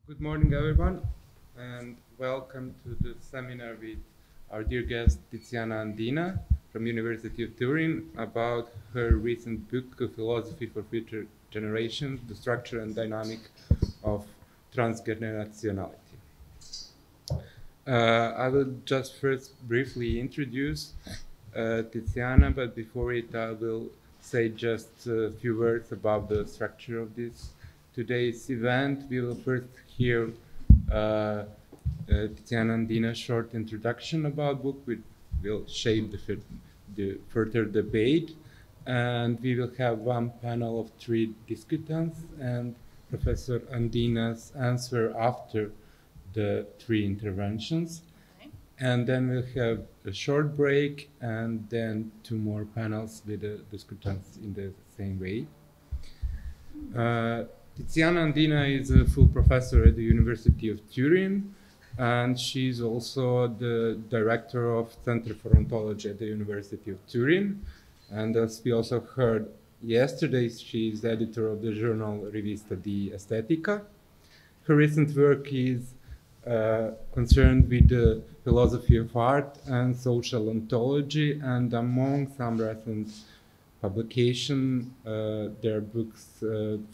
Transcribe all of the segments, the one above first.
Good morning, everyone, and welcome to the seminar with our dear guest Tiziana Andina from University of Turin about her recent book, Philosophy for Future Generations, The Structure and Dynamic of Transgenerationality. I will just first briefly introduce Tiziana, but before it I will say just a few words about the structure of today's event. We will first hear Tiziana Andina's short introduction about book, which will shape the further debate, and we will have one panel of 3 discutants and Professor Andina's answer after the 3 interventions. Okay. And then we'll have a short break and then 2 more panels with the discutants in the same way. Tiziana Andina is a full professor at the University of Turin, and she's also the director of Center for Ontology at the University of Turin. And as we also heard yesterday, she's editor of the journal Rivista di Estetica. Her recent work is concerned with the philosophy of art and social ontology, and among some recent publication, their books,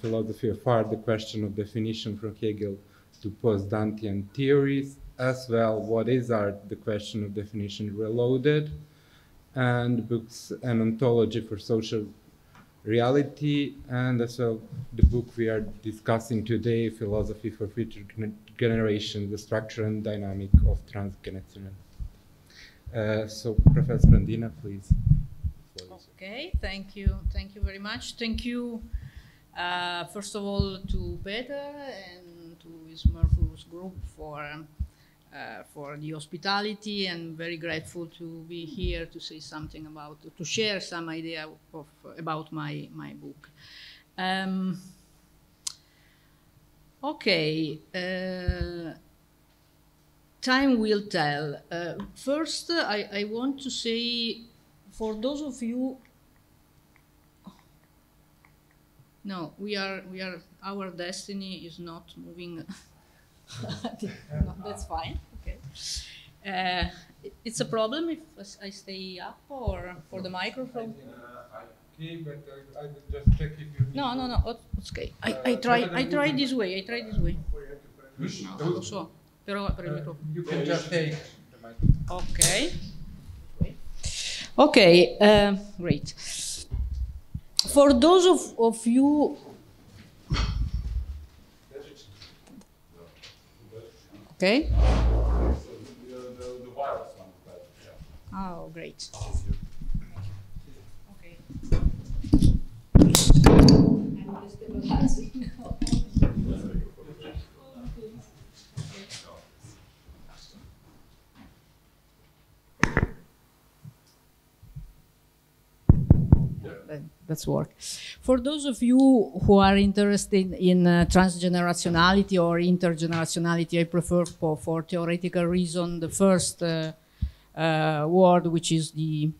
Philosophy of Art, The Question of Definition from Hegel to Post-Dantian Theories, as well, What is Art? The Question of Definition Reloaded, and books, An Ontology for Social Reality, and as well the book we are discussing today, Philosophy for Future Generations, The Structure and Dynamic of Transgenerationality. So, Professor Andina, please. Okay, thank you very much. Thank you, first of all, to Peter and to his marvelous group for the hospitality, and very grateful to be here to say something to share some idea about my book. Okay, time will tell. First, I want to say, for those of you, no, our destiny is not moving. No, that's fine. Okay. It's a problem if I stay up or for the microphone. Okay, but I will just check if you need. No. It's okay. I try this way. No, lo so. Però per il microfono. You can just take the microphone. Okay. Okay, great. For those of you, okay. Oh, great. Okay. That's work. For those of you who are interested in transgenerationality or intergenerationality, I prefer for theoretical reason the first word, which is the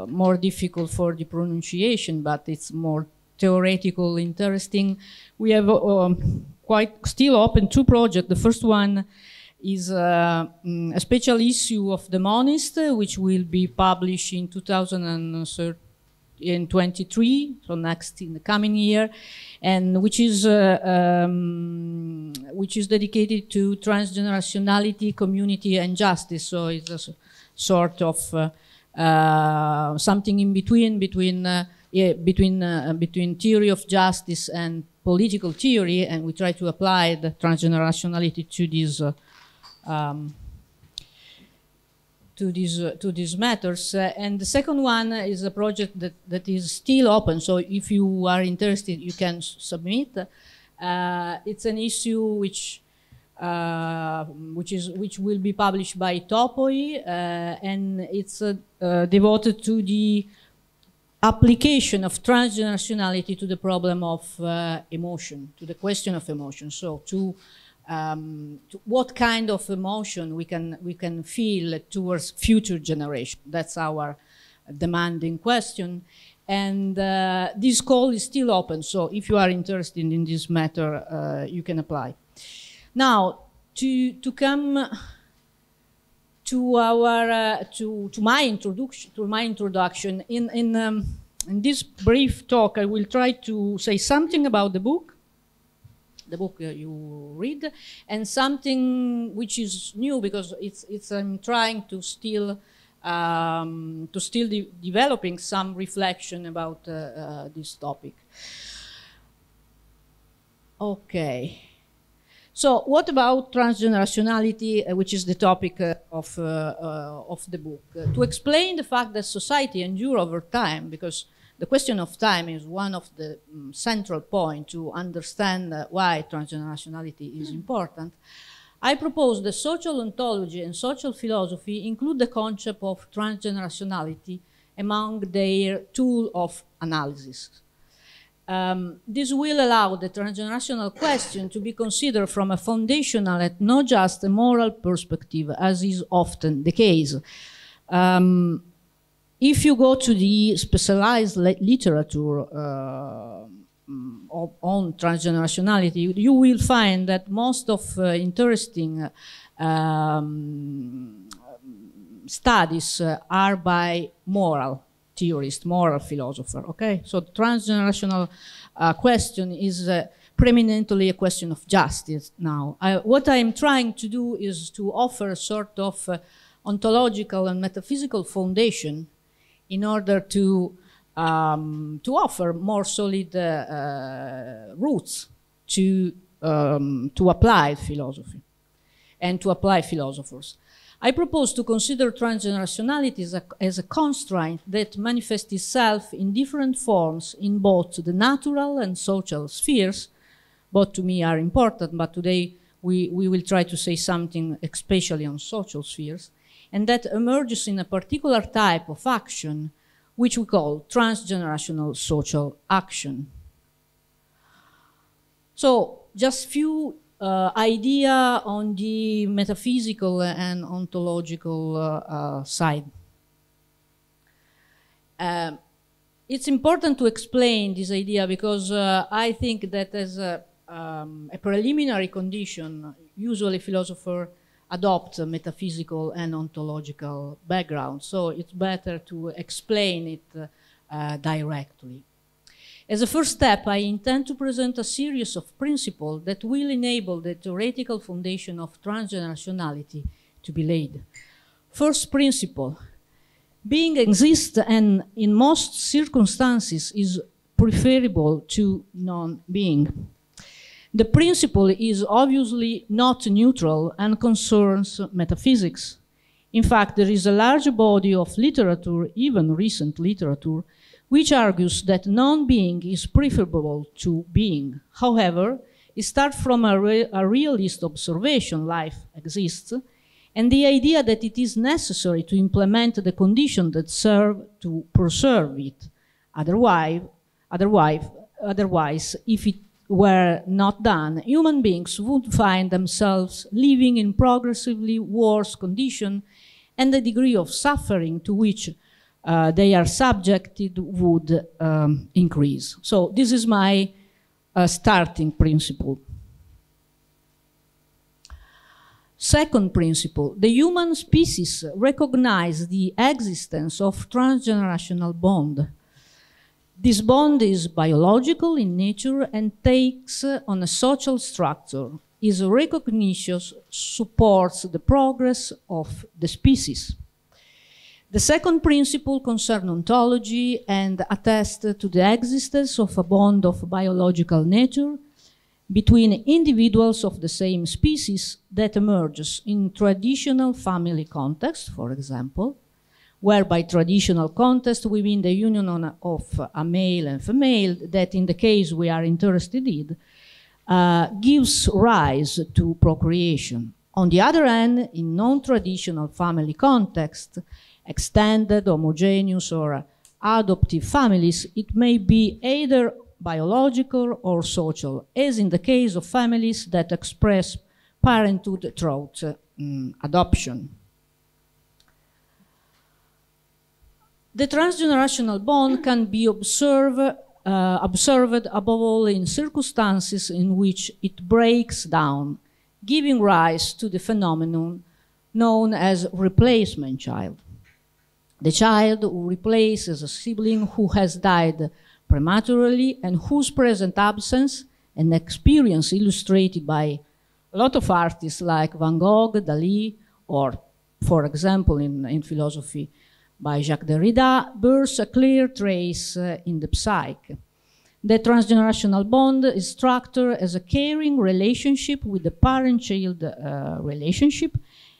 more difficult for the pronunciation, but it's more theoretical, interesting. We have quite still open 2 projects. The first one is a special issue of The Monist, which will be published in 2023, so next in the coming year, and which is dedicated to transgenerationality, community, and justice. So it's a sort of something in between theory of justice and political theory, and we try to apply the transgenerationality to these matters. And the second one is a project that is still open. So if you are interested, you can submit. It's an issue which will be published by Topoi, and it's devoted to the application of transgenerationality to the problem of emotion, to the question of emotion. So to what kind of emotion we can feel towards future generation. That's our demanding question. And this call is still open, so if you are interested in this matter, you can apply. Now, to come to our to my introduction, in this brief talk, I will try to say something about the book you read, and something which is new, because I'm trying to still developing some reflection about this topic. Okay. So what about transgenerationality, which is the topic of the book? To explain the fact that society endures over time, because the question of time is one of the central points to understand why transgenerationality is important, I propose that social ontology and social philosophy include the concept of transgenerationality among their tool of analysis. This will allow the transgenerational question to be considered from a foundational and not just a moral perspective, as is often the case. If you go to the specialized literature on transgenerationality, you will find that most of interesting studies are by moral theorists, moral philosophers. Okay, so the transgenerational question is preeminently a question of justice. Now, what I am trying to do is to offer a sort of ontological and metaphysical foundation in order to offer more solid roots to apply philosophy and to apply philosophers. I propose to consider transgenerationality as a constraint that manifests itself in different forms in both the natural and social spheres. Both to me are important, but today we will try to say something especially on social spheres, and that emerges in a particular type of action which we call transgenerational social action. So just few idea on the metaphysical and ontological side. It's important to explain this idea because I think that as a preliminary condition, usually philosophers adopt a metaphysical and ontological background, so it's better to explain it directly. As a first step, I intend to present a series of principles that will enable the theoretical foundation of transgenerationality to be laid. First principle: being exists and in most circumstances is preferable to non-being. The principle is obviously not neutral and concerns metaphysics. In fact, there is a large body of literature, even recent literature, which argues that non-being is preferable to being. However, it starts from a realist observation, life exists, and the idea that it is necessary to implement the conditions that serve to preserve it. Otherwise, if it were not done, human beings would find themselves living in progressively worse conditions, and the degree of suffering to which they are subjected would increase. So this is my starting principle. Second principle: the human species recognize the existence of transgenerational bond. This bond is biological in nature and takes on a social structure. Its recognition supports the progress of the species. The second principle concerns ontology and attests to the existence of a bond of biological nature between individuals of the same species that emerges in traditional family context, for example, where by traditional context we mean the union of a male and female that, in the case we are interested in, gives rise to procreation. On the other hand, in non-traditional family context, extended, homogeneous, or adoptive families, it may be either biological or social, as in the case of families that express parenthood through adoption. The transgenerational bond can be observed above all in circumstances in which it breaks down, giving rise to the phenomenon known as replacement child. The child who replaces a sibling who has died prematurely and whose present absence, an experience illustrated by a lot of artists like Van Gogh, Dalí, or, for example, in philosophy, by Jacques Derrida, bears a clear trace in the psyche. The transgenerational bond is structured as a caring relationship with the parent-child relationship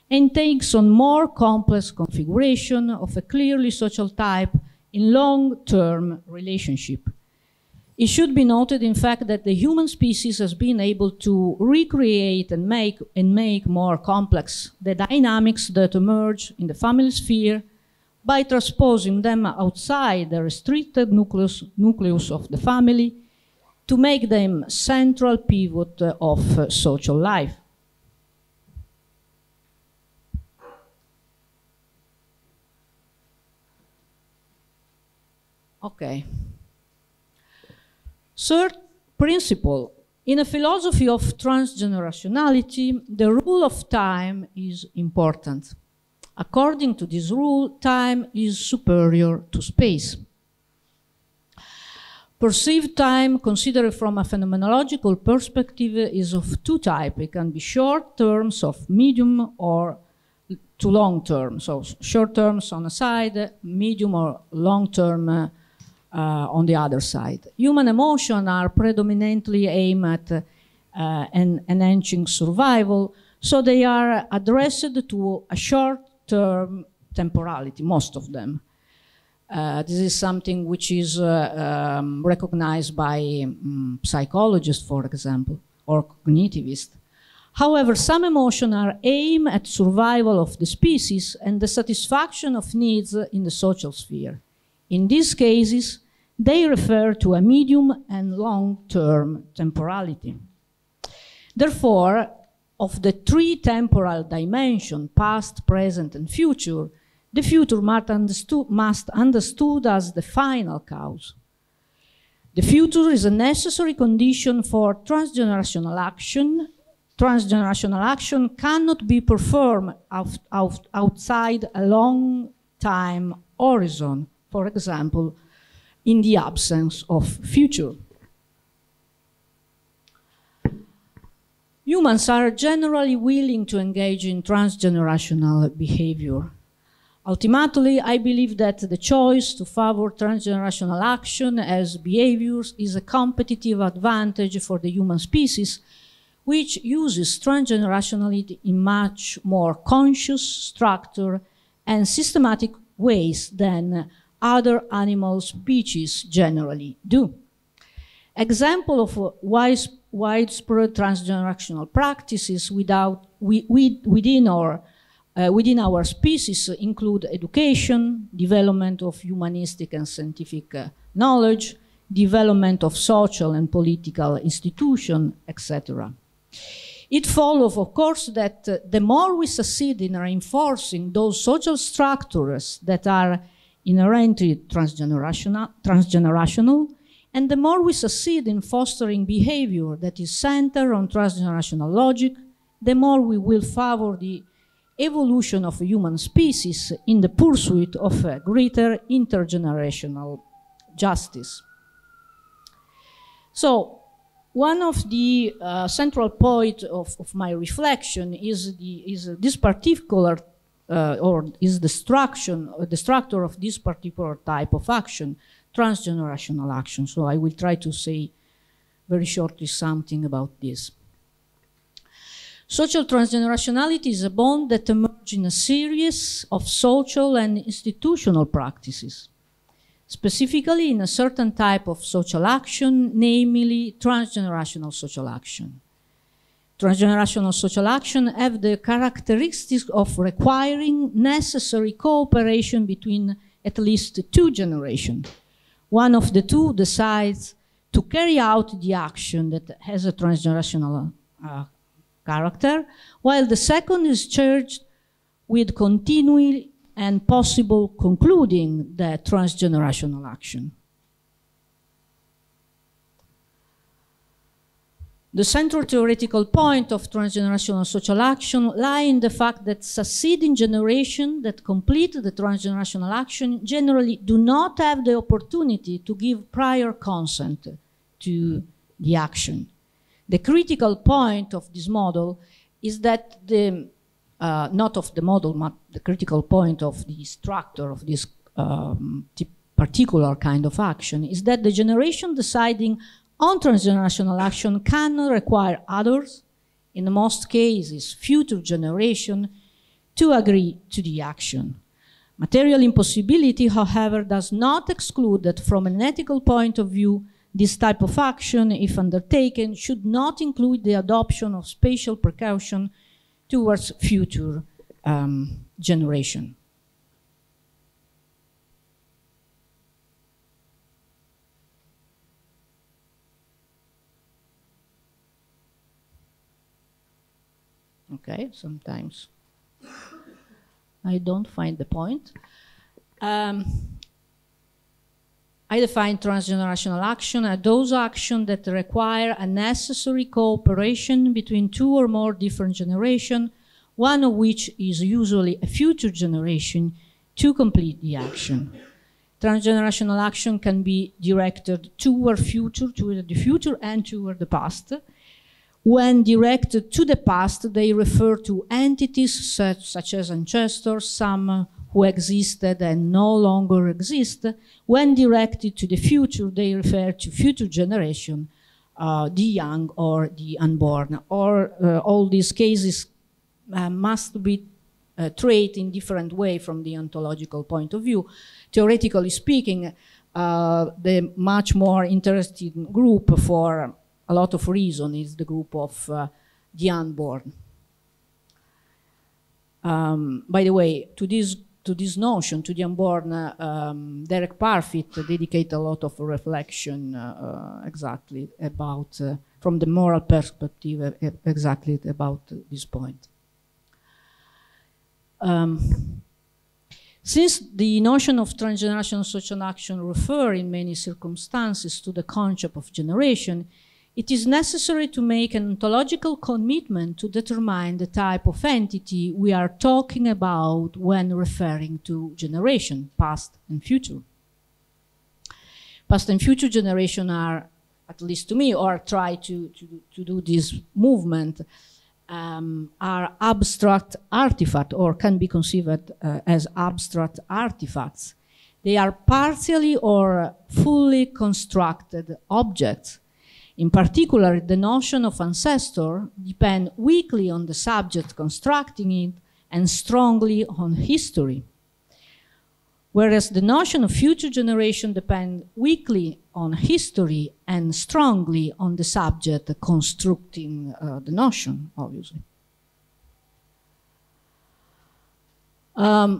and takes on more complex configuration of a clearly social type in long-term relationship. It should be noted, in fact, that the human species has been able to recreate and make more complex the dynamics that emerge in the family sphere by transposing them outside the restricted nucleus of the family to make them central pivot of social life. Okay. Third principle, in a philosophy of transgenerationality, the rule of time is important. According to this rule, time is superior to space. Perceived time, considered from a phenomenological perspective, is of two types. It can be short terms of medium or to long term. So short terms on a side, medium or long term on the other side. Human emotions are predominantly aimed at enhancing survival, so they are addressed to a short-term temporality, most of them. This is something which is recognized by psychologists, for example, or cognitivists. However, some emotions are aimed at survival of the species and the satisfaction of needs in the social sphere. In these cases, they refer to a medium and long-term temporality. Therefore, of the three temporal dimensions, past, present, and future, the future must understood as the final cause. The future is a necessary condition for transgenerational action. Transgenerational action cannot be performed outside a long time horizon, for example, in the absence of future. Humans are generally willing to engage in transgenerational behavior. Ultimately, I believe that the choice to favor transgenerational action as behaviors is a competitive advantage for the human species, which uses transgenerationality in much more conscious, structured, and systematic ways than other animal species generally do. Example of widespread transgenerational practices within our species include education, development of humanistic and scientific knowledge, development of social and political institutions, etc. It follows, of course, that the more we succeed in reinforcing those social structures that are inherently transgenerational, and the more we succeed in fostering behavior that is centered on transgenerational logic, the more we will favor the evolution of a human species in the pursuit of a greater intergenerational justice. So, one of the central points of my reflection is this particular or is the structure of this particular type of action, transgenerational action. So I will try to say very shortly something about this. Social transgenerationality is a bond that emerges in a series of social and institutional practices, specifically in a certain type of social action, namely transgenerational social action. Transgenerational social action have the characteristics of requiring necessary cooperation between at least two generations. One of the two decides to carry out the action that has a transgenerational character, while the second is charged with continuing and possible concluding the transgenerational action. The central theoretical point of transgenerational social action lies in the fact that succeeding generations that complete the transgenerational action generally do not have the opportunity to give prior consent to the action. The critical point of this model is that not of the model, but the critical point of the structure of this particular kind of action is that the generation deciding on transgenerational action can require others, in most cases future generations, to agree to the action. Material impossibility, however, does not exclude that from an ethical point of view, this type of action, if undertaken, should not include the adoption of spatial precaution towards future generation. Okay, sometimes I don't find the point. I define transgenerational action as those actions that require a necessary cooperation between two or more different generations, one of which is usually a future generation, to complete the action. Transgenerational action can be directed toward the future and toward the past. When directed to the past, they refer to entities such as ancestors, some who existed and no longer exist. When directed to the future, they refer to future generation, the young or the unborn. All these cases must be treated in different way from the ontological point of view. Theoretically speaking, the much more interesting group for a lot of reasons is the group of the unborn. By the way, to this notion, to the unborn, Derek Parfit dedicated a lot of reflection exactly about, from the moral perspective, exactly about this point. Since the notion of transgenerational social action refer in many circumstances to the concept of generation, it is necessary to make an ontological commitment to determine the type of entity we are talking about when referring to generation, past and future. Past and future generation are, at least to me, or try to do this movement, are abstract artifacts, or can be conceived as abstract artifacts. They are partially or fully constructed objects. In particular, the notion of ancestor depends weakly on the subject constructing it and strongly on history. Whereas the notion of future generation depends weakly on history and strongly on the subject constructing the notion, obviously.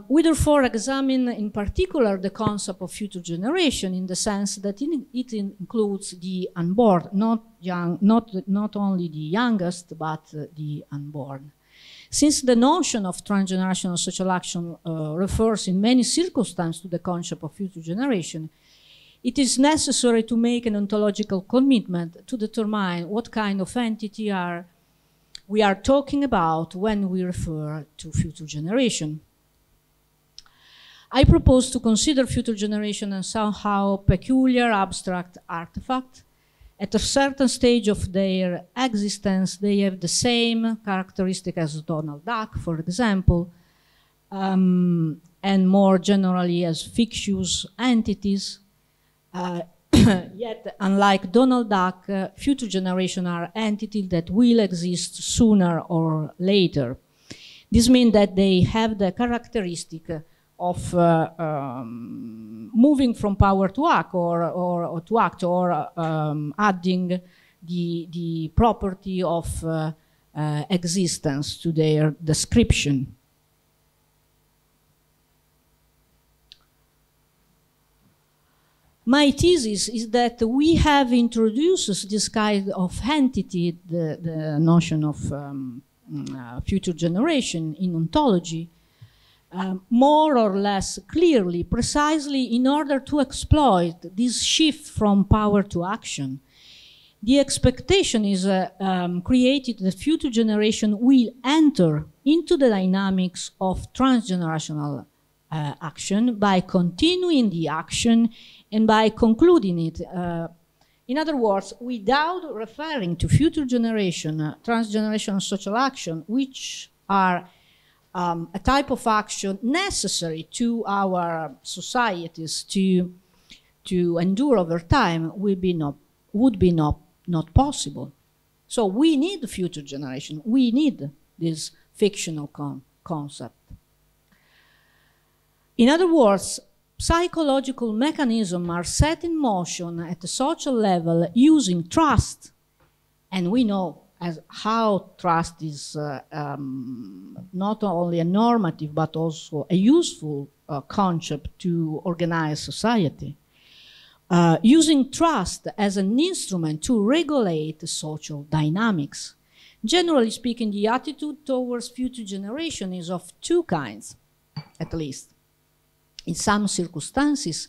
We therefore examine in particular the concept of future generation in the sense that it includes the unborn, not only the youngest, but the unborn. Since the notion of transgenerational social action refers in many circumstances to the concept of future generation, it is necessary to make an ontological commitment to determine what kind of entity we are talking about when we refer to future generation. I propose to consider future generation as somehow peculiar abstract artifact. At a certain stage of their existence, they have the same characteristic as Donald Duck, for example, and more generally as fictitious entities. Yet, unlike Donald Duck, future generations are entities that will exist sooner or later. This means that they have the characteristic of moving from power to act, or to act, or adding the property of existence to their description. My thesis is that we have introduced this kind of entity, the notion of future generation in ontology, more or less clearly, precisely in order to exploit this shift from power to action. The expectation is created that future generation will enter into the dynamics of transgenerational action by continuing the action and by concluding it. In other words, without referring to future generation, transgenerational social action, which are a type of action necessary to our societies to endure over time, would be not possible. So we need the future generation. We need this fictional concept. In other words, psychological mechanisms are set in motion at the social level using trust, and we know as how trust is not only a normative but also a useful concept to organize society. Using trust as an instrument to regulate social dynamics. Generally speaking, the attitude towards future generation is of two kinds, at least. In some circumstances,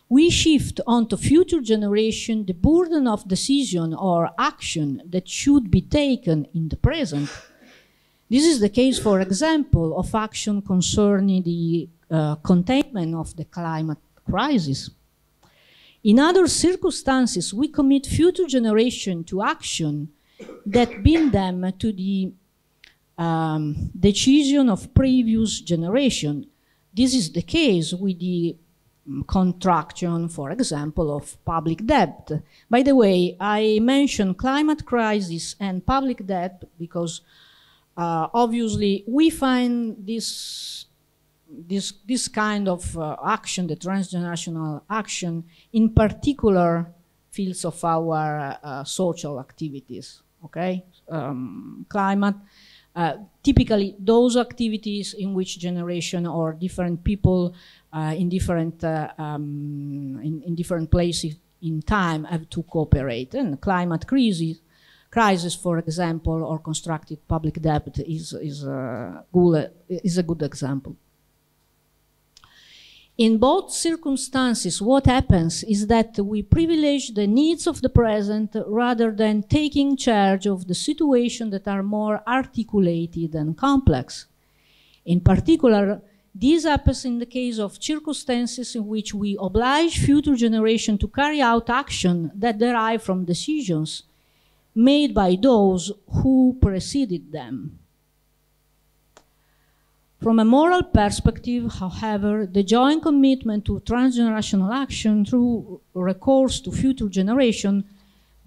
we shift onto future generation the burden of decision or action that should be taken in the present. This is the case, for example, of action concerning the containment of the climate crisis. In other circumstances, we commit future generation to action that bind them to the decision of previous generation. This is the case with the contraction, for example, of public debt. By the way, I mentioned climate crisis and public debt because obviously we find this kind of action, the transgenerational action, in particular fields of our social activities, okay? Climate, typically those activities in which generation or different people in different places in time have to cooperate. And climate crisis, for example, or constructed public debt is a good example. In both circumstances, what happens is that we privilege the needs of the present rather than taking charge of the situations that are more articulated and complex. In particular, this happens in the case of circumstances in which we oblige future generations to carry out action that derive from decisions made by those who preceded them. From a moral perspective, however, the joint commitment to transgenerational action through recourse to future generation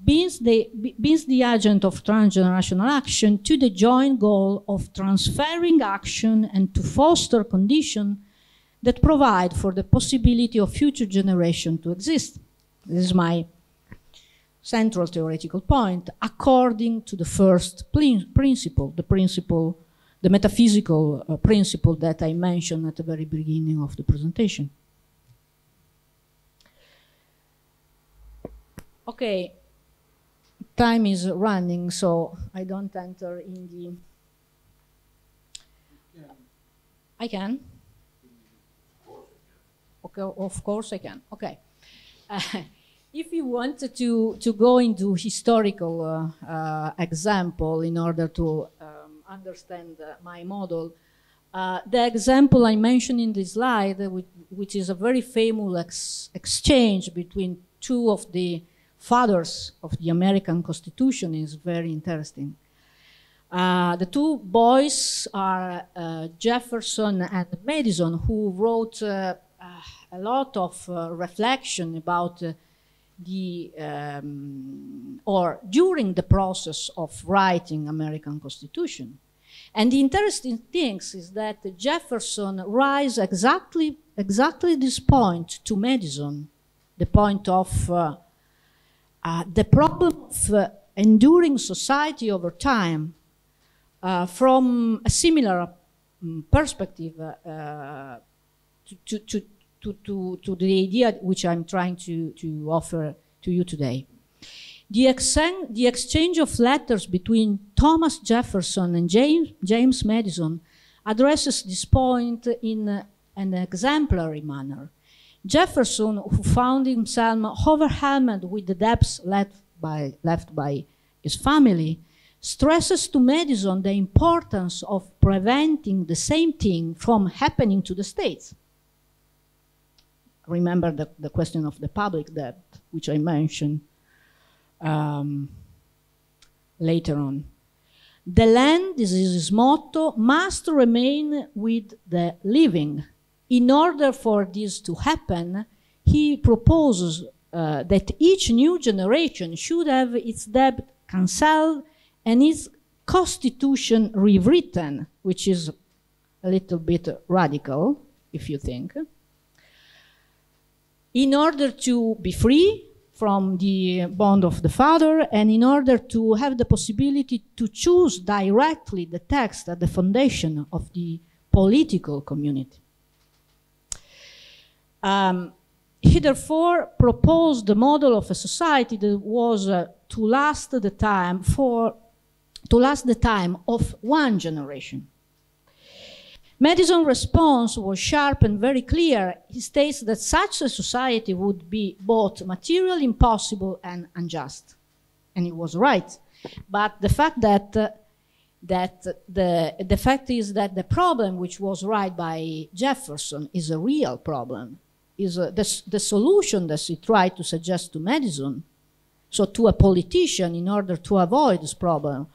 binds the agent of transgenerational action to the joint goal of transferring action and to foster conditions that provide for the possibility of future generation to exist. This is my central theoretical point, according to the first principle, the metaphysical principle that I mentioned at the very beginning of the presentation. Okay, time is running, so I don't enter in the... I can? Okay, of course I can, okay. If you wanted to go into historical example in order to understand my model, the example I mentioned in this slide, which is a very famous exchange between two of the fathers of the American Constitution, is very interesting. The two boys are Jefferson and Madison, who wrote a lot of reflection about or during the process of writing American Constitution. And the interesting thing is that Jefferson raised exactly this point to Madison, the point of the problem of enduring society over time from a similar perspective to the idea which I'm trying to offer to you today. The exchange of letters between Thomas Jefferson and James Madison addresses this point in an exemplary manner. Jefferson, who found himself overwhelmed with the debts left by his family, stresses to Madison the importance of preventing the same thing from happening to the states. Remember the question of the public debt, which I mentioned later on. The land, this is his motto, must remain with the living. In order for this to happen, he proposes that each new generation should have its debt cancelled and its constitution rewritten, which is a little bit radical, if you think, in order to be free from the bond of the father, and in order to have the possibility to choose directly the text at the foundation of the political community. He therefore proposed the model of a society that was to last the time of one generation. Madison's response was sharp and very clear. He states that such a society would be both materially impossible and unjust. And he was right. But the fact the fact is that the problem which was raised by Jefferson is a real problem. Is the solution that he tried to suggest to Madison, so to a politician in order to avoid this problem,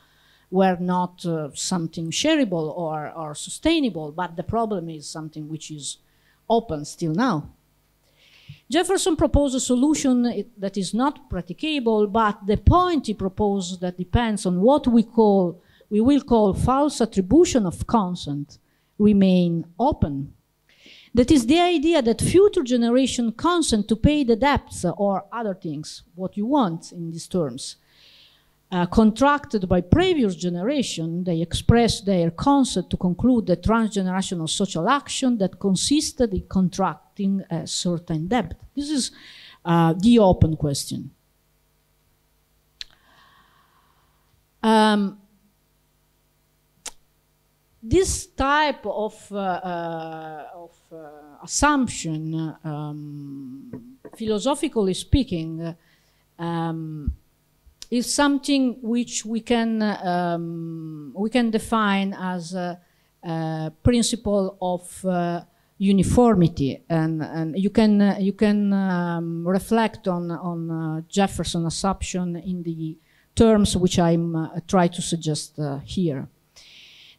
were not something shareable or sustainable, but the problem is something which is open still now. Jefferson proposed a solution that is not practicable, but the point he proposed that depends on what we will call false attribution of consent remain open. That is the idea that future generation consent to pay the debts or other things, what you want in these terms, contracted by previous generation. They expressed their consent to conclude the transgenerational social action that consisted in contracting a certain debt. This is the open question. This type of assumption, philosophically speaking, is something which we can define as a principle of uniformity, and you can reflect on Jefferson's assumption in the terms which I'm trying to suggest here.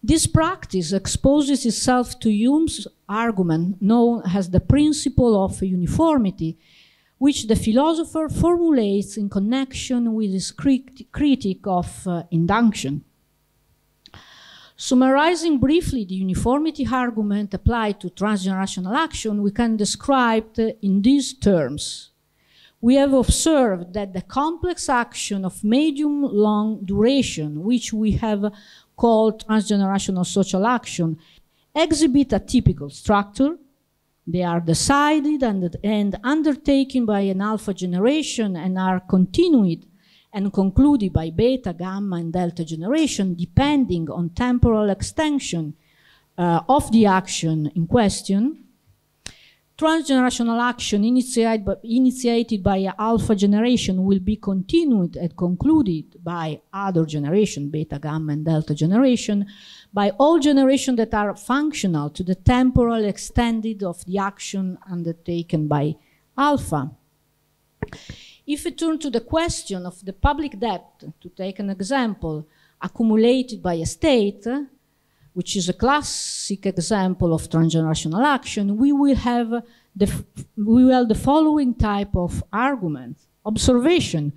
This practice exposes itself to Hume's argument known as the principle of uniformity, which the philosopher formulates in connection with his critique of induction. Summarizing briefly the uniformity argument applied to transgenerational action, we can describe it in these terms. We have observed that the complex action of medium-long duration, which we have called transgenerational social action, exhibit a typical structure. They are decided and undertaken by an alpha generation and are continued and concluded by beta, gamma, and delta generation, depending on temporal extension of the action in question. Transgenerational action initiated by alpha generation will be continued and concluded by other generation, beta, gamma, and delta generation, by all generations that are functional to the temporal extended of the action undertaken by alpha. If we turn to the question of the public debt, to take an example, accumulated by a state, which is a classic example of transgenerational action, we will have the following type of argument. Observation.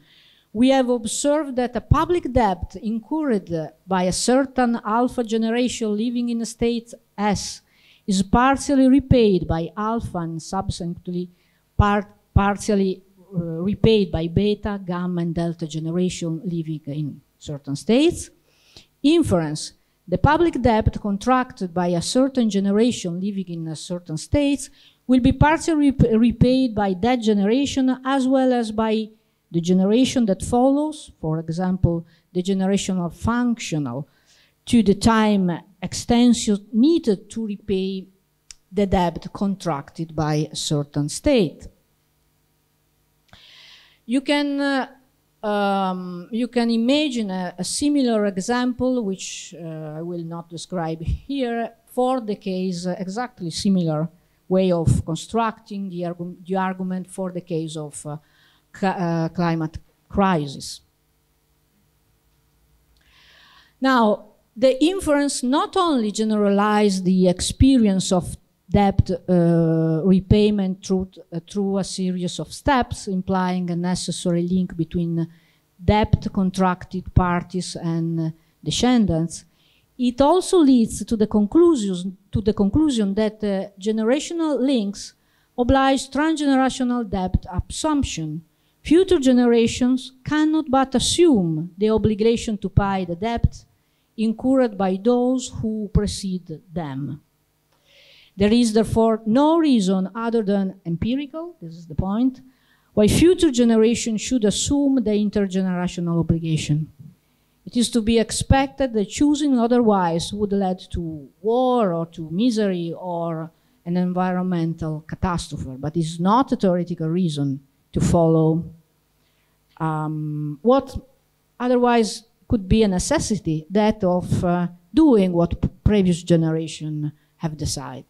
We have observed that a public debt incurred by a certain alpha generation living in a state S is partially repaid by alpha and subsequently partially repaid by beta, gamma, and delta generation living in certain states. Inference. The public debt contracted by a certain generation living in certain states will be partially repaid by that generation as well as by the generation that follows, for example, the generation of functional to the time extension needed to repay the debt contracted by a certain state. You can imagine a similar example, which I will not describe here, for the case, exactly similar way of constructing the argument for the case of climate crisis. Now, the inference not only generalized the experience of debt repayment through a series of steps, implying a necessary link between debt contracted parties and descendants, it also leads to the conclusion that generational links oblige transgenerational debt assumption. Future generations cannot but assume the obligation to pay the debt incurred by those who precede them. There is therefore no reason other than empirical, this is the point, why future generations should assume the intergenerational obligation. It is to be expected that choosing otherwise would lead to war or to misery or an environmental catastrophe, but it is not a theoretical reason to follow what otherwise could be a necessity, that of doing what previous generations have decided.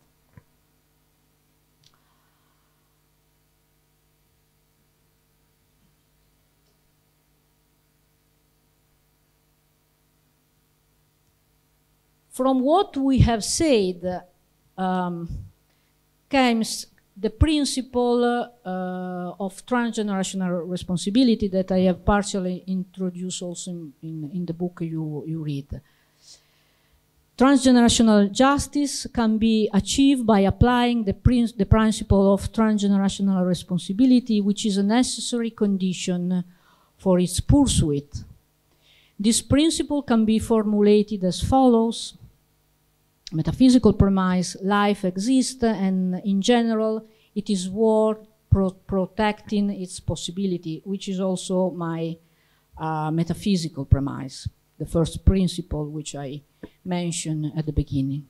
From what we have said comes the principle of transgenerational responsibility that I have partially introduced also in the book you read. Transgenerational justice can be achieved by applying the principle of transgenerational responsibility, which is a necessary condition for its pursuit. This principle can be formulated as follows. Metaphysical premise: life exists, and in general it is worth protecting its possibility, which is also my metaphysical premise, the first principle which I mentioned at the beginning.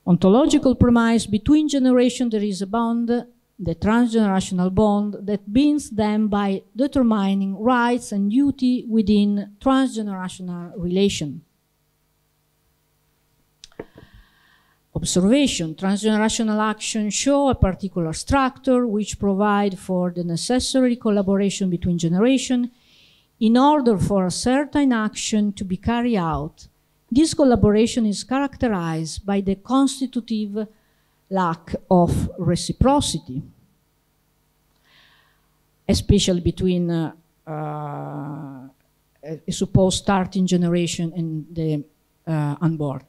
Ontological premise: between generations there is a bond, the transgenerational bond, that binds them by determining rights and duty within transgenerational relation. Observation: transgenerational actions show a particular structure which provides for the necessary collaboration between generations. In order for a certain action to be carried out, this collaboration is characterized by the constitutive lack of reciprocity, especially between a supposed starting generation and the unborn.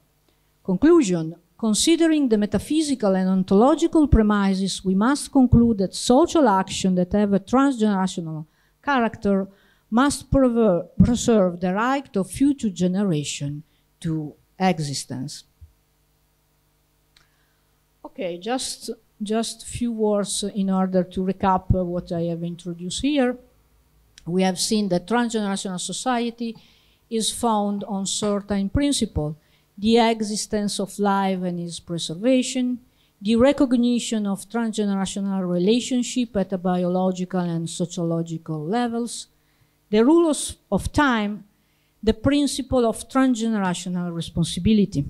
Conclusion: considering the metaphysical and ontological premises, we must conclude that social actions that have a transgenerational character must preserve the right of future generation to existence. Okay, just few words in order to recap what I have introduced here. We have seen that transgenerational society is found on certain principles: the existence of life and its preservation, the recognition of transgenerational relationship at a biological and sociological levels, the rules of time, the principle of transgenerational responsibility.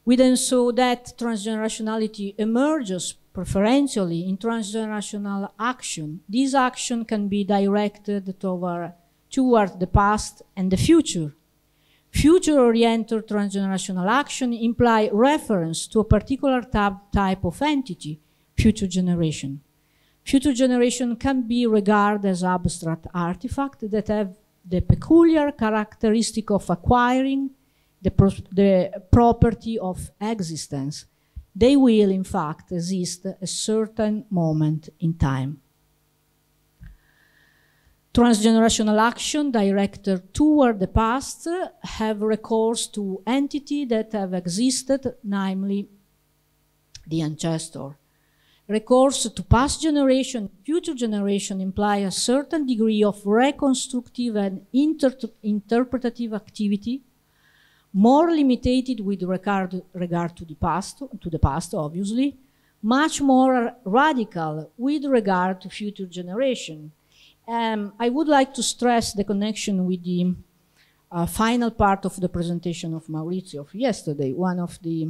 We then saw that transgenerationality emerges preferentially in transgenerational action. This action can be directed toward the past and the future. Future-oriented transgenerational action imply reference to a particular type of entity, future generation. Future generation can be regarded as abstract artifacts that have the peculiar characteristic of acquiring the property of existence. They will, in fact, exist at a certain moment in time. Transgenerational action directed toward the past have recourse to entities that have existed, namely the ancestor. recourse to past generation, future generation imply a certain degree of reconstructive and interpretative activity, more limited with regard to the past, obviously, much more radical with regard to future generation. I would like to stress the connection with the final part of the presentation of Maurizio of yesterday. One of the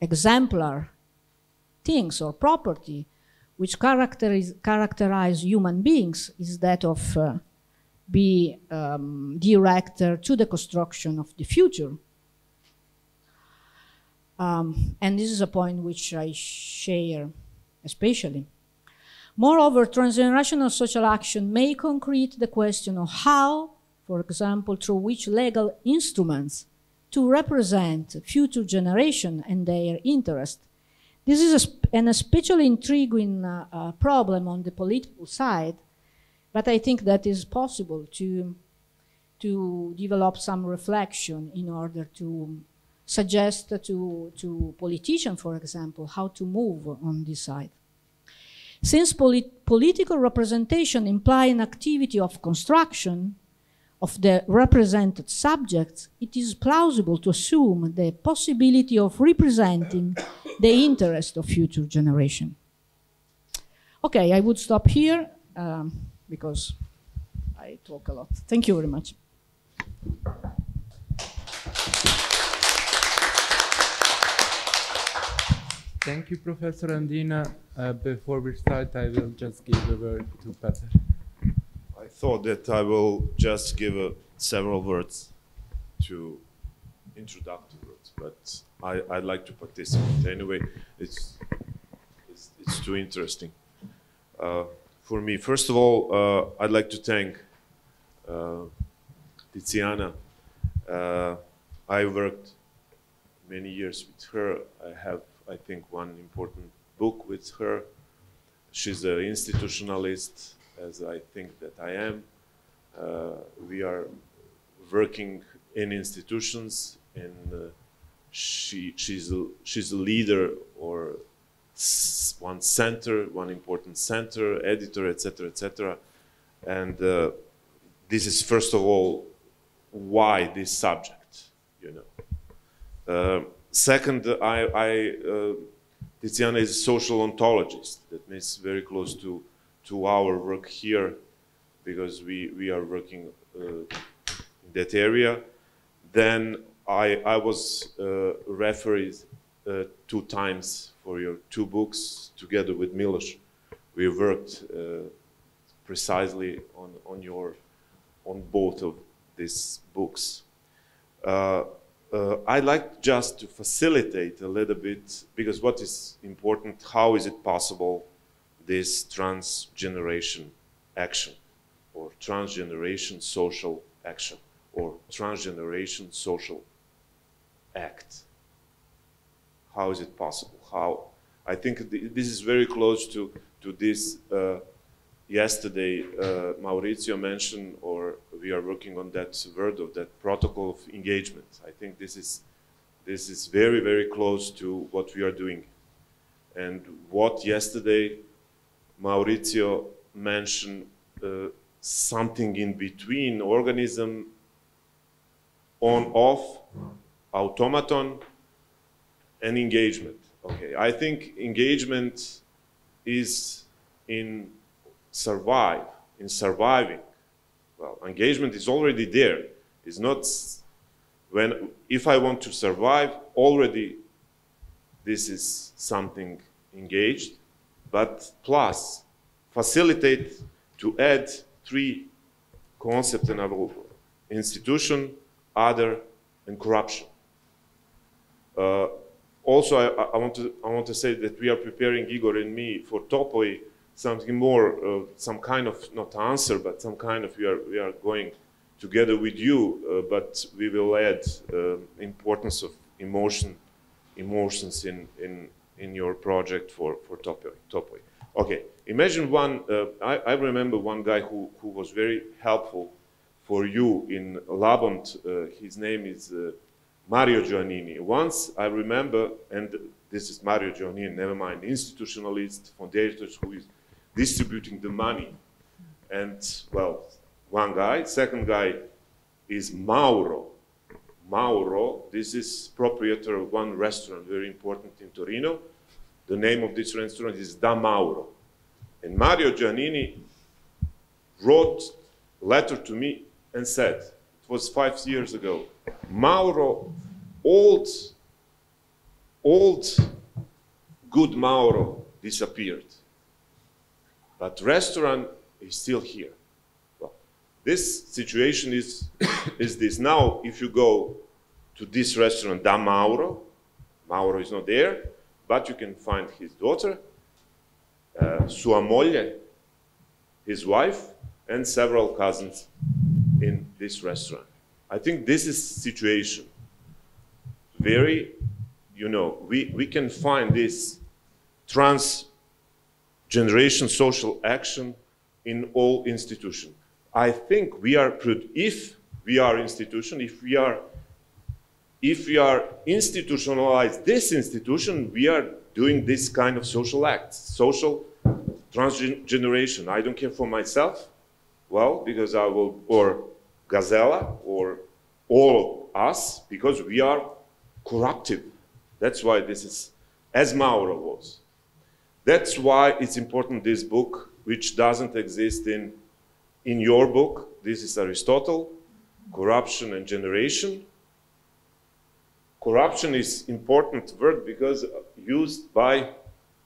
exemplar things or property which characterize human beings is that of be director to the construction of the future. And this is a point which I share especially. Moreover, transgenerational social action may concrete the question of how, for example, through which legal instruments to represent future generation and their interest. This is an especially intriguing problem on the political side, but I think that is possible to develop some reflection in order to suggest to politicians, for example, how to move on this side. Since political representation imply an activity of construction of the represented subjects, it is plausible to assume the possibility of representing the interest of future generation. Okay, I would stop here because I talk a lot. Thank you very much. Thank you, Professor Andina. Before we start, I will just give a word to Peter. I thought that I will just give several words to introductory words, but I'd like to participate. Anyway, it's too interesting for me. First of all, I'd like to thank Tiziana. I worked many years with her. I have, I think, one important book with her. She's an institutionalist, as I think that I am. We are working in institutions, and she's a leader or one center, one important center, editor, etc., etc. And this is, first of all, why this subject, you know. Second, Tiziana is a social ontologist. That means very close to our work here, because we are working in that area. Then I was refereed 2 times for your 2 books together with Miloš. We worked precisely on both of these books. I'd like just to facilitate a little bit, because what is important, how is it possible this transgeneration action, or transgeneration social action, or transgeneration social act? How is it possible? How? I think this is very close to this. Yesterday, Maurizio mentioned, or we are working on that word of that protocol of engagement. I think this is very, very close to what we are doing. And what yesterday Maurizio mentioned, something in between organism, on, off, automaton, and engagement. Okay, I think engagement is in surviving. Well, engagement is already there. It's not if I want to survive, already this is something engaged, but plus facilitate to add 3 concepts in our institution, other, and corruption. Also, I want to say that we are preparing, Igor and me, for Topoi, something more, some kind of, not answer, but some kind of, we are going together with you, but we will add importance of emotions in your project for Topoi. Okay, imagine one, I remember one guy who was very helpful for you in Labont. His name is Mario Giannini. Once I remember, and this is Mario Giannini, never mind, institutionalist, foundators who is distributing the money. And, well, one guy. Second guy is Mauro. Mauro, this is proprietor of one restaurant, very important in Torino. The name of this restaurant is Da Mauro. And Mario Giannini wrote a letter to me and said, it was 5 years ago, Mauro, old good Mauro disappeared, but restaurant is still here. Well, this situation is this. Now, if you go to this restaurant, Da Mauro, Mauro is not there, but you can find his daughter, sua moglie, his wife, and several cousins in this restaurant. I think this is situation. Very, you know, we can find this transgeneration social action in all institutions. I think we are, if we are institution, if we are institutionalized this institution, we are doing this kind of social acts, social transgeneration. I don't care for myself, well, because I will, or Gazella, or all of us, because we are corruptive. That's why this is, as Mauro was. That's why it's important, this book, which doesn't exist in your book. This is Aristotle, Corruption and Generation. Corruption is important word because used by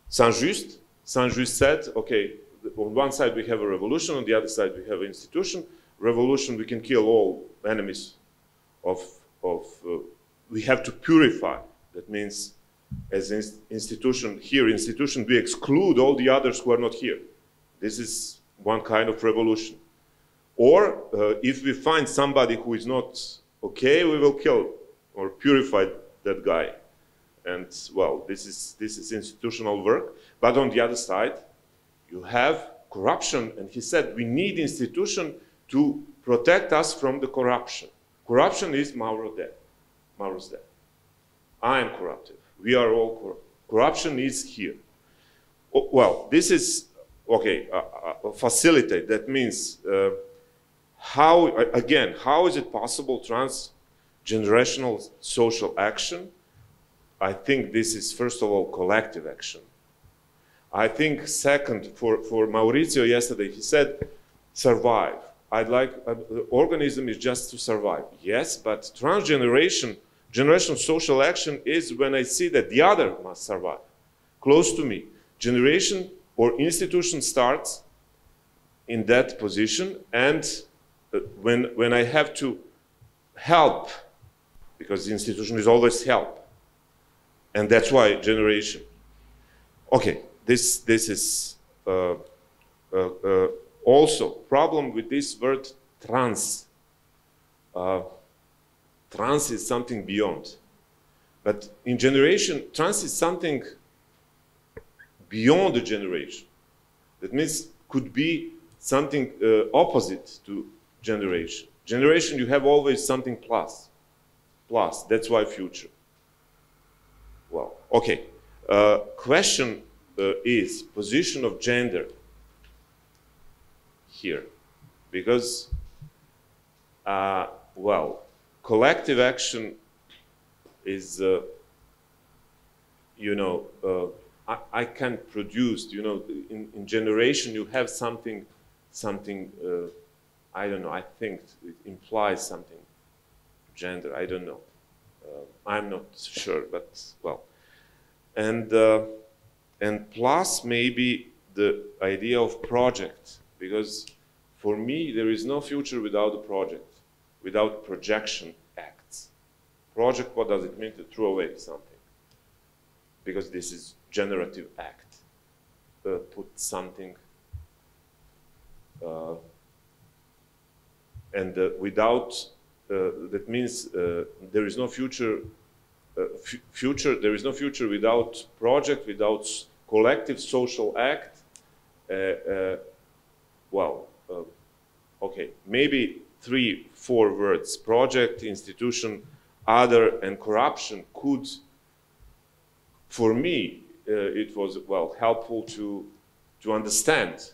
Saint-Just. Saint-Just said, okay, on one side we have a revolution, on the other side we have an institution. Revolution, we can kill all enemies we have to purify. That means as institution, we exclude all the others who are not here. This is one kind of revolution. Or if we find somebody who is not okay, we will kill or purify that guy. And well, this is institutional work. But on the other side, you have corruption. And he said, we need institution to protect us from the corruption. Corruption is Mauro's death. I am corruptive. We are all corrupt. Corruption is here. Well, this is, okay, facilitate. That means how is it possible transgenerational social action? I think this is, first of all, collective action. I think second, for Maurizio yesterday, he said, survive. I'd like, the organism is just to survive. Yes, but transgenerational social action is when I see that the other must survive, close to me. Generation or institution starts in that position, and when I have to help, because the institution is always help, and that's why generation. Okay, this is also problem with this word trans. Trans is something beyond, but in generation, trans is something beyond the generation. That means could be something opposite to generation. Generation, you have always something plus. That's why future. Well, okay. Question is position of gender here, because well, collective action is you know, I can produce, you know, in generation you have something I don't know, I think it implies something gender, I don't know, I'm not sure, but well, and plus maybe the idea of project, because for me there is no future without a project, without projection acts. Project, what does it mean? To throw away something, because this is generative act. Put something, and without, that means there is no future. There is no future without project, without collective social act. Well, okay, maybe 3-4 words: project, institution, other and corruption could, for me, it was, well, helpful to understand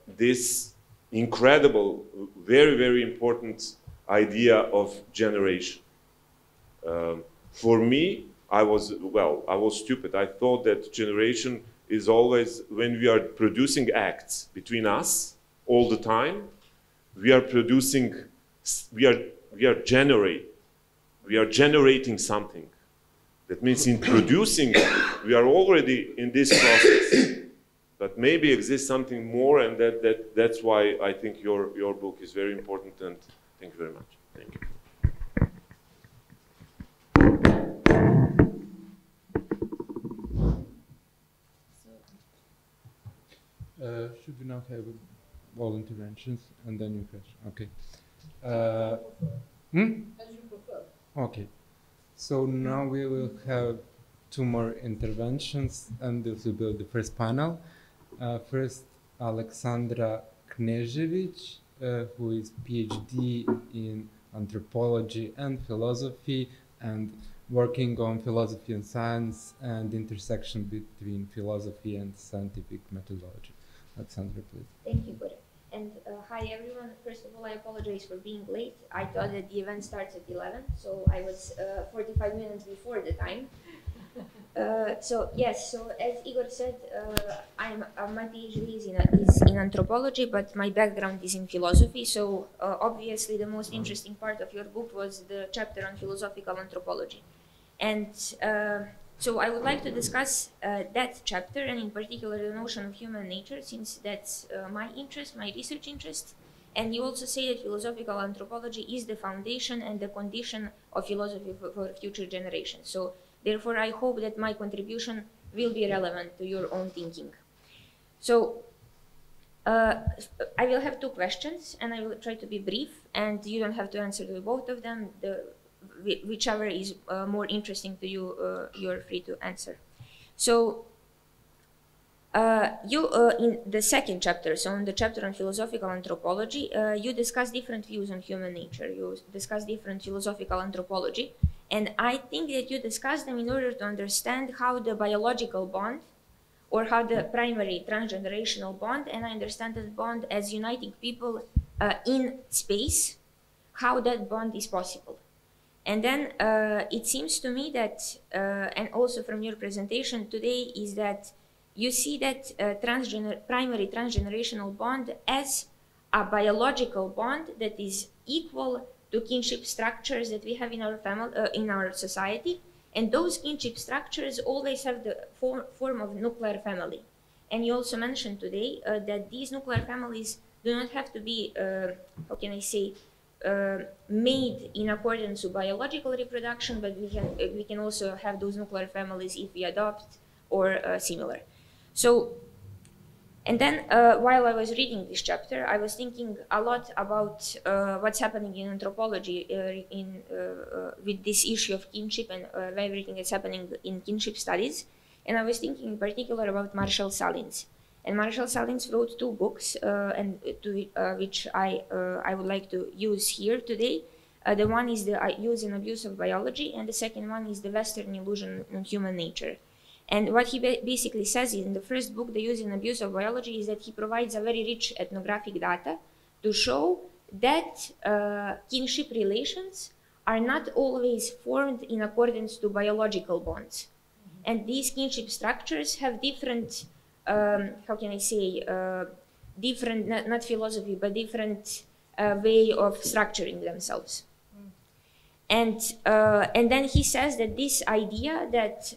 this incredible, very, very important idea of generation. For me, I was stupid. I thought that generation is always when we are producing acts between us all the time. We are producing, we are generating something. That means in producing, we are already in this process. But maybe exists something more, and that's why I think your book is very important. And thank you very much. Thank you. Should we now have all interventions and then your question? Okay. As you prefer. Okay. So now we will have 2 more interventions, and this will be the first panel. First, Alexandra Knežević, who is PhD in anthropology and philosophy, and working on philosophy and science and intersection between philosophy and scientific methodology. Alexandra, please. Thank you, Bora. And hi, everyone. First of all, I apologize for being late. I thought that the event starts at 11, so I was 45 minutes before the time. So yes, so as Igor said, my PhD is in anthropology, but my background is in philosophy. So obviously, the most interesting part of your book was the chapter on philosophical anthropology, and so I would like to discuss that chapter, and in particular the notion of human nature, since that's my interest, my research interest. And you also say that philosophical anthropology is the foundation and the condition of philosophy for future generations. So therefore, I hope that my contribution will be relevant to your own thinking. So I will have 2 questions, and I will try to be brief, and you don't have to answer to both of them. Whichever is more interesting to you, you're free to answer. So in the second chapter, so in the chapter on philosophical anthropology, you discuss different views on human nature. You discuss different philosophical anthropology. And I think that you discuss them in order to understand how the biological bond, or how the primary transgenerational bond, and I understand that bond as uniting people in space, how that bond is possible. And then it seems to me that, and also from your presentation today, is that you see that primary transgenerational bond as a biological bond that is equal to kinship structures that we have in our family, in our society, and those kinship structures always have the form of nuclear family. And you also mentioned today that these nuclear families do not have to be, how can I say, made in accordance with biological reproduction, but we can also have those nuclear families if we adopt or similar. So, and then while I was reading this chapter, I was thinking a lot about what's happening in anthropology with this issue of kinship and everything that's happening in kinship studies. And I was thinking in particular about Marshall Salins. And Marshall Salins wrote 2 books, which I would like to use here today. The one is the Use and Abuse of Biology, and the second one is the Western Illusion on Human Nature. And what he basically says in the first book, The Use and Abuse of Biology, is that he provides a very rich ethnographic data to show that kinship relations are not always formed in accordance to biological bonds. And these kinship structures have different, how can I say, different, not philosophy, but different way of structuring themselves. And then he says that this idea that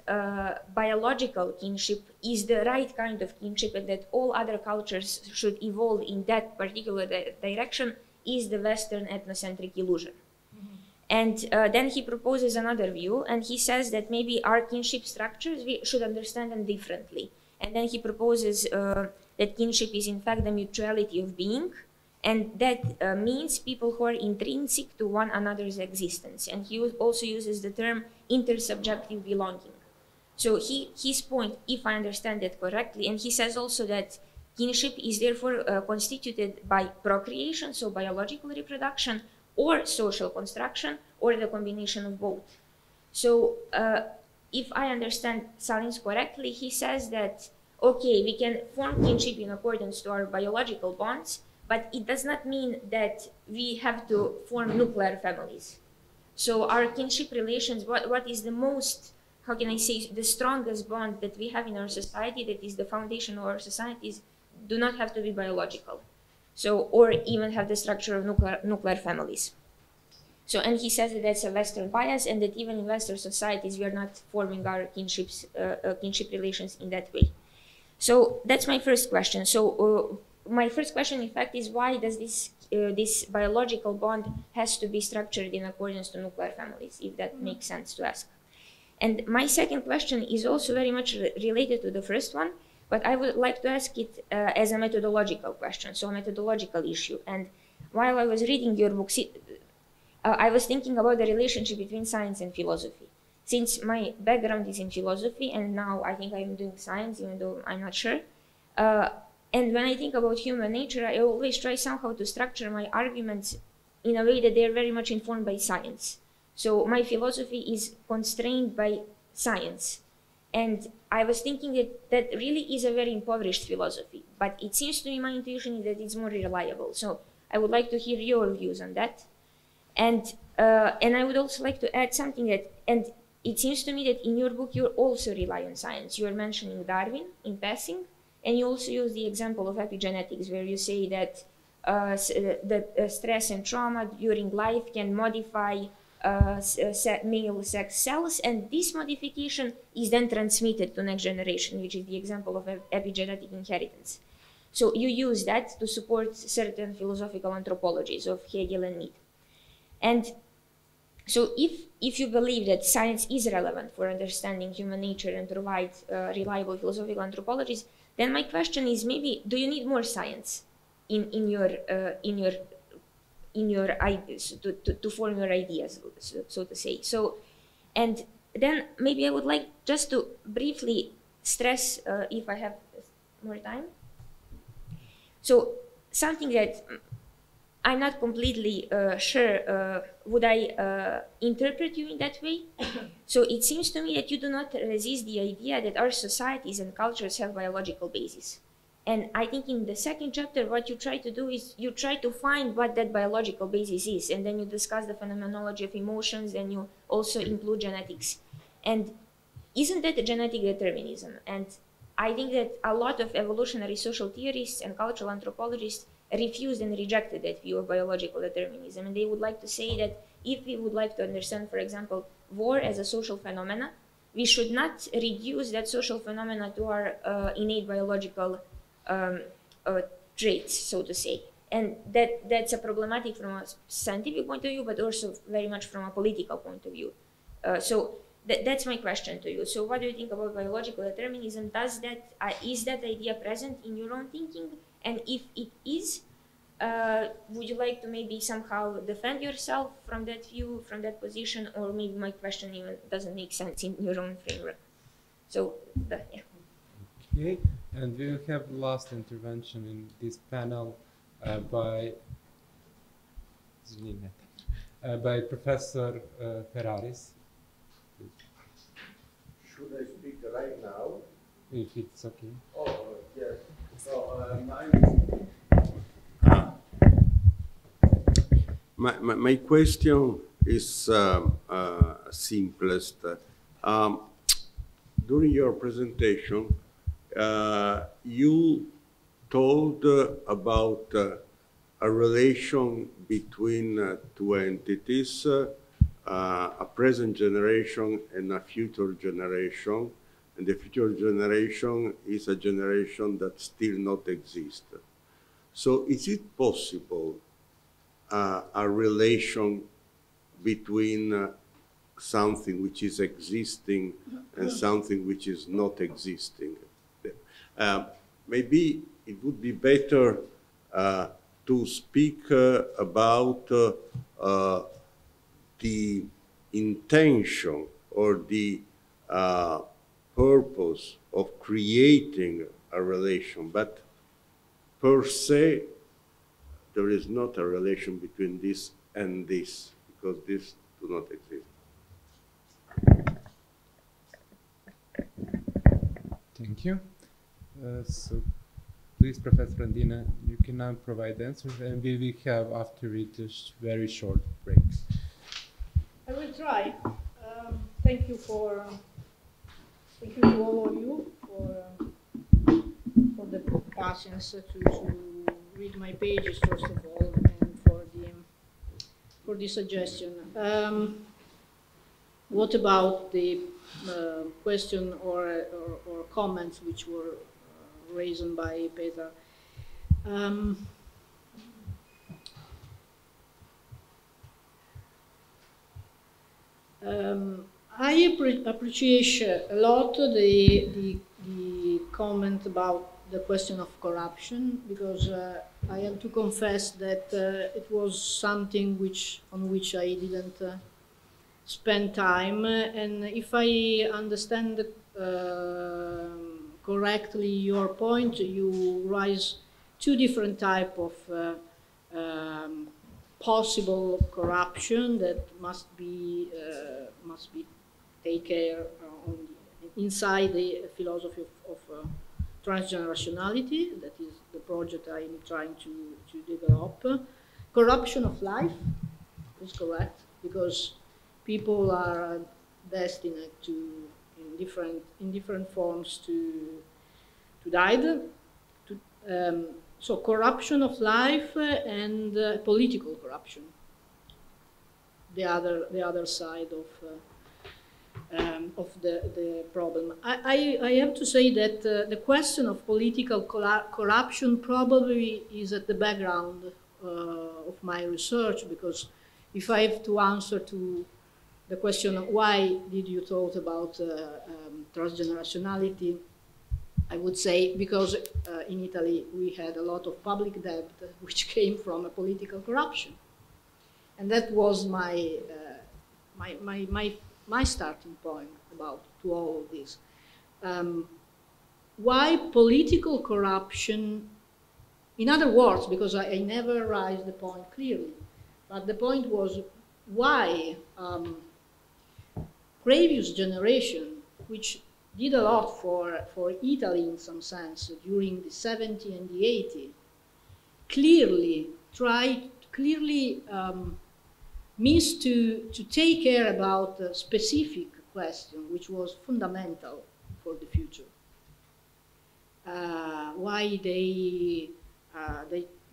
biological kinship is the right kind of kinship and that all other cultures should evolve in that particular direction is the Western ethnocentric illusion. And then he proposes another view, and he says that maybe our kinship structures, we should understand them differently. And then he proposes that kinship is in fact the mutuality of being, and that means people who are intrinsic to one another's existence. And he also uses the term intersubjective belonging. So his point, if I understand that correctly, and he says also that kinship is therefore constituted by procreation, so biological reproduction, or social construction, or the combination of both. So if I understand Salins correctly, he says that, okay, we can form kinship in accordance to our biological bonds, but it does not mean that we have to form nuclear families. So our kinship relations, what is the most, how can I say, the strongest bond that we have in our society, that is the foundation of our societies, do not have to be biological. So, or even have the structure of nuclear families. So, and he says that that's a Western bias, and that even in Western societies, we are not forming our kinship relations in that way. So that's my first question. So my first question, in fact, is why does this biological bond has to be structured in accordance to nuclear families, if that makes sense to ask. And my second question is also very much related to the first one, but I would like to ask it as a methodological question, so a methodological issue. And while I was reading your book, I was thinking about the relationship between science and philosophy. Since my background is in philosophy, and now I think I'm doing science, even though I'm not sure. And when I think about human nature, I always try somehow to structure my arguments in a way that they're very much informed by science. So my philosophy is constrained by science. And I was thinking that that really is a very impoverished philosophy, but it seems to me, my intuition is that it's more reliable. So I would like to hear your views on that. And I would also like to add something that, and it seems to me that in your book, you also rely on science. You are mentioning Darwin in passing, and you also use the example of epigenetics, where you say that stress and trauma during life can modify male sex cells, and this modification is then transmitted to next generation, which is the example of epigenetic inheritance. So you use that to support certain philosophical anthropologies of Hegel and Nietzsche. And so if you believe that science is relevant for understanding human nature and provide reliable philosophical anthropologies, then my question is, maybe, do you need more science in your ideas to form your ideas, so to say? So, and then maybe I would like just to briefly stress, if I have more time. So something that I'm not completely sure, would I interpret you in that way? So it seems to me that you do not resist the idea that our societies and cultures have biological basis. And I think in the second chapter, what you try to do is you try to find what that biological basis is, and then you discuss the phenomenology of emotions, and you also include genetics. And isn't that a genetic determinism? And I think that a lot of evolutionary social theorists and cultural anthropologists refused and rejected that view of biological determinism. And they would like to say that if we would like to understand, for example, war as a social phenomena, we should not reduce that social phenomena to our innate biological traits, so to say. And that's a problematic from a scientific point of view, but also very much from a political point of view. So that's my question to you. So what do you think about biological determinism? Is that idea present in your own thinking? And if it is, would you like to maybe somehow defend yourself from that view, from that position, or maybe my question even doesn't make sense in your own framework? So, yeah. Okay, and we will have the last intervention in this panel by Professor Ferraris. Should I speak right now? If it's okay. Oh, yes. So, my question is simplest. During your presentation, you told about a relation between two entities, a present generation and a future generation, and the future generation is a generation that still not exists. So is it possible a relation between something which is existing and something which is not existing? Maybe it would be better to speak about the intention or the purpose of creating a relation, but per se, there is not a relation between these and this, because this do not exist. Thank you. So please, Professor Andina, you can now provide answers, and we will have after it a very short break. I will try. Thank you to all of you for the patience to read my pages first of all, and for the suggestion. What about the question or comments which were raised by Peter? I appreciate a lot the comment about the question of corruption, because I have to confess that it was something on which I didn't spend time, and if I understand correctly your point, you raise two different types of possible corruption that must be take care inside the philosophy of transgenerationality. That is the project I am trying to develop. Corruption of life is correct, because people are destined to in different forms to die. So corruption of life and political corruption, the other side of the problem. I have to say that the question of political corruption probably is at the background of my research, because if I have to answer to the question of why did you thought about transgenerationality, I would say because in Italy we had a lot of public debt which came from a political corruption, and that was my starting point about to all of this. Why political corruption? In other words, because I never raised the point clearly, but the point was why previous generation, which did a lot for Italy in some sense during the 70s and the 80s, clearly missed to take care about a specific question which was fundamental for the future. Why they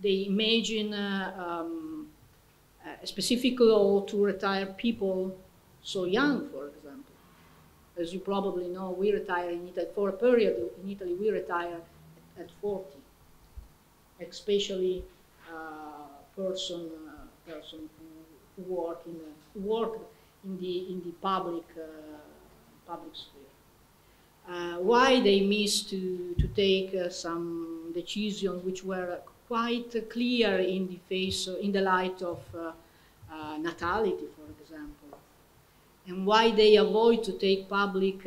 imagine a specific law to retire people so young, for example. As you probably know, we retire in Italy, for a period in Italy, we retire at 40, especially person who worked in the public sphere. Why they missed to take some decisions which were quite clear in the light of natality, for example. And why they avoid to take public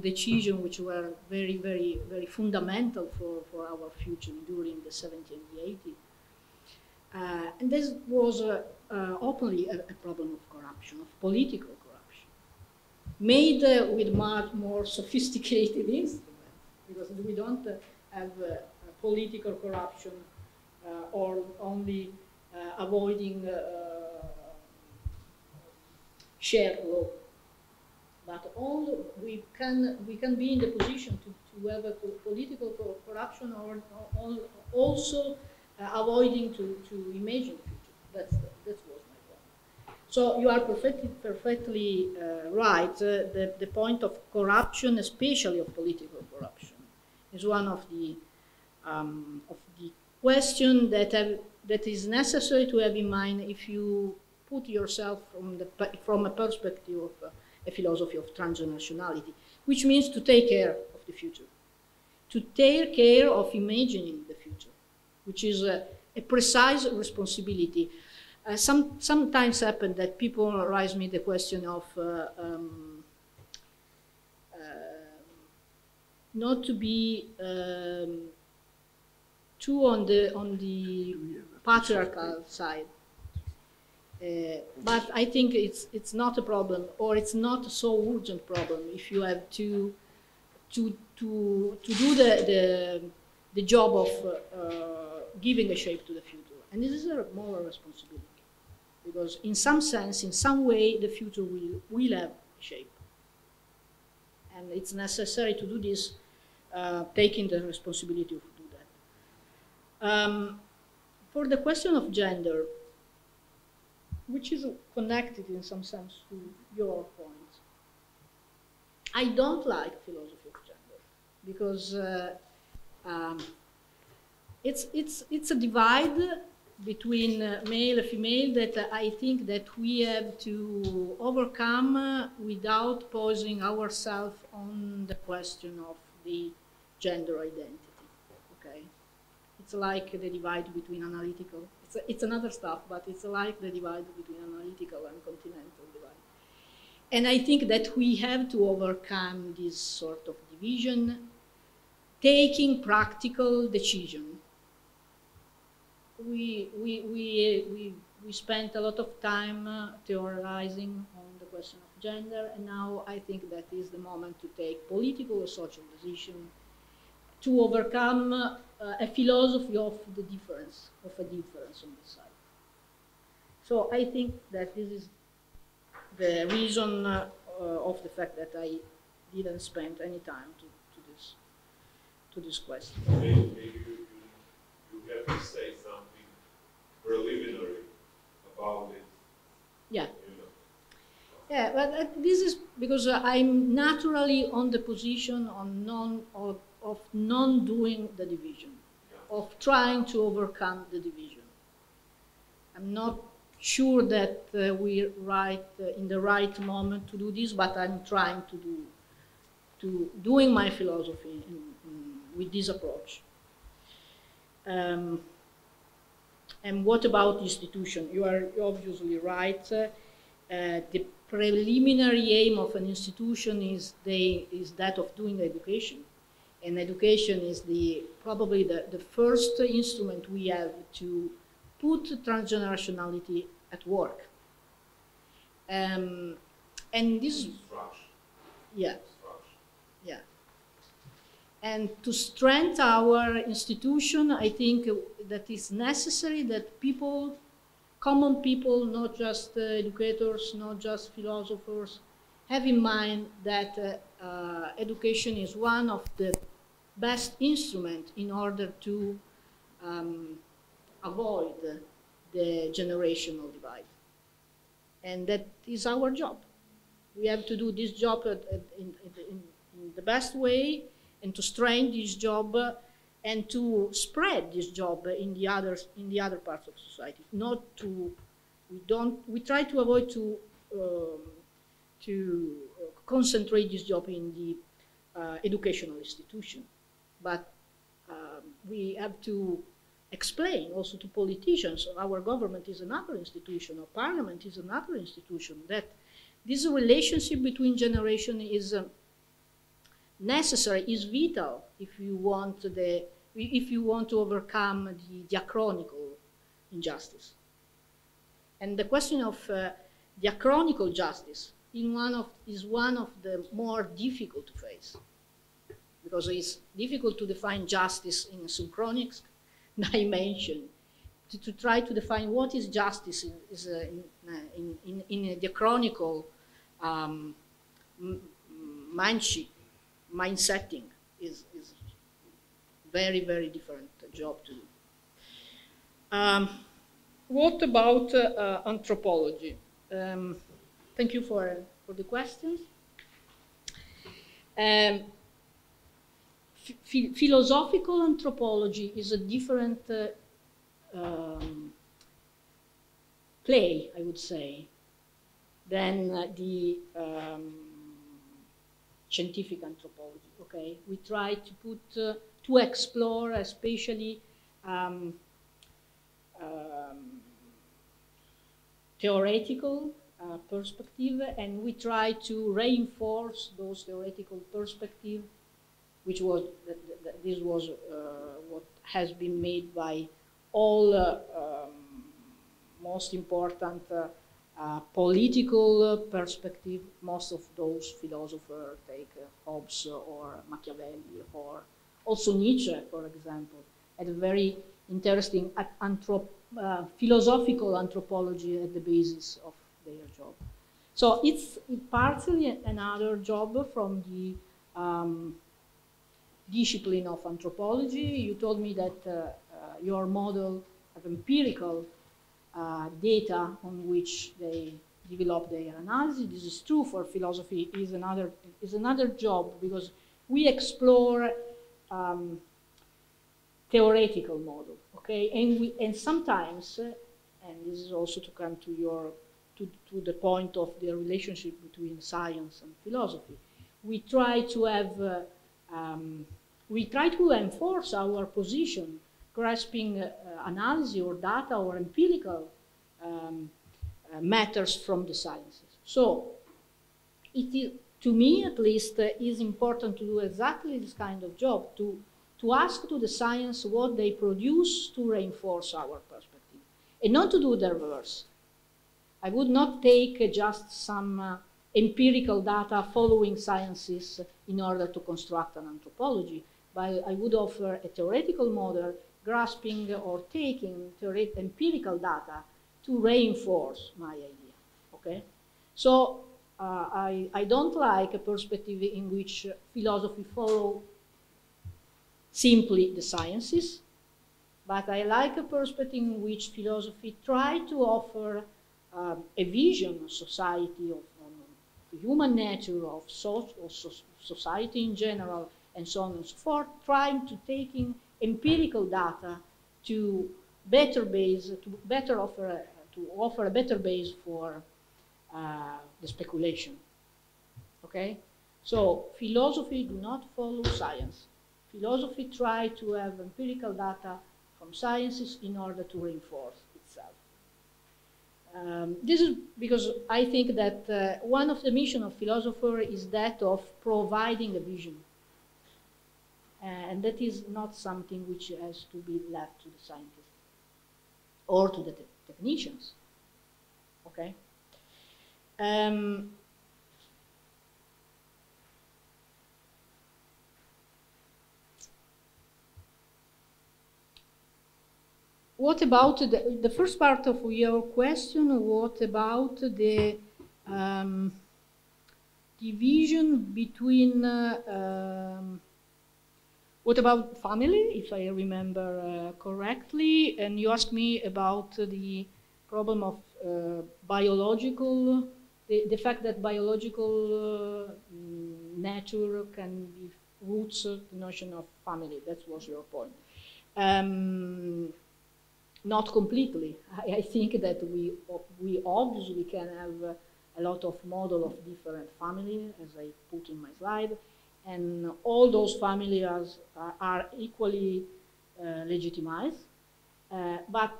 decisions which were very, very, very fundamental for our future during the 70s and the 80s. And this was openly a problem of corruption, of political corruption, made with much more sophisticated instruments, because we don't have political corruption or only avoiding shared law, but we can be in the position to have a political corruption, or also avoiding to imagine the future. That was my point. So you are perfectly right. The point of corruption, especially of political corruption, is one of the question that is necessary to have in mind if you put yourself from a perspective of a philosophy of transgenerationality, which means to take care of the future, to take care of imagining the future, which is a precise responsibility. Sometimes happen that people raise me the question of not to be too on the patriarchal side. But I think it's not a problem, or it's not a so urgent problem if you have to do the job of giving a shape to the future. And this is a moral responsibility, because in some sense, in some way, the future will have a shape. And it's necessary to do this, taking the responsibility to do that. For the question of gender, which is connected in some sense to your point, I don't like philosophy of gender, because it's a divide between male and female that I think that we have to overcome without posing ourselves on the question of the gender identity. Okay, it's like the divide between analytical. It's another stuff, but it's like the divide between analytical and continental divide. And I think that we have to overcome this sort of division, taking practical decision. We spent a lot of time theorizing on the question of gender, and now I think that is the moment to take political or social decision to overcome a philosophy of the difference, of a difference on the side. So I think that this is the reason of the fact that I didn't spend any time to this question. Maybe you have to say something preliminary about it. Yeah. You know. Yeah, but this is because I'm naturally on the position of non-doing the division, of trying to overcome the division. I'm not sure that we're right in the right moment to do this, but I'm trying to doing my philosophy with this approach. And what about institution? You are obviously right. The preliminary aim of an institution is that of doing education. And education is probably the first instrument we have to put transgenerationality at work. And this, yeah, yeah. And to strengthen our institution, I think that it's necessary that people, common people, not just educators, not just philosophers, have in mind that education is one of the best instruments in order to avoid the generational divide. And that is our job. We have to do this job in the best way, and to strengthen this job and to spread this job in the other parts of society. Not to, we try to avoid to concentrate this job in the educational institution, but we have to explain also to politicians, our government is another institution, or parliament is another institution, that this relationship between generations is necessary, is vital if you want to overcome the diachronical injustice. And the question of diachronical justice is one of the more difficult to face, because it's difficult to define justice in a synchronic dimension. To try to define what is justice in a diachronical mindsetting is very, very different job to do. What about anthropology? Thank you for the questions. Philosophical anthropology is a different play, I would say, than the scientific anthropology. Okay, we try to explore, especially theoretical perspective, and we try to reinforce those theoretical perspectives, which was this was what has been made by all most important political perspective. Most of those philosophers take Hobbes or Machiavelli, or also Nietzsche, for example, had a very interesting philosophical anthropology at the basis of their job. So it's partially another job from the discipline of anthropology. You told me that your model of empirical data on which they develop their analysis. This is true for philosophy. Is another job, because we explore theoretical model, okay, and sometimes, and this is also to come to your to the point of the relationship between science and philosophy. We try to have we try to enforce our position, grasping analysis or data or empirical matters from the sciences. So it is, to me at least, is important to do exactly this kind of job, to ask to the science what they produce to reinforce our perspective, and not to do the reverse. I would not take just some empirical data following sciences in order to construct an anthropology, but I would offer a theoretical model grasping or taking empirical data to reinforce my idea, okay? So I don't like a perspective in which philosophy follows simply the sciences, but I like a perspective in which philosophy tries to offer a vision of society, of human nature, of society in general, and so on and so forth, trying to taking empirical data to offer a better base for the speculation. Okay, so philosophy do not follow science. Philosophy try to have empirical data from sciences in order to reinforce itself. This is because I think that one of the mission of philosopher is that of providing a vision. And that is not something which has to be left to the scientists or to the technicians. Okay? What about the first part of your question? What about the division between what about family, if I remember correctly? And you asked me about the problem of biological, the fact that biological nature can be roots the notion of family. That was your point. Not completely. I think that we obviously can have a lot of model of different families, as I put in my slide, and all those families are equally legitimized. But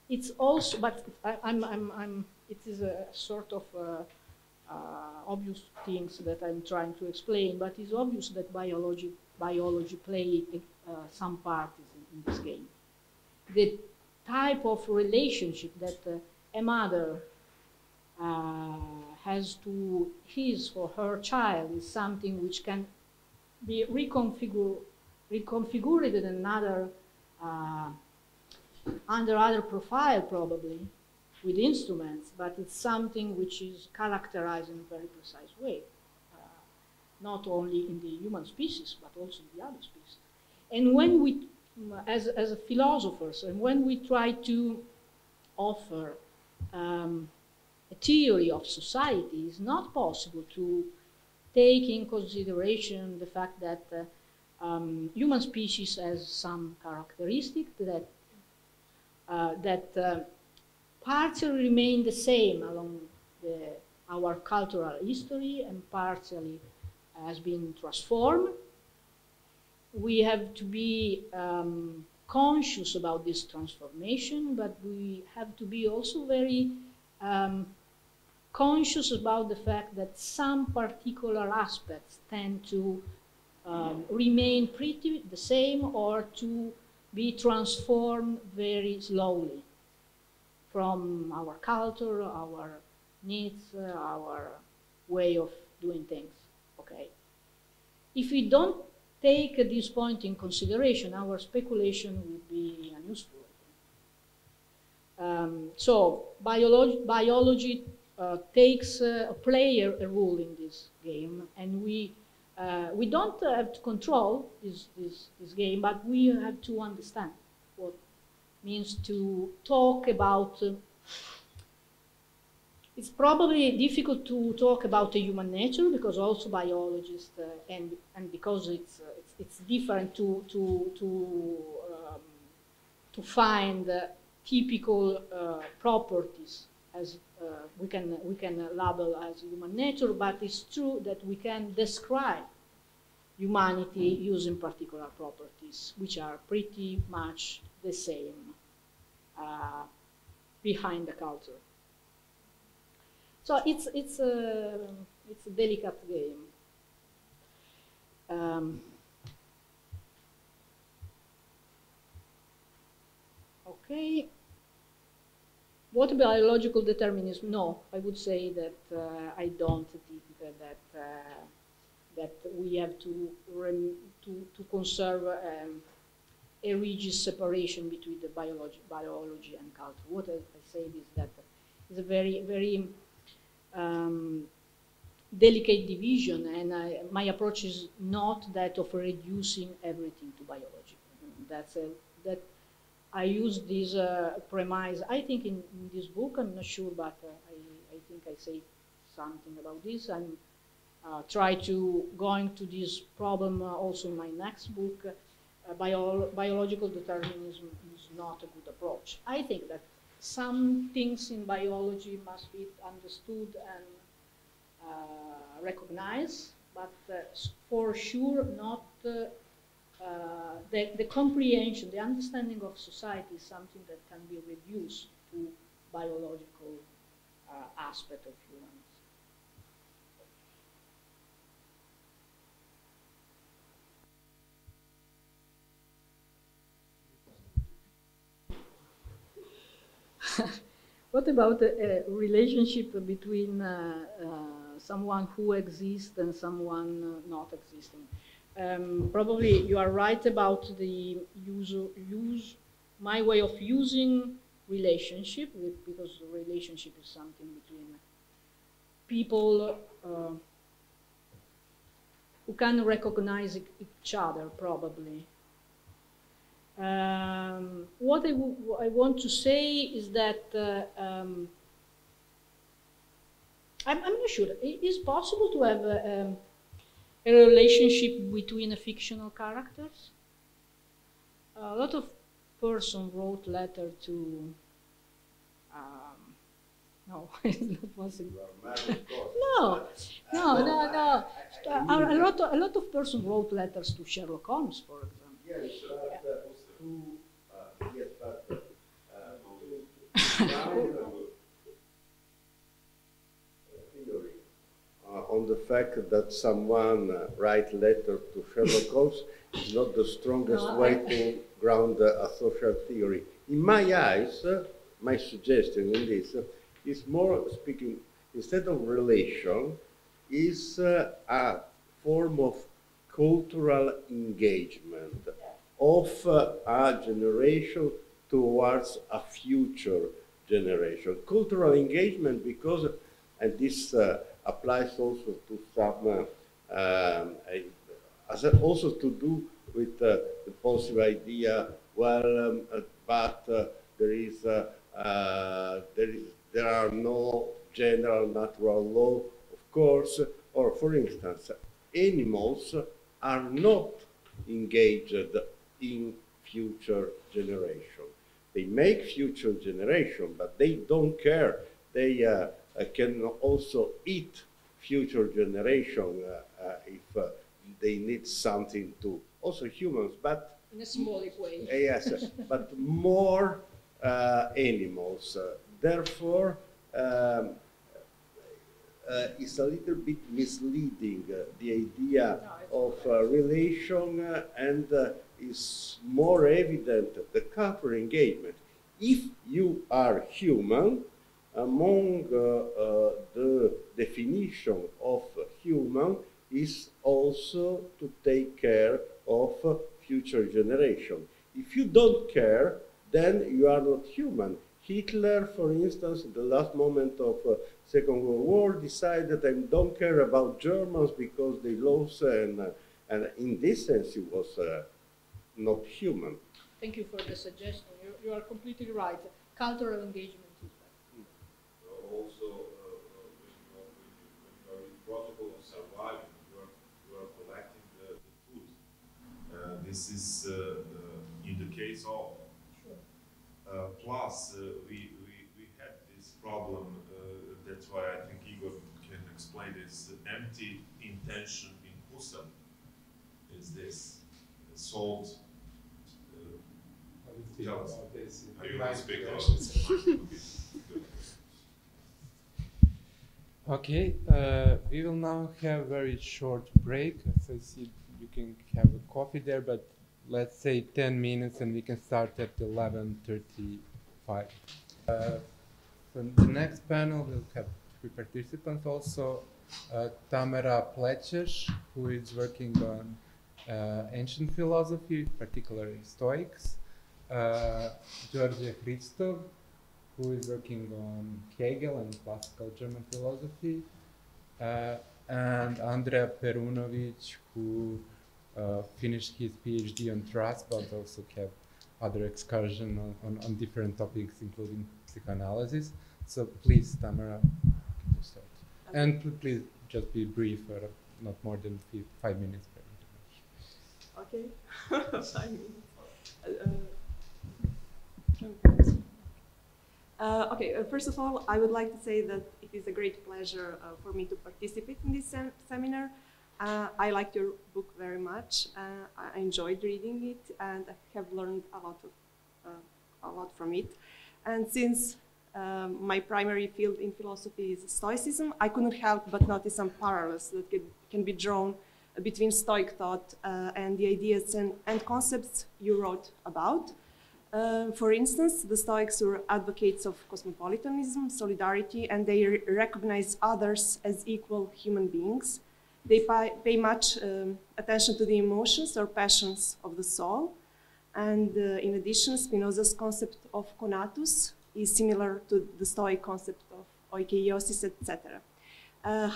it's also, but it is a sort of obvious things that I'm trying to explain. But it's obvious that biology play some part in this game. The type of relationship that a mother has to his or her child is something which can be reconfigured in another under other profile, probably with instruments, but it's something which is characterized in a very precise way, not only in the human species but also in the other species. And when we as philosophers, and when we try to offer a theory of society, it's not possible to take in consideration the fact that human species has some characteristic that partially remain the same along our cultural history and partially has been transformed. We have to be conscious about this transformation, but we have to be also very conscious about the fact that some particular aspects tend to remain pretty the same or to be transformed very slowly. from our culture, our needs, our way of doing things. Okay. If we don't take this point in consideration, our speculation would be unuseful. So biology takes a role in this game, and we don't have to control this game, but we have to understand what it means to talk about. It's probably difficult to talk about the human nature because also biologists and because it's different to find typical properties as we can label as human nature, but it's true that we can describe humanity using particular properties, which are pretty much the same behind the culture. So it's a delicate game. Okay. What biological determinism? No, I would say that I don't think that we have to conserve a rigid separation between the biology and culture. What I say is that it's a very delicate division, and my approach is not that of reducing everything to biology. That I use this premise, I think in this book, I'm not sure, but I think I say something about this. I'm try to go into this problem also in my next book. Biological determinism is not a good approach. I think that some things in biology must be understood and recognized, but for sure not the comprehension, the understanding of society is something that can be reduced to biological aspect of humans. What about a relationship between someone who exists and someone not existing? Probably you are right about the my way of using relationship, because relationship is something between people who can recognize each other, probably. What I want to say is that I'm not sure. It is possible to have a relationship between fictional characters. A lot of persons wrote letter to. No, it's not possible. No. A lot of persons wrote letters to Sherlock Holmes, for example. Yes, theory on the fact that someone write letter to Sherlock Holmes is not the strongest way to ground a social theory. In my eyes, my suggestion in this is more speaking, instead of relation, is a form of cultural engagement of a generation towards a future generation. Cultural engagement because, and this applies also to some, also to do with the possible idea, well, but there are no general natural law, of course, or for instance, animals are not engaged in future generation. They make future generation, but they don't care. They can also eat future generation if they need something to. Also humans, but in a symbolic way. Yes, but more animals. Therefore, it's a little bit misleading, the idea of relation, and is more evident the cultural engagement. if you are human, among the definition of human is also to take care of future generation. If you don't care, then you are not human. Hitler, for instance, in the last moment of Second World War, decided I don't care about Germans because they lost, and in this sense he was not human. Thank you for the suggestion. You are completely right. Cultural engagement is right. Also, when you are in protocol of surviving, you are collecting the food. This is in the case of. Plus, we had this problem, that's why I think Igor can explain this, empty intention in Husserl is this, salt. Tell us. How you want to speak about this? Okay, we will now have a very short break. As I see, you can have a coffee there, but let's say 10 minutes and we can start at 11:35. So the next panel will have 3 participants also. Tamara Pleches, who is working on ancient philosophy, particularly Stoics. Georgia Christov, who is working on Hegel and classical German philosophy. And Andrea Perunovic, who finished his PhD on trust, but also kept other excursions on different topics, including psychoanalysis. So please, Tamara, can you start? Okay. And please just be brief, or not more than 5 minutes per intervention. Okay, 5 minutes. Okay, first of all, I would like to say that it is a great pleasure for me to participate in this seminar. I liked your book very much. I enjoyed reading it, and I have learned a lot from it. And since my primary field in philosophy is Stoicism, I couldn't help but notice some parallels that can be drawn between Stoic thought and the ideas and concepts you wrote about. For instance, the Stoics were advocates of cosmopolitanism, solidarity, and they recognize others as equal human beings. They pay much attention to the emotions or passions of the soul. And in addition, Spinoza's concept of conatus is similar to the Stoic concept of oikeiosis, etc.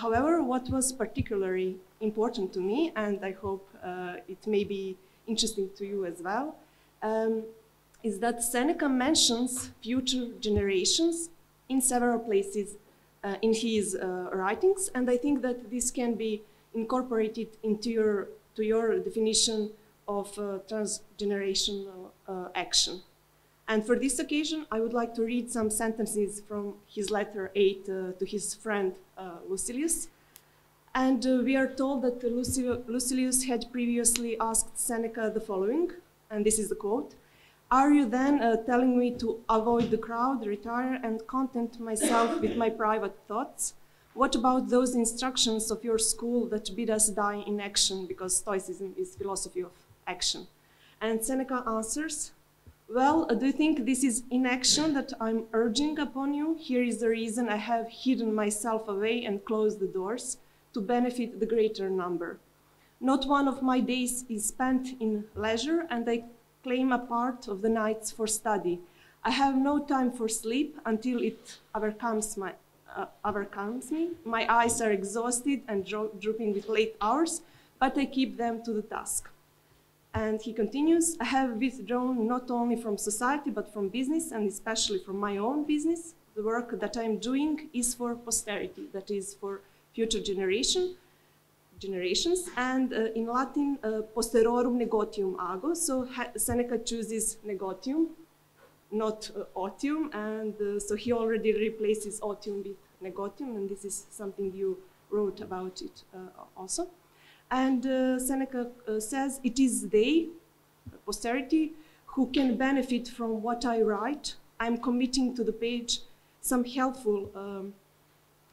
However, what was particularly important to me, and I hope it may be interesting to you as well, is that Seneca mentions future generations in several places in his writings, and I think that this can be incorporated into your definition of transgenerational action. And for this occasion, I would like to read some sentences from his letter 8 to his friend Lucilius. And we are told that Lucilius had previously asked Seneca the following, and this is the quote: "Are you then telling me to avoid the crowd, retire, and content myself with my private thoughts? What about those instructions of your school that bid us die in action, because Stoicism is philosophy of action?" And Seneca answers, "Well, do you think this is inaction that I'm urging upon you? Here is the reason I have hidden myself away and closed the doors, to benefit the greater number. Not one of my days is spent in leisure, and I claim a part of the nights for study. I have no time for sleep until it overcomes me. My eyes are exhausted and drooping with late hours, but I keep them to the task." And he continues, "I have withdrawn not only from society, but from business, and especially from my own business. The work that I'm doing is for posterity, that is for future generations, and in Latin, posterorum negotium ago." So Seneca chooses negotium, not otium, and so he already replaces otium with negotium, and this is something you wrote about it also. And Seneca says, "It is they, posterity, who can benefit from what I write. I'm committing to the page some helpful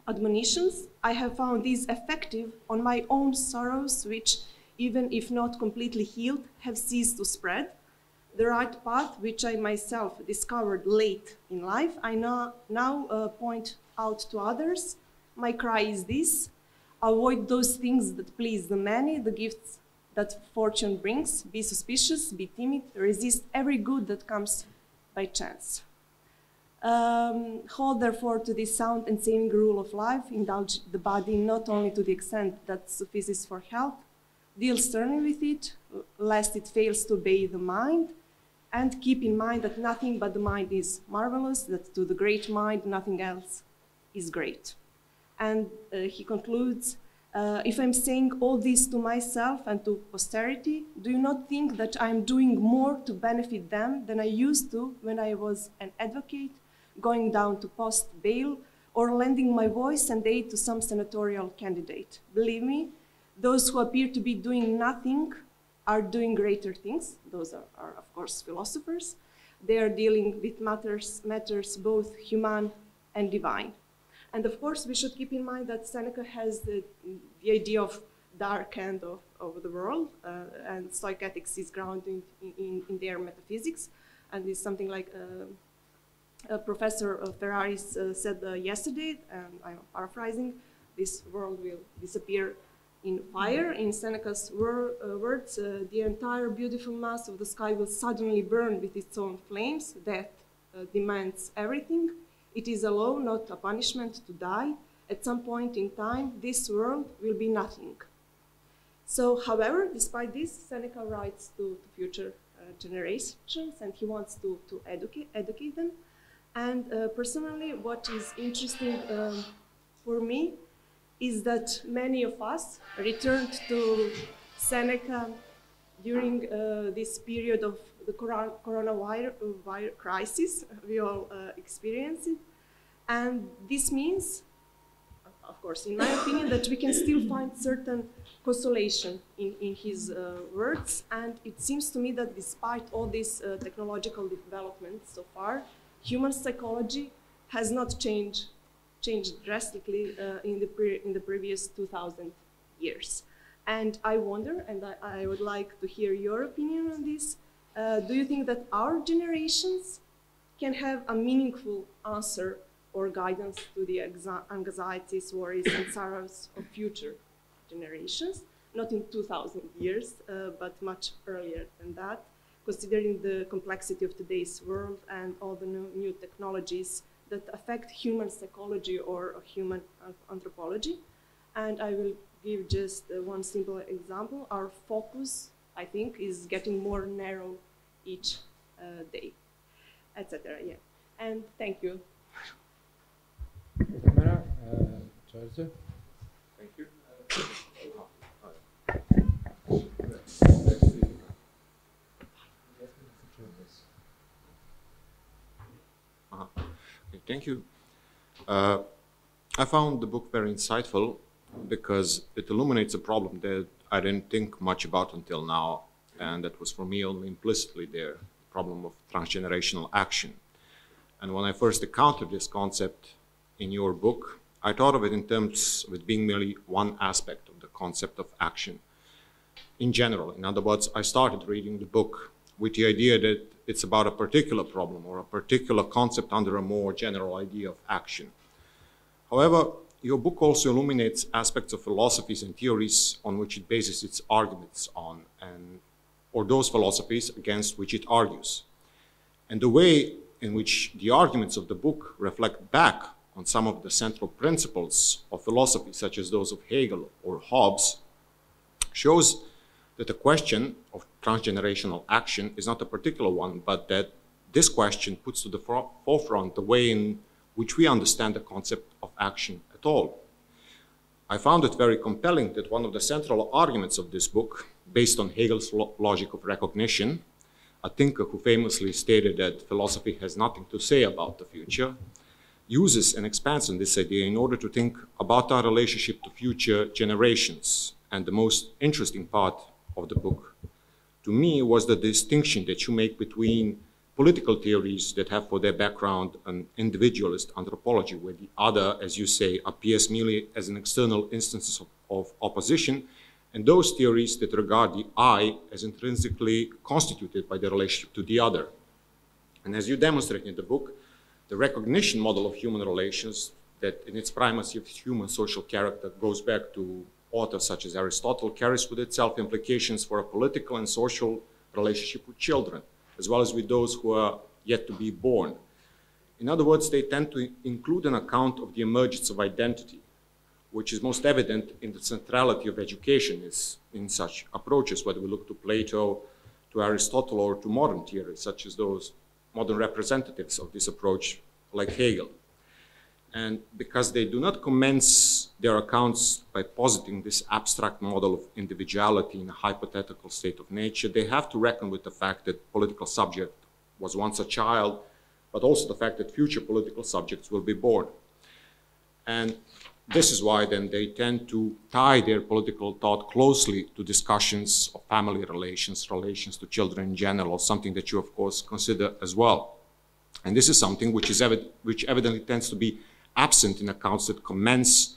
admonitions. I have found these effective on my own sorrows, which, even if not completely healed, have ceased to spread. the right path, which I myself discovered late in life, I now point out to others. My cry is this: avoid those things that please the many, the gifts that fortune brings. Be suspicious, be timid, resist every good that comes by chance. Hold therefore to this sound and saving rule of life. Indulge the body not only to the extent that suffices for health. Deal sternly with it, lest it fails to obey the mind. And keep in mind that nothing but the mind is marvelous, that to the great mind nothing else is great. And he concludes, if I'm saying all this to myself and to posterity, do you not think that I'm doing more to benefit them than I used to when I was an advocate, going down to post bail, or lending my voice and aid to some senatorial candidate? Believe me, those who appear to be doing nothing are doing greater things. Those are of course, philosophers. They are dealing with matters both human and divine. And of course, we should keep in mind that Seneca has the idea of dark end of the world, and Stoic ethics is grounded in their metaphysics. And it's something like Professor Ferrari said yesterday, and I'm paraphrasing, this world will disappear in fire. In Seneca's words, the entire beautiful mass of the sky will suddenly burn with its own flames. Death demands everything. It is a law, not a punishment, to die. At some point in time, this world will be nothing. So, however, despite this, Seneca writes to future generations, and he wants to educate them. And personally, what is interesting for me is that many of us returned to Seneca during this period of the coronavirus crisis we all experience it. And this means, of course, in my opinion, that we can still find certain consolation in his words. And it seems to me that despite all this technological development so far, human psychology has not changed drastically in the previous 2,000 years. And I wonder, and I would like to hear your opinion on this, do you think that our generations can have a meaningful answer or guidance to the anxieties, worries, and sorrows of future generations? Not in 2,000 years, but much earlier than that, considering the complexity of today's world and all the new technologies that affect human psychology or human anthropology. And I will give just one simple example. Our focus, I think, is getting more narrow each day, etc. Yeah, and thank you. Camera, Giorgio. Thank you. Thank you. I found the book very insightful because it illuminates a problem that I didn't think much about until now, and that was for me only implicitly there, the problem of transgenerational action. And when I first encountered this concept in your book, I thought of it in terms of it being merely one aspect of the concept of action in general. In other words, I started reading the book with the idea that it's about a particular problem or a particular concept under a more general idea of action. However, your book also illuminates aspects of philosophies and theories on which it bases its arguments on, or those philosophies against which it argues. And the way in which the arguments of the book reflect back on some of the central principles of philosophy, such as those of Hegel or Hobbes, shows that the question of transgenerational action is not a particular one, but that this question puts to the forefront the way in which we understand the concept of action at all. I found it very compelling that one of the central arguments of this book, based on Hegel's logic of recognition, a thinker who famously stated that philosophy has nothing to say about the future, uses and expands on this idea in order to think about our relationship to future generations. And the most interesting part of the book, to me, was the distinction that you make between political theories that have for their background an individualist anthropology, where the other, as you say, appears merely as an external instance of opposition, and those theories that regard the I as intrinsically constituted by the relationship to the other. And as you demonstrate in the book, the recognition model of human relations that in its primacy of human social character goes back to authors such as Aristotle carries with itself implications for a political and social relationship with children, as well as with those who are yet to be born. In other words, they tend to include an account of the emergence of identity, which is most evident in the centrality of education in such approaches, whether we look to Plato, to Aristotle, or to modern theories, such as those modern representatives of this approach, like Hegel. And because they do not commence their accounts by positing this abstract model of individuality in a hypothetical state of nature, they have to reckon with the fact that political subject was once a child, but also the fact that future political subjects will be born. And this is why then they tend to tie their political thought closely to discussions of family relations, relations to children in general, something that you of course consider as well. And this is something which evidently tends to be absent in accounts that commence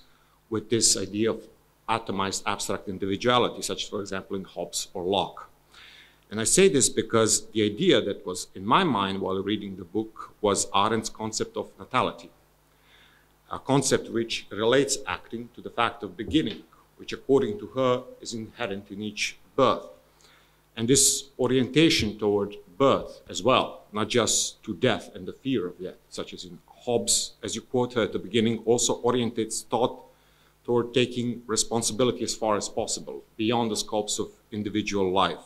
with this idea of atomized abstract individuality, such as, for example, in Hobbes or Locke. And I say this because the idea that was in my mind while reading the book was Arendt's concept of natality, a concept which relates acting to the fact of beginning, which according to her is inherent in each birth. And this orientation toward birth as well, not just to death and the fear of death, such as in Hobbes, as you quote her at the beginning, also orientates thought toward taking responsibility as far as possible, beyond the scopes of individual life.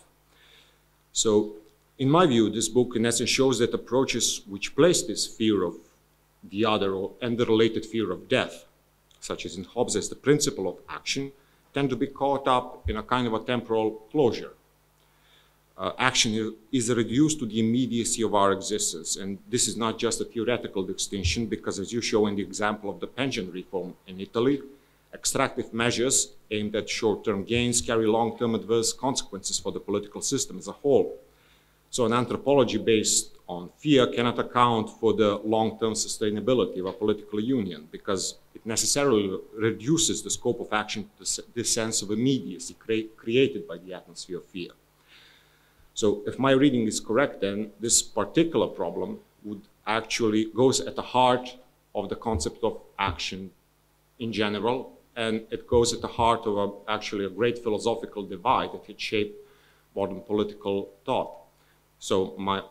So, in my view, this book in essence shows that approaches which place this fear of the other and the related fear of death, such as in Hobbes as the principle of action, tend to be caught up in a kind of a temporal closure. Action is reduced to the immediacy of our existence, and this is not just a theoretical distinction, because as you show in the example of the pension reform in Italy, extractive measures aimed at short-term gains carry long-term adverse consequences for the political system as a whole. So an anthropology based on fear cannot account for the long-term sustainability of a political union, because it necessarily reduces the scope of action to this sense of immediacy created by the atmosphere of fear. So if my reading is correct, then this particular problem would actually goes at the heart of the concept of action in general, and it goes at the heart of actually a great philosophical divide that had shaped modern political thought. So my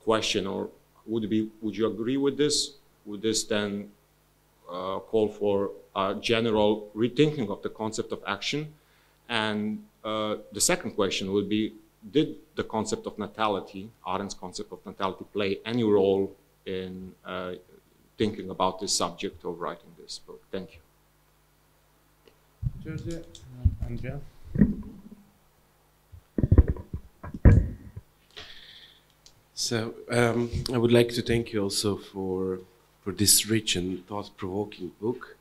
question, or would you agree with this? Would this then call for a general rethinking of the concept of action? And the second question would be, did the concept of natality, Arendt's concept of natality, play any role in thinking about this subject or writing this book? Thank you. Georgia, Andrea. So I would like to thank you also for this rich and thought-provoking book.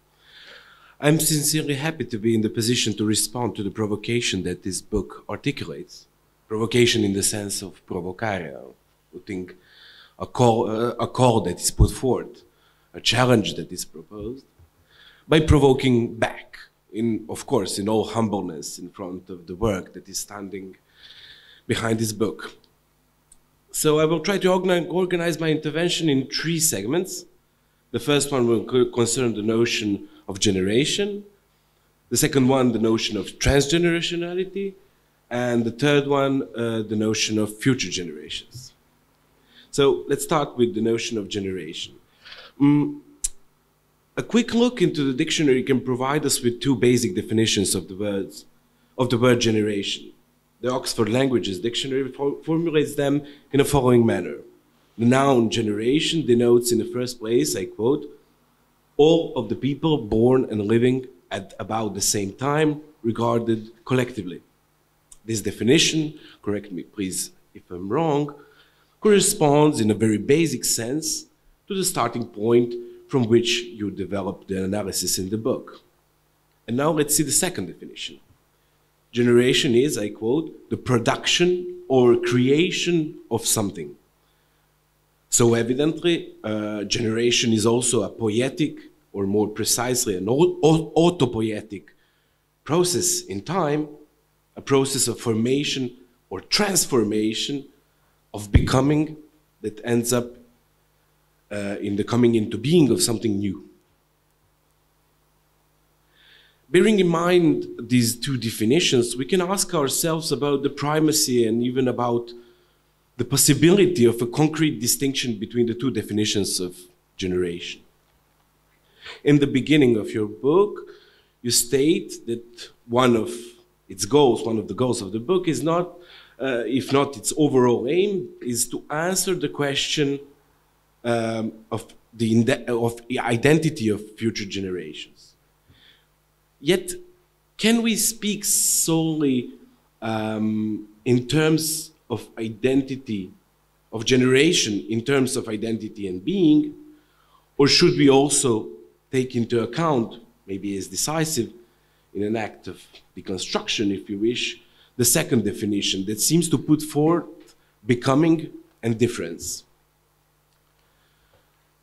I'm sincerely happy to be in the position to respond to the provocation that this book articulates. Provocation in the sense of provocare, I think a call that is put forth, a challenge that is proposed, by provoking back, of course, in all humbleness in front of the work that is standing behind this book. So I will try to organize my intervention in 3 segments. The first one will concern the notion of generation, the second one, the notion of transgenerationality, and the third one, the notion of future generations. So let's start with the notion of generation. A quick look into the dictionary can provide us with 2 basic definitions of the word generation. The Oxford Languages Dictionary formulates them in the following manner. The noun generation denotes in the first place, I quote, all of the people born and living at about the same time regarded collectively. This definition, correct me please if I'm wrong, corresponds in a very basic sense to the starting point from which you develop the analysis in the book. And now let's see the second definition. Generation is, I quote, the production or creation of something. So evidently, generation is also a poetic, or more precisely, an autopoietic process in time a process of formation or transformation of becoming that ends up in the coming into being of something new. Bearing in mind these two definitions, we can ask ourselves about the primacy and even about the possibility of a concrete distinction between the two definitions of generation. In the beginning of your book, you state that one of the goals of the book is not, if not its overall aim, is to answer the question of the identity of future generations. Yet, can we speak solely in terms of identity, of generation, in terms of identity and being, or should we also take into account, maybe as decisive, in an act of deconstruction, if you wish, the second definition that seems to put forth becoming and difference?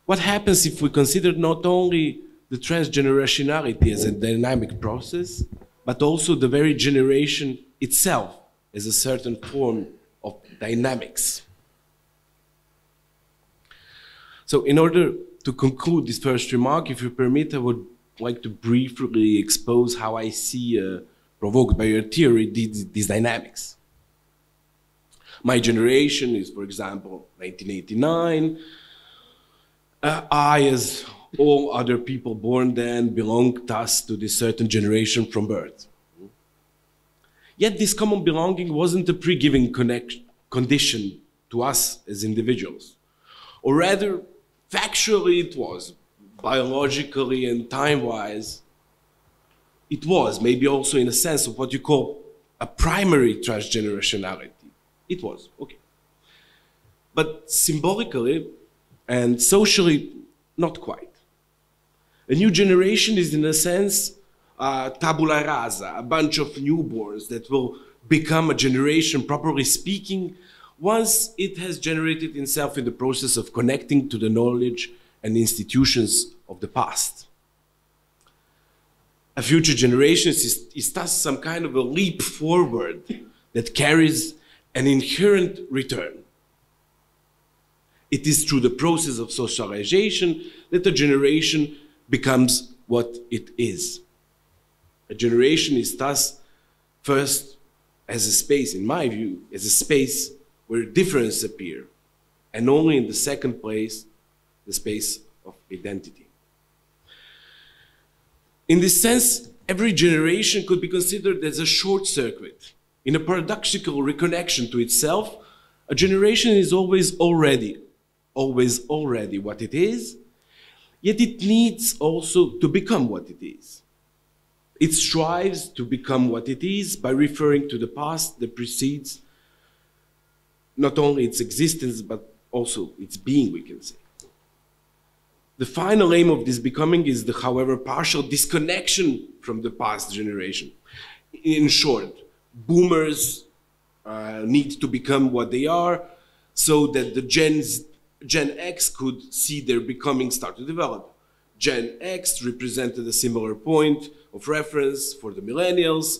What happens if we consider not only the transgenerationality as a dynamic process, but also the very generation itself as a certain form of dynamics? So in order to conclude this first remark, if you permit, I would like to briefly expose how I see, provoked by your theory, these dynamics. My generation is, for example, 1989. I, as all other people born then, belong thus to this certain generation from birth. Yet this common belonging wasn't a pre-given condition to us as individuals. Or rather, factually it was. Biologically and time-wise, it was, maybe also in a sense of what you call a primary transgenerationality. It was, okay. But symbolically and socially, not quite. A new generation is, in a sense, tabula rasa, a bunch of newborns that will become a generation, properly speaking, once it has generated itself in the process of connecting to the knowledge and institutions of the past. A future generation is thus some kind of a leap forward that carries an inherent return. It is through the process of socialization that a generation becomes what it is. A generation is thus first as a space, in my view, as a space where difference appear, and only in the second place, the space of identity. In this sense, every generation could be considered as a short circuit. In a paradoxical reconnection to itself, a generation is always already what it is, yet it needs also to become what it is. It strives to become what it is by referring to the past that precedes not only its existence, but also its being, we can say. The final aim of this becoming is the, however, partial disconnection from the past generation. In short, boomers need to become what they are so that the Gen X could see their becoming start to develop. Gen X represented a similar point of reference for the millennials,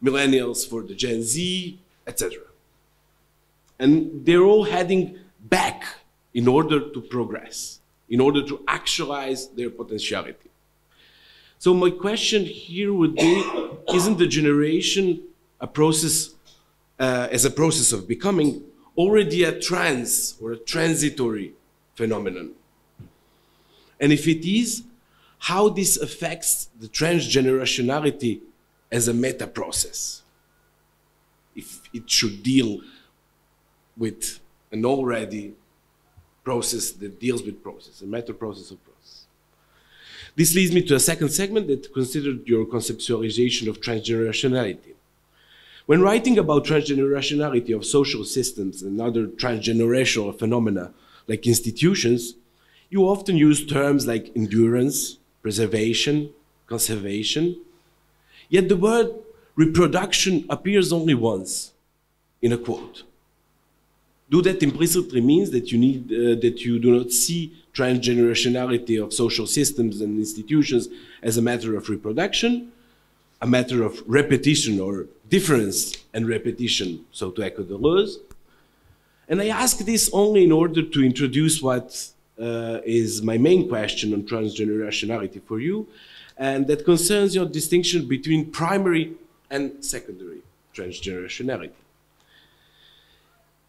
millennials for the Gen Z, etc. And they're all heading back in order to progress, in order to actualize their potentiality. So my question here would be, isn't the generation a process, as a process of becoming, already a or a transitory phenomenon? And if it is, how this affects the transgenerationality as a meta process? If it should deal with an already process that deals with process, a meta process of process. This leads me to a second segment that considered your conceptualization of transgenerationality. When writing about transgenerationality of social systems and other transgenerational phenomena like institutions, you often use terms like endurance, preservation, conservation. Yet the word reproduction appears only once in a quote. Do that implicitly means that you do not see transgenerationality of social systems and institutions as a matter of reproduction? a matter of repetition or difference and repetition, so to echo Deleuze. And I ask this only in order to introduce what is my main question on transgenerationality for you, and that concerns your distinction between primary and secondary transgenerationality.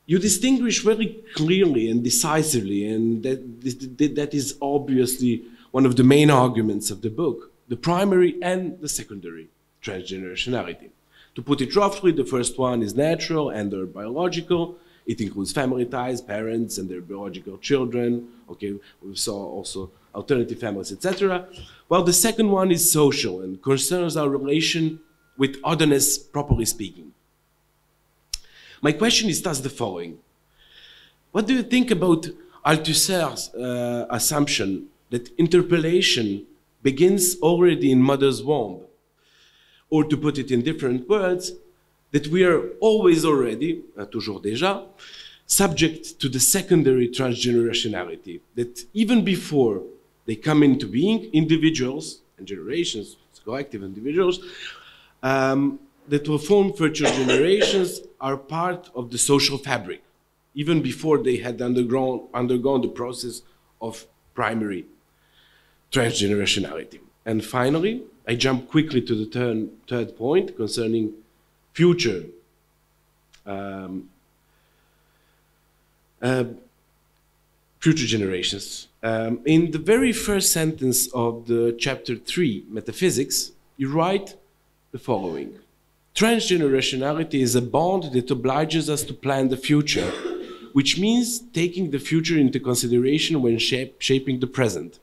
You distinguish very clearly and decisively, and that is obviously one of the main arguments of the book, the primary and the secondary transgenerationality. To put it roughly, the first one is natural and or biological. It includes family ties, parents and their biological children. Okay, we saw also alternative families, etc. While the second one is social and concerns our relation with otherness, properly speaking. My question is thus the following. What do you think about Althusser's assumption that interpellation begins already in mother's womb? Or to put it in different words, that we are always already, toujours déjà, subject to the secondary transgenerationality, that even before they come into being, individuals and generations, collective individuals, that will form future generations are part of the social fabric, even before they had undergone the process of primary transgenerationality. And finally, I jump quickly to the third point concerning future generations. In the very first sentence of the chapter 3, Metaphysics, you write the following. Transgenerationality is a bond that obliges us to plan the future, which means taking the future into consideration when shaping the present.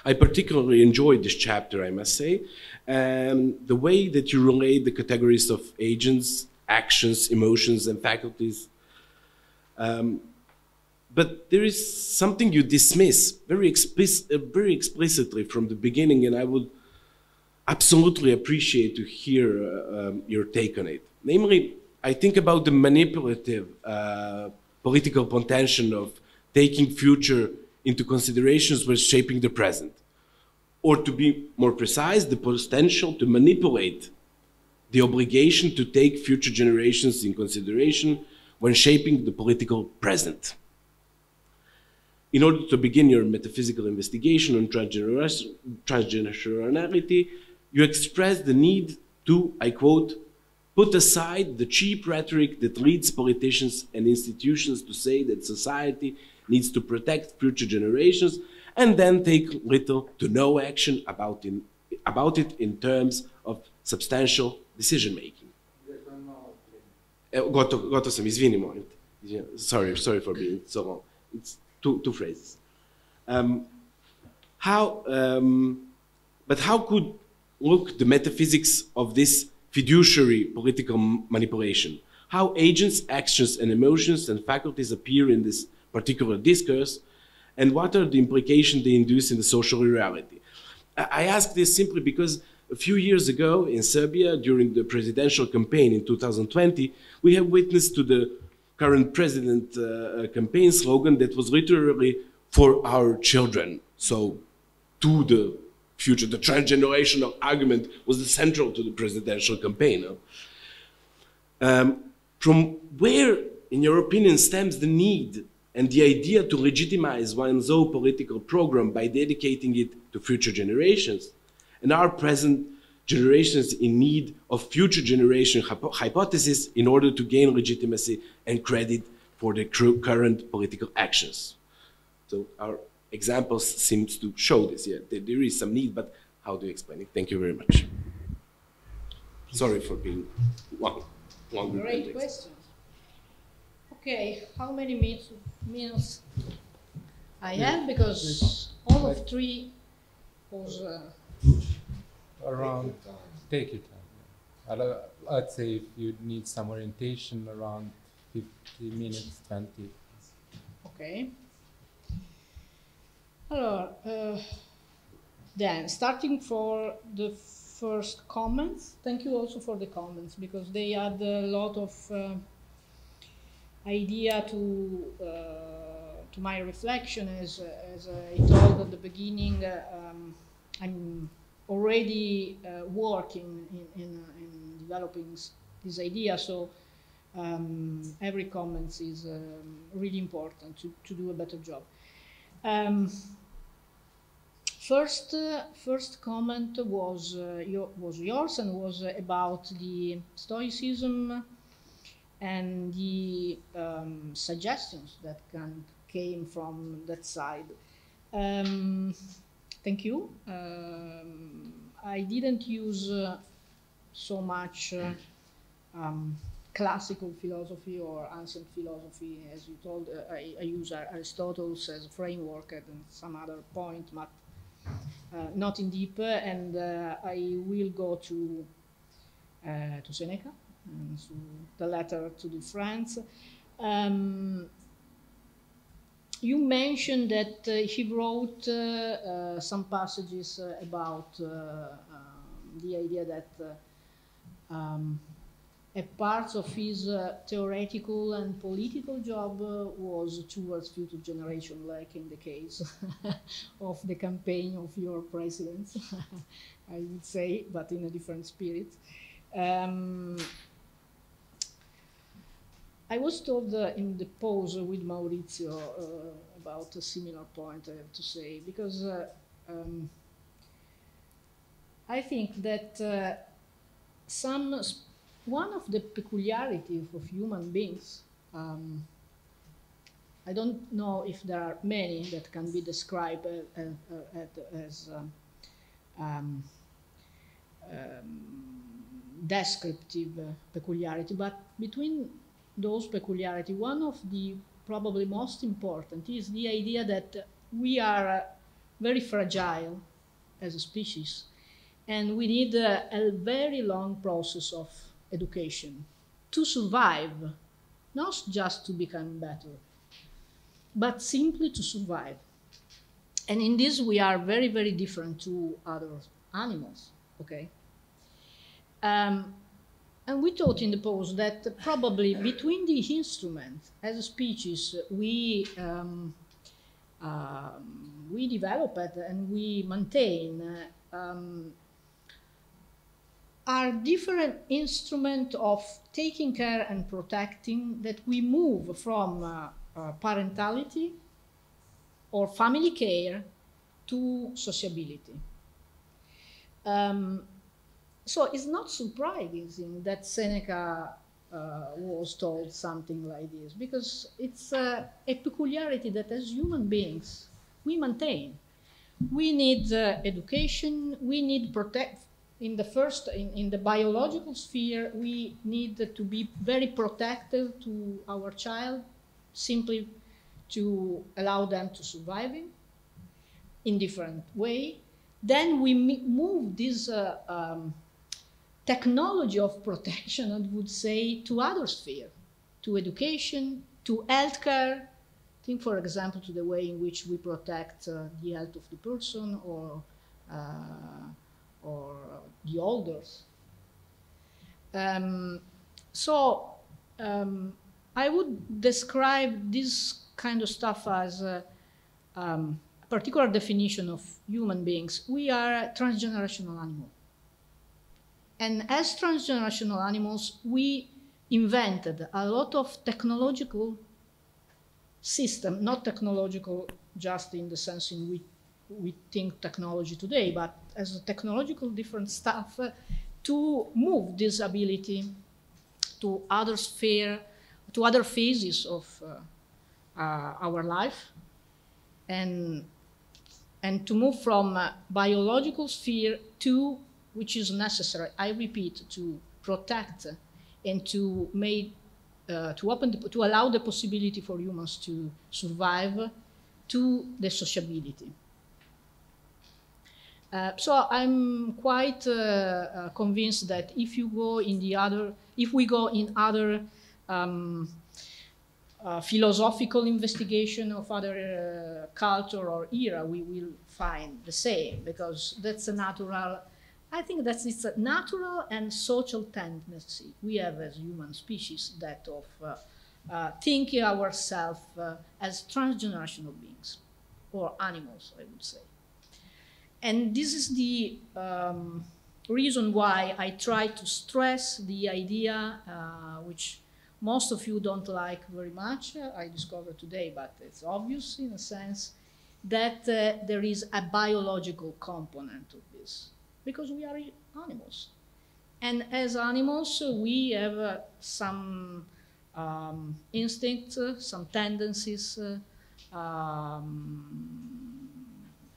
I particularly enjoyed this chapter, I must say, and the way that you relate the categories of agents, actions, emotions, and faculties. But there is something you dismiss very explicitly from the beginning, and I would absolutely appreciate to hear your take on it. Namely, I think about the manipulative political potential of taking future into considerations when shaping the present. Or to be more precise, the potential to manipulate the obligation to take future generations in consideration when shaping the political present. In order to begin your metaphysical investigation on transgenerationality, you express the need to, I quote, put aside the cheap rhetoric that leads politicians and institutions to say that society needs to protect future generations and then take little to no action about it in terms of substantial decision-making. Gotovo sam, izvini, molim te. Sorry for being so long. It's two phrases. But how could look the metaphysics of this fiduciary political manipulation? How agents, actions, and emotions and faculties appear in this particular discourse, and what are the implications they induce in the social reality? I ask this simply because a few years ago in Serbia, during the presidential campaign in 2020, we have witnessed to the current president campaign slogan that was literally for our children. So to the future, the transgenerational argument was the central to the presidential campaign. From where, in your opinion, stems the need and the idea to legitimize one's own political program by dedicating it to future generations? And are present generations in need of future generation hypothesis in order to gain legitimacy and credit for their current political actions? So our examples seem to show this. Yeah, there is some need, but how do you explain it? Thank you very much. Sorry for being long. Great questions. Okay, how many minutes I have? Because all of 3 was... Around, take your time. Let's say if you need some orientation, around 50 minutes, 20. Okay. Then, starting for the first comments, thank you also for the comments, because they add a lot of idea to my reflection. As I told at the beginning, I'm already working in developing this idea, so every comment is really important to do a better job. First comment was yours and was about the Stoicism and the suggestions that came from that side. Thank you. I didn't use so much classical philosophy or ancient philosophy, as you told. I use Aristotle as a framework at some other point, but not in deep. And I will go to Seneca and to the letter to the friends. You mentioned that he wrote some passages about the idea that a part of his theoretical and political job was towards future generation, like in the case of the campaign of your president, I would say, but in a different spirit. I was told in the pause with Maurizio about a similar point, I have to say, because I think that one of the peculiarities of human beings, I don't know if there are many that can be described as descriptive peculiarity, but between those peculiarities, one of the probably most important is the idea that we are very fragile as a species, and we need a very long process of education to survive, not just to become better, but simply to survive. And in this we are very, very different to other animals, okay? And we thought in the pause that probably between the instruments as a species we developed and we maintain are different instruments of taking care and protecting, that we move from parentality or family care to sociability. So it's not surprising that Seneca was told something like this, because it's a peculiarity that as human beings we maintain. We need education, we need protect. In the biological sphere, we need to be very protective to our child, simply to allow them to survive in different way. Then we move this technology of protection, I would say, to other sphere, to education, to healthcare. Think, for example, to the way in which we protect the health of the person or the elders. I would describe this kind of stuff as a particular definition of human beings. We are a transgenerational animal. And as transgenerational animals, we invented a lot of technological system, not technological just in the sense in which we think technology today, but as a technological different stuff to move this ability to other sphere, to other phases of our life, and to move from biological sphere to, which is necessary, I repeat, to protect and to make, to allow the possibility for humans to survive, to the sociability. So I'm quite convinced that if you go in the other, if we go in other philosophical investigation of other culture or era, we will find the same, because that's a natural, I think that it's a natural and social tendency we have as human species, that of thinking ourselves as transgenerational beings, or animals, I would say. And this is the reason why I try to stress the idea, which most of you don't like very much, I discovered today, but it's obvious in a sense, that there is a biological component of this, because we are animals. And as animals, we have some instincts, some tendencies, a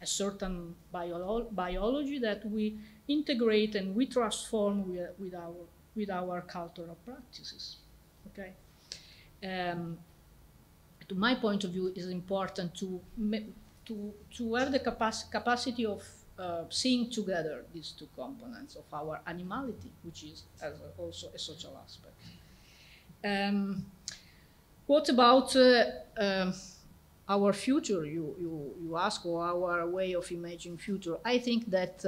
certain biology that we integrate and we transform with our cultural practices. Okay. To my point of view, it is important to have the capacity of seeing together these two components of our animality, which is also a social aspect. What about our future? You ask, or our way of imagining future. I think that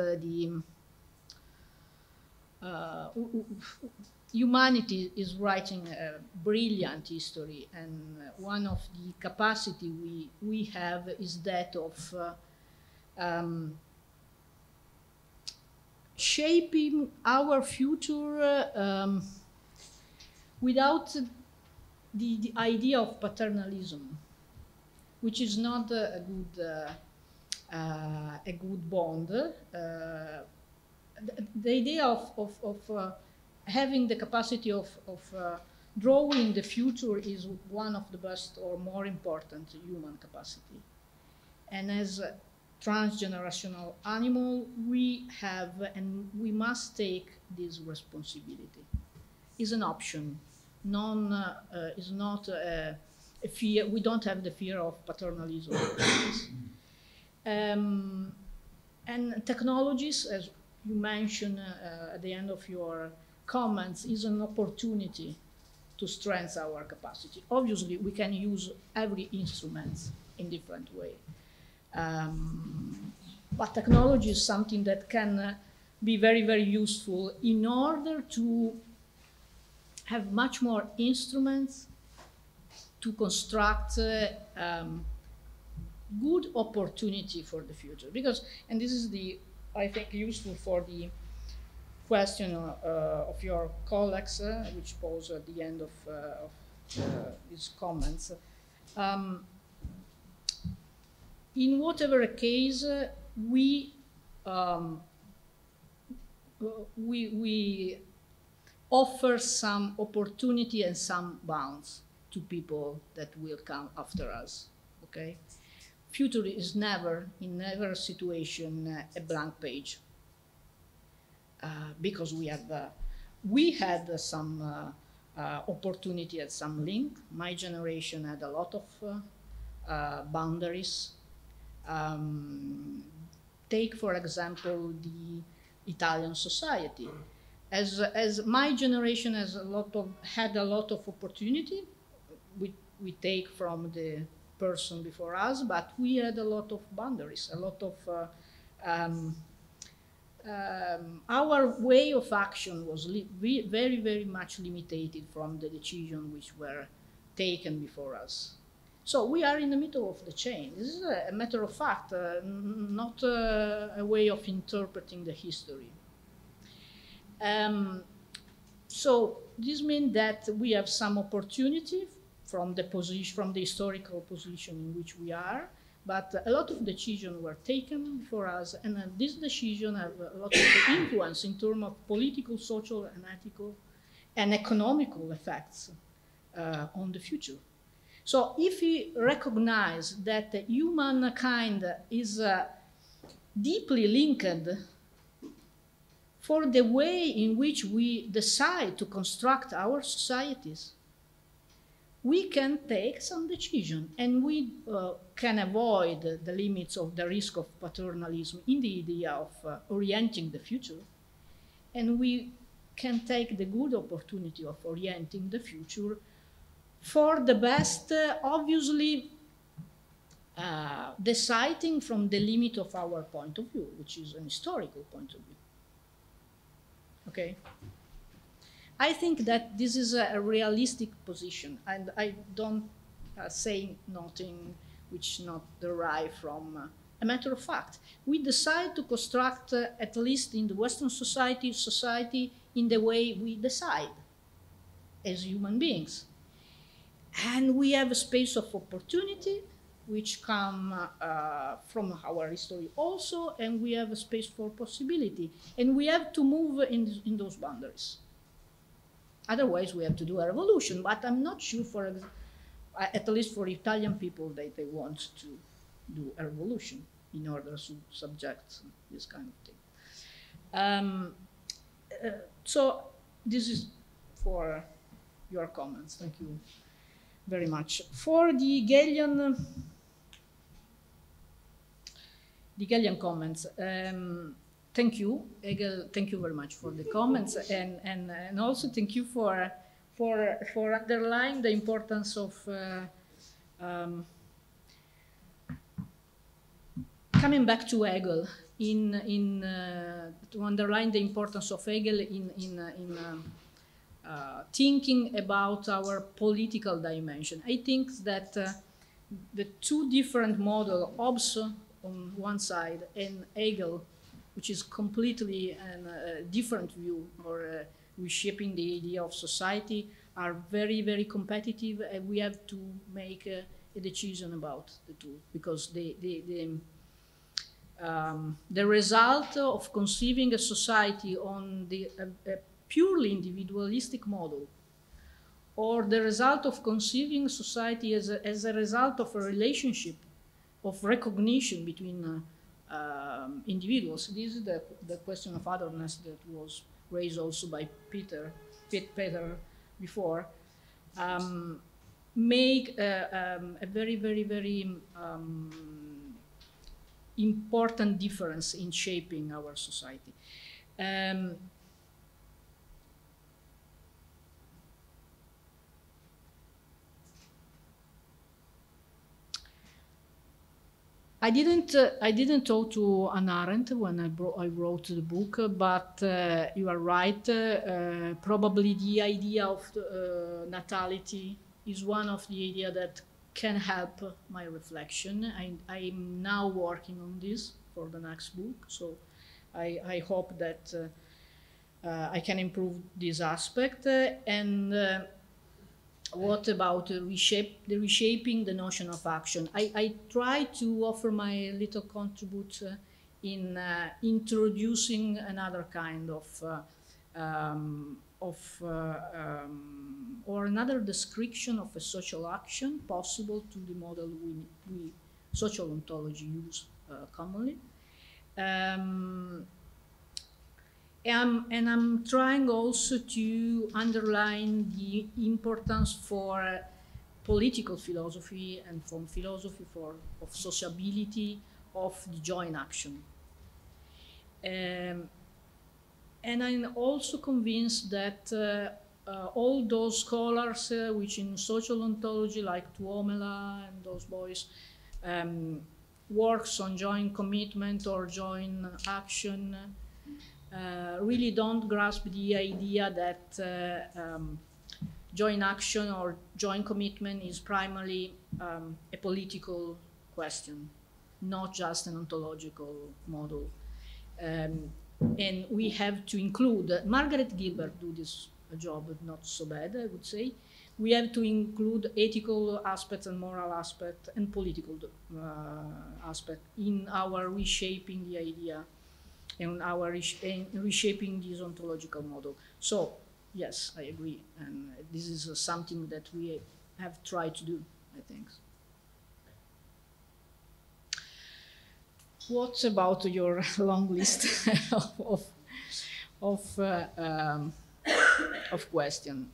humanity is writing a brilliant history, and one of the capacity we have is that of shaping our future without the idea of paternalism, which is not a good bond. The idea of having the capacity of drawing the future is one of the best or more important human capacity. And as a transgenerational animal, we have and we must take this responsibility. It's an option. Is not a fear. We don't have the fear of paternalism. And technologies, as you mentioned at the end of your comments, is an opportunity to strengthen our capacity. Obviously, we can use every instrument in different way. But technology is something that can be very, very useful in order to have much more instruments to construct good opportunity for the future. Because, and this is I think, useful for the question of your colleagues, which posed at the end of these comments. In whatever case, we offer some opportunity and some bounds to people that will come after us. Okay, future is never, in never situation, a blank page. Because we had some opportunity at some link. My generation had a lot of boundaries. Take, for example, the Italian society. As my generation had a lot of opportunity, we take from the person before us, but we had a lot of boundaries, a lot of our way of action was very, very much limited from the decisions which were taken before us. So we are in the middle of the chain. This is a matter of fact, not a way of interpreting the history. So this means that we have some opportunity from the historical position in which we are, but a lot of decisions were taken for us, and these decisions have a lot of influence in terms of political, social, and ethical, and economical effects on the future. So if we recognize that humankind is deeply linked for the way in which we decide to construct our societies, we can take some decision, and we can avoid the limits of the risk of paternalism in the idea of orienting the future, and we can take the good opportunity of orienting the future for the best, obviously deciding from the limit of our point of view, which is an historical point of view. Okay? I think that this is a realistic position, and I don't say nothing which not derive from a matter of fact. We decide to construct, at least in the Western society in the way we decide as human beings. And we have a space of opportunity, which come from our history also, and we have a space for possibility. And we have to move in those boundaries. Otherwise, we have to do a revolution, but I'm not sure, at least for Italian people, that they want to do a revolution in order to subject this kind of thing. So this is for your comments. Thank you very much. For the Hegelian comments, thank you, Hegel. Thank you very much for the comments, and also thank you for underlying the importance of coming back to Hegel to underline the importance of Hegel in thinking about our political dimension. I think that the two different models, Hobbes on one side and Hegel, which is completely a different view or reshaping the idea of society, are very, very competitive, and we have to make a decision about the two, because the result of conceiving a society on a purely individualistic model, or the result of conceiving society as a result of a relationship of recognition between individuals. This is the question of otherness that was raised also by Peter before. Make a very, very, very important difference in shaping our society. I didn't talk to Hannah Arendt when I wrote the book, but you are right. Probably the idea of natality is one of the ideas that can help my reflection. I'm now working on this for the next book, so I hope that I can improve this aspect. And what about reshaping the notion of action? I try to offer my little contribute in introducing another kind of or another description of a social action possible to the model we social ontology use commonly. And I'm trying also to underline the importance for political philosophy and from philosophy of sociability of the joint action. And I'm also convinced that all those scholars which in social ontology, like Tuomela and those boys, works on joint commitment or joint action, really don't grasp the idea that joint action or joint commitment is primarily a political question, not just an ontological model. And we have to include, Margaret Gilbert do this job not so bad, I would say. We have to include ethical aspects and moral aspects and political aspect in our reshaping the idea and our reshaping this ontological model. So, yes, I agree. And this is something that we have tried to do, I think. What about your long list of questions?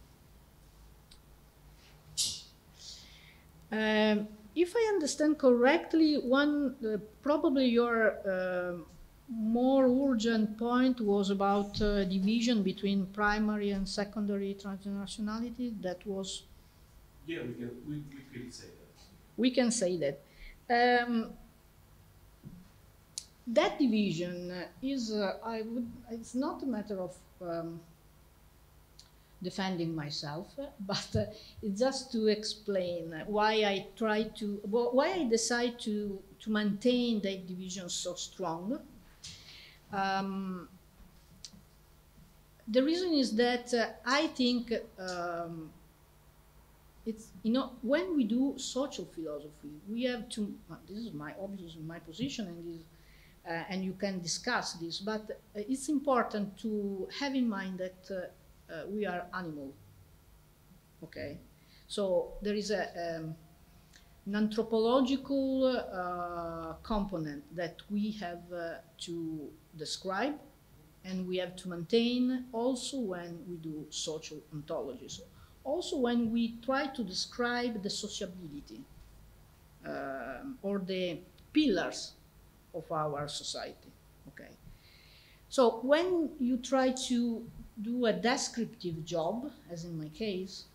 If I understand correctly, probably your more urgent point was about division between primary and secondary transgenerationality. That was. Yeah, we can say that. We can say that. That division is, it's not a matter of defending myself, but it's just to explain why I try to, why I decide to maintain that division so strong. The reason is that I think it's, you know, when we do social philosophy, we have to, this is obviously my position, and you can discuss this, but it's important to have in mind that we are animal, okay? So there is an anthropological component that we have to describe, and we have to maintain also when we do social ontologies. Also when we try to describe the sociability or the pillars of our society, okay? So when you try to do a descriptive job, as in my case,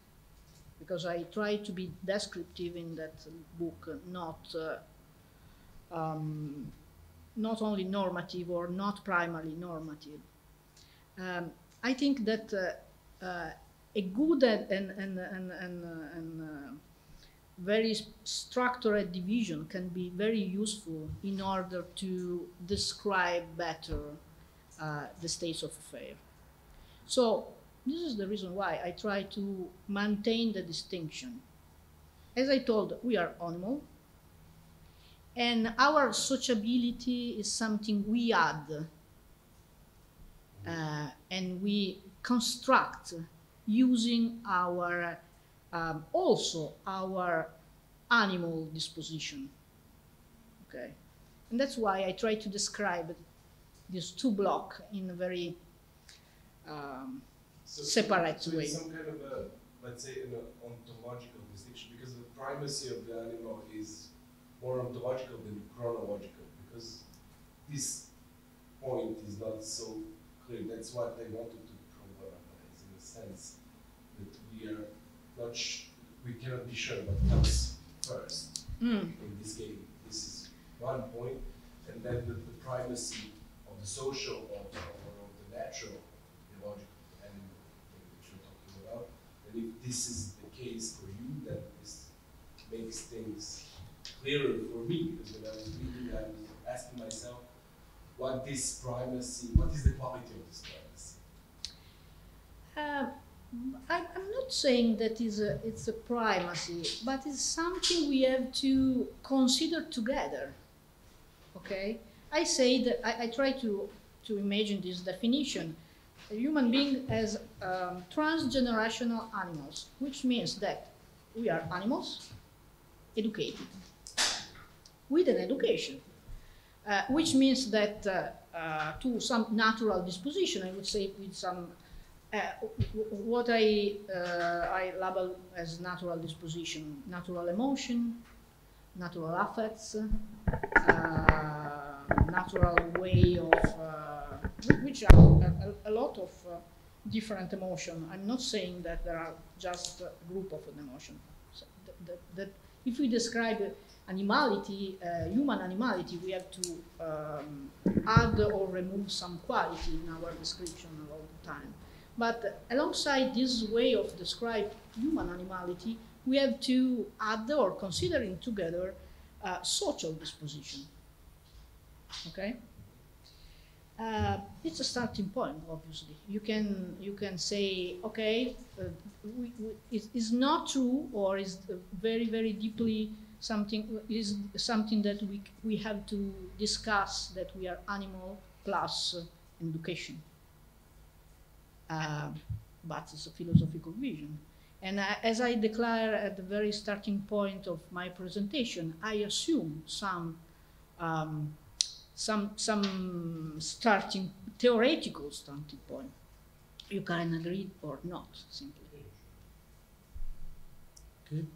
because I try to be descriptive in that book, not only normative or not primarily normative. I think that a good and very structured division can be very useful in order to describe better the states of affairs. So this is the reason why I try to maintain the distinction. As I told, we are animal, and our sociability is something we add and we construct using our also our animal disposition, okay? And that's why I try to describe these two blocks in a very separate way. It's some kind of a, let's say, an ontological distinction, because the primacy of the animal is more ontological than chronological, because this point is not so clear. That's what I wanted to problematize, in a sense that we are not, we cannot be sure what comes first in this game. This is one point, and then the primacy of the social or of the natural, the biological animal that you're talking about. And if this is the case for you, then this makes things clearer for me, because when I was reading, I was asking myself, what this primacy, what is the quality of this primacy? I'm not saying that it's a primacy, but it's something we have to consider together, okay? I say that I try to imagine this definition, a human being as transgenerational animals, which means that we are animals educated with an education, which means that to some natural disposition, I would say with some what I label as natural disposition, natural emotion, natural affects, natural way of, which are a lot of different emotion. I'm not saying that there are just a group of an emotion. So that if we describe animality, human animality, we have to add or remove some quality in our description all the time. But alongside this way of describe human animality, we have to add or considering together social disposition. Okay, it's a starting point. Obviously, you can say, okay, it's not true, or is very deeply something that we have to discuss, that we are animal plus education. But it's a philosophical vision. And as I declare at the very starting point of my presentation, I assume some starting theoretical starting point. You can agree or not, simply. Okay.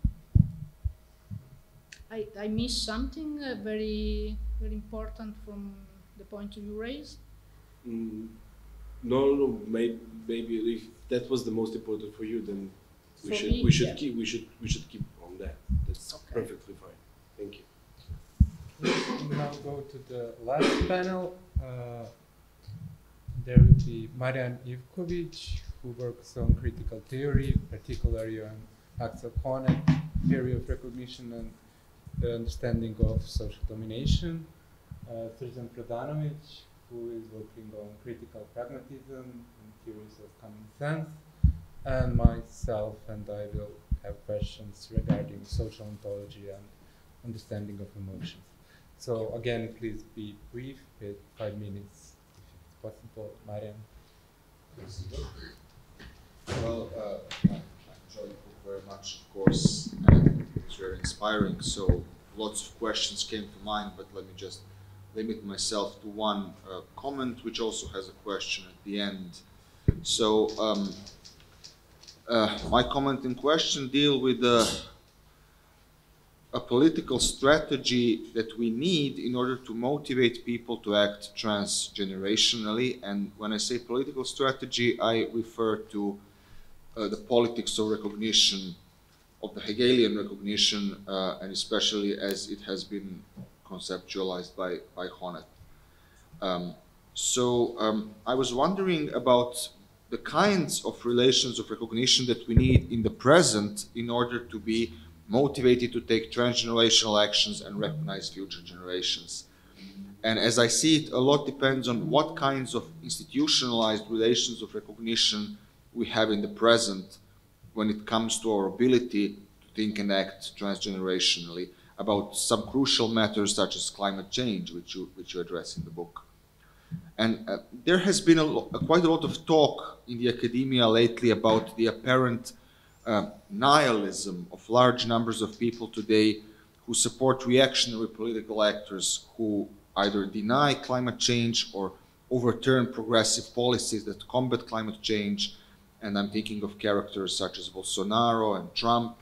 I missed something very important from the point you raised. No, maybe if that was the most important for you, then we should keep on that. That's okay. Perfectly fine. Thank you. We now go to the last panel. There will be Marian Ivkovic, who works on critical theory, particularly on acts-of-connect, theory of recognition, and the understanding of social domination. Srđan Pradanovic, who is working on critical pragmatism and theories of common sense, and myself, and I will have questions regarding social ontology and understanding of emotions. So again, please be brief with 5 minutes, if it's possible. Marian. Well, I enjoyed the book very much, of course, and it was very inspiring. So lots of questions came to mind, but let me just limit myself to one comment, which also has a question at the end. So my comment in question deal with a political strategy that we need in order to motivate people to act transgenerationally. And when I say political strategy, I refer to the politics of recognition, of the Hegelian recognition, and especially as it has been conceptualized by Honneth. I was wondering about the kinds of relations of recognition that we need in the present in order to be motivated to take transgenerational actions and recognize future generations. And as I see it, a lot depends on what kinds of institutionalized relations of recognition we have in the present when it comes to our ability to think and act transgenerationally about some crucial matters such as climate change, which you address in the book. And there has been quite a lot of talk in the academia lately about the apparent nihilism of large numbers of people today who support reactionary political actors who either deny climate change or overturn progressive policies that combat climate change. And I'm thinking of characters such as Bolsonaro and Trump,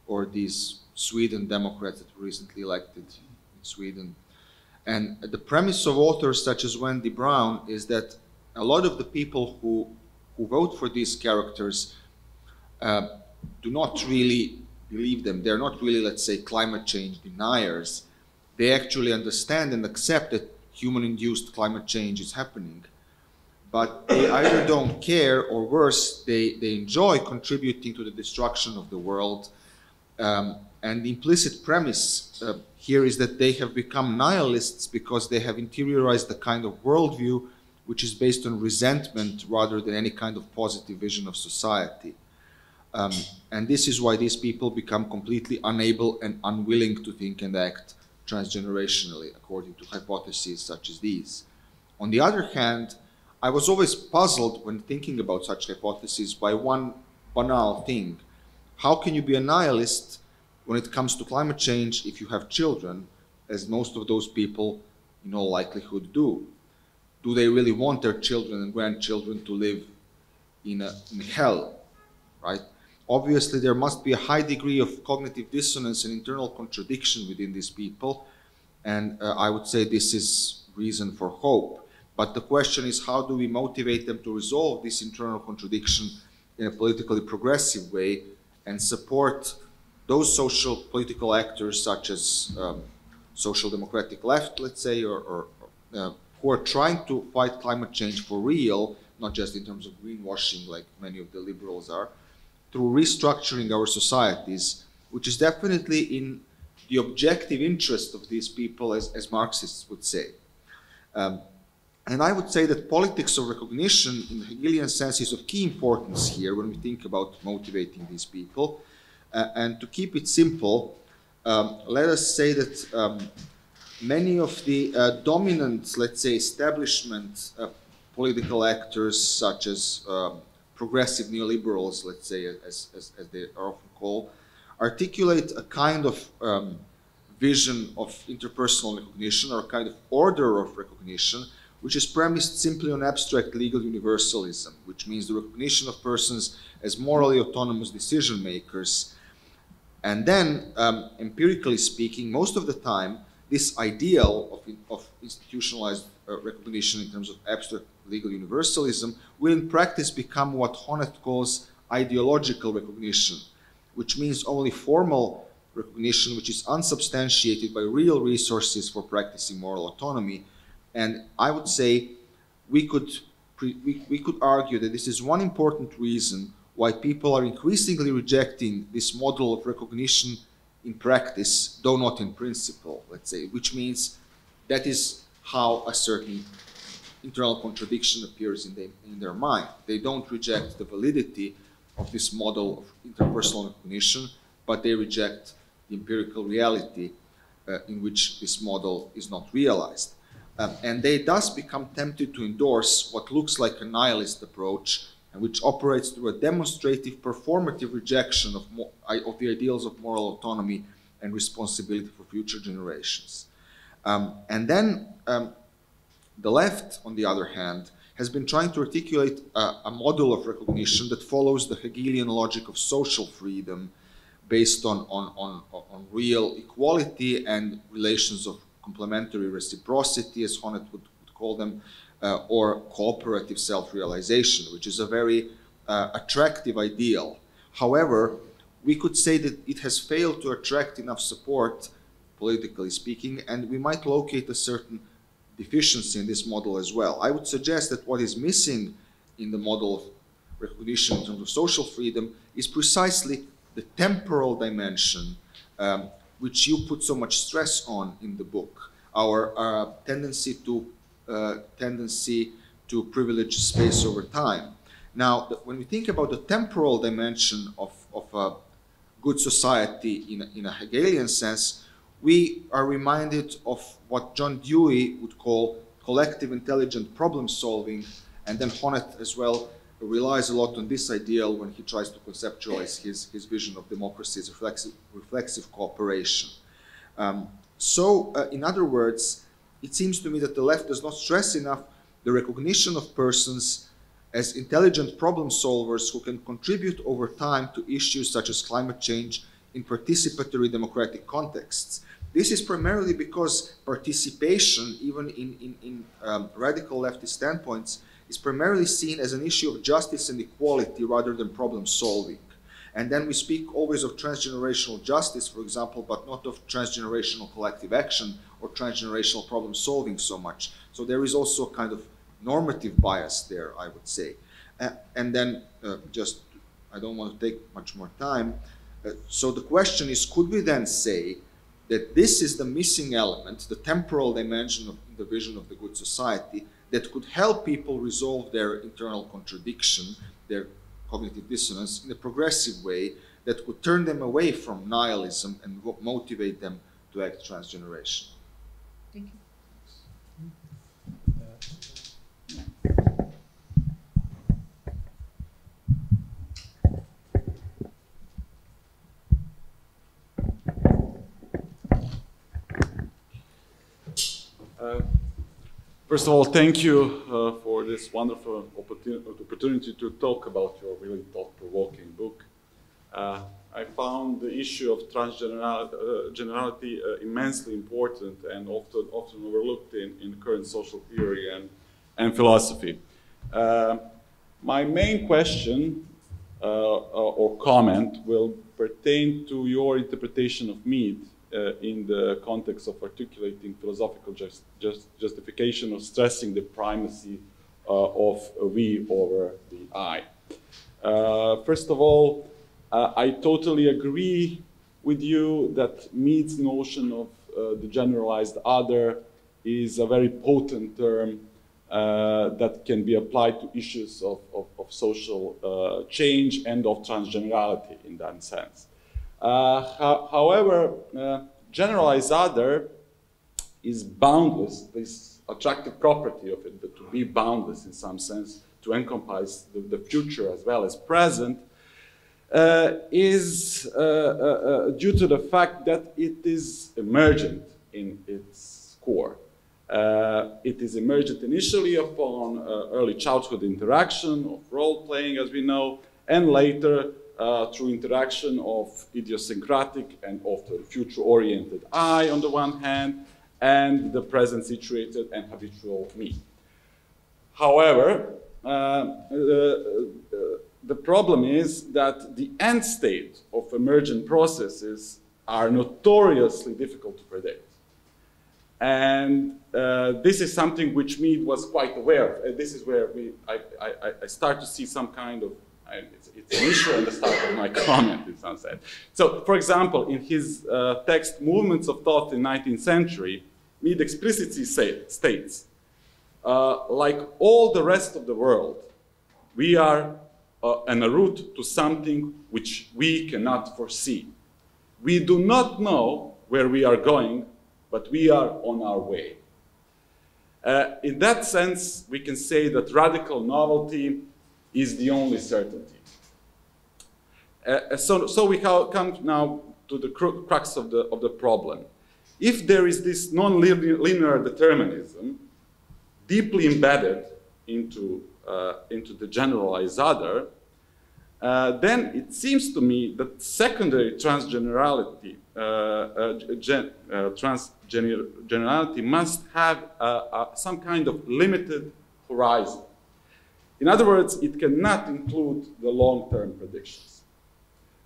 or these Sweden Democrats that were recently elected in Sweden. And the premise of authors such as Wendy Brown is that a lot of the people who vote for these characters do not really believe them. They're not really, let's say, climate change deniers. They actually understand and accept that human-induced climate change is happening. But they either don't care, or worse, they enjoy contributing to the destruction of the world. And the implicit premise here is that they have become nihilists because they have interiorized the kind of worldview which is based on resentment rather than any kind of positive vision of society. And this is why these people become completely unable and unwilling to think and act transgenerationally, according to hypotheses such as these. On the other hand, I was always puzzled when thinking about such hypotheses by one banal thing. How can you be a nihilist when it comes to climate change if you have children, as most of those people in all likelihood do? Do they really want their children and grandchildren to live in hell, right? Obviously, there must be a high degree of cognitive dissonance and internal contradiction within these people, and I would say this is reason for hope. But the question is, how do we motivate them to resolve this internal contradiction in a politically progressive way and support those social political actors such as social democratic left, let's say, or who are trying to fight climate change for real, not just in terms of greenwashing like many of the liberals are, through restructuring our societies, which is definitely in the objective interest of these people, as Marxists would say. And I would say that politics of recognition in the Hegelian sense is of key importance here when we think about motivating these people. And to keep it simple, let us say that many of the dominant, let's say, establishment political actors, such as progressive neoliberals, let's say, as they are often called, articulate a kind of vision of interpersonal recognition, or a kind of order of recognition, which is premised simply on abstract legal universalism, which means the recognition of persons as morally autonomous decision makers. And then, empirically speaking, most of the time, this ideal of institutionalized recognition in terms of abstract legal universalism will in practice become what Honneth calls ideological recognition, which means only formal recognition which is unsubstantiated by real resources for practicing moral autonomy. And I would say we could we could argue that this is one important reason why people are increasingly rejecting this model of recognition in practice, though not in principle, let's say, which means that is how a certain internal contradiction appears in their mind. They don't reject the validity of this model of interpersonal recognition, but they reject the empirical reality in which this model is not realized. And they thus become tempted to endorse what looks like a nihilist approach, and which operates through a demonstrative, performative rejection of the ideals of moral autonomy and responsibility for future generations. And then the left, on the other hand, has been trying to articulate a model of recognition that follows the Hegelian logic of social freedom based on real equality and relations of complementary reciprocity, as Honneth would call them, or cooperative self-realization, which is a very attractive ideal. However, we could say that it has failed to attract enough support, politically speaking, and we might locate a certain deficiency in this model as well. I would suggest that what is missing in the model of recognition in terms of social freedom is precisely the temporal dimension which you put so much stress on in the book, our tendency to privilege space over time. Now, when we think about the temporal dimension of a good society in a Hegelian sense, we are reminded of what John Dewey would call collective intelligent problem solving, and then Honneth as well relies a lot on this ideal when he tries to conceptualize his vision of democracy as reflexive cooperation. In other words, it seems to me that the left does not stress enough the recognition of persons as intelligent problem solvers who can contribute over time to issues such as climate change in participatory democratic contexts. This is primarily because participation, even in radical leftist standpoints, is primarily seen as an issue of justice and equality rather than problem solving. And then we speak always of transgenerational justice, for example, but not of transgenerational collective action or transgenerational problem solving so much. So there is also a kind of normative bias there, I would say. And then I don't want to take much more time. So the question is, could we then say that this is the missing element, the temporal dimension of the vision of the good society, that could help people resolve their internal contradiction, their cognitive dissonance, in a progressive way that could turn them away from nihilism and motivate them to act transgenerational? Thank you. First of all, thank you for this wonderful opportunity to talk about your really thought-provoking book. I found the issue of transgenerationality immensely important and often overlooked in current social theory and philosophy. My main question or comment will pertain to your interpretation of Mead in the context of articulating philosophical justification of stressing the primacy of we over the I. First of all, I totally agree with you that Mead's notion of the generalized other is a very potent term that can be applied to issues of social change and of transgenerality in that sense. However, generalized other is boundless. This attractive property of it, to be boundless in some sense, to encompass the future as well as present, is due to the fact that it is emergent in its core. It is emergent initially upon early childhood interaction, of role-playing, as we know, and later through interaction of idiosyncratic and often future-oriented I on the one hand, and the present-situated and habitual me. However, the problem is that the end state of emergent processes are notoriously difficult to predict. And this is something which Mead was quite aware of. This is where I start to see some kind of, it's an issue at the start of my comment in some sense. So, for example, in his text, Movements of Thought in the 19th Century, Mead explicitly states, like all the rest of the world, we are en route to something which we cannot foresee. We do not know where we are going, but we are on our way. In that sense, we can say that radical novelty is the only certainty. So we come now to the crux of the problem. If there is this non-linear determinism deeply embedded into the generalized other, then it seems to me that secondary transgenerationality must have some kind of limited horizon. In other words, it cannot include the long-term predictions,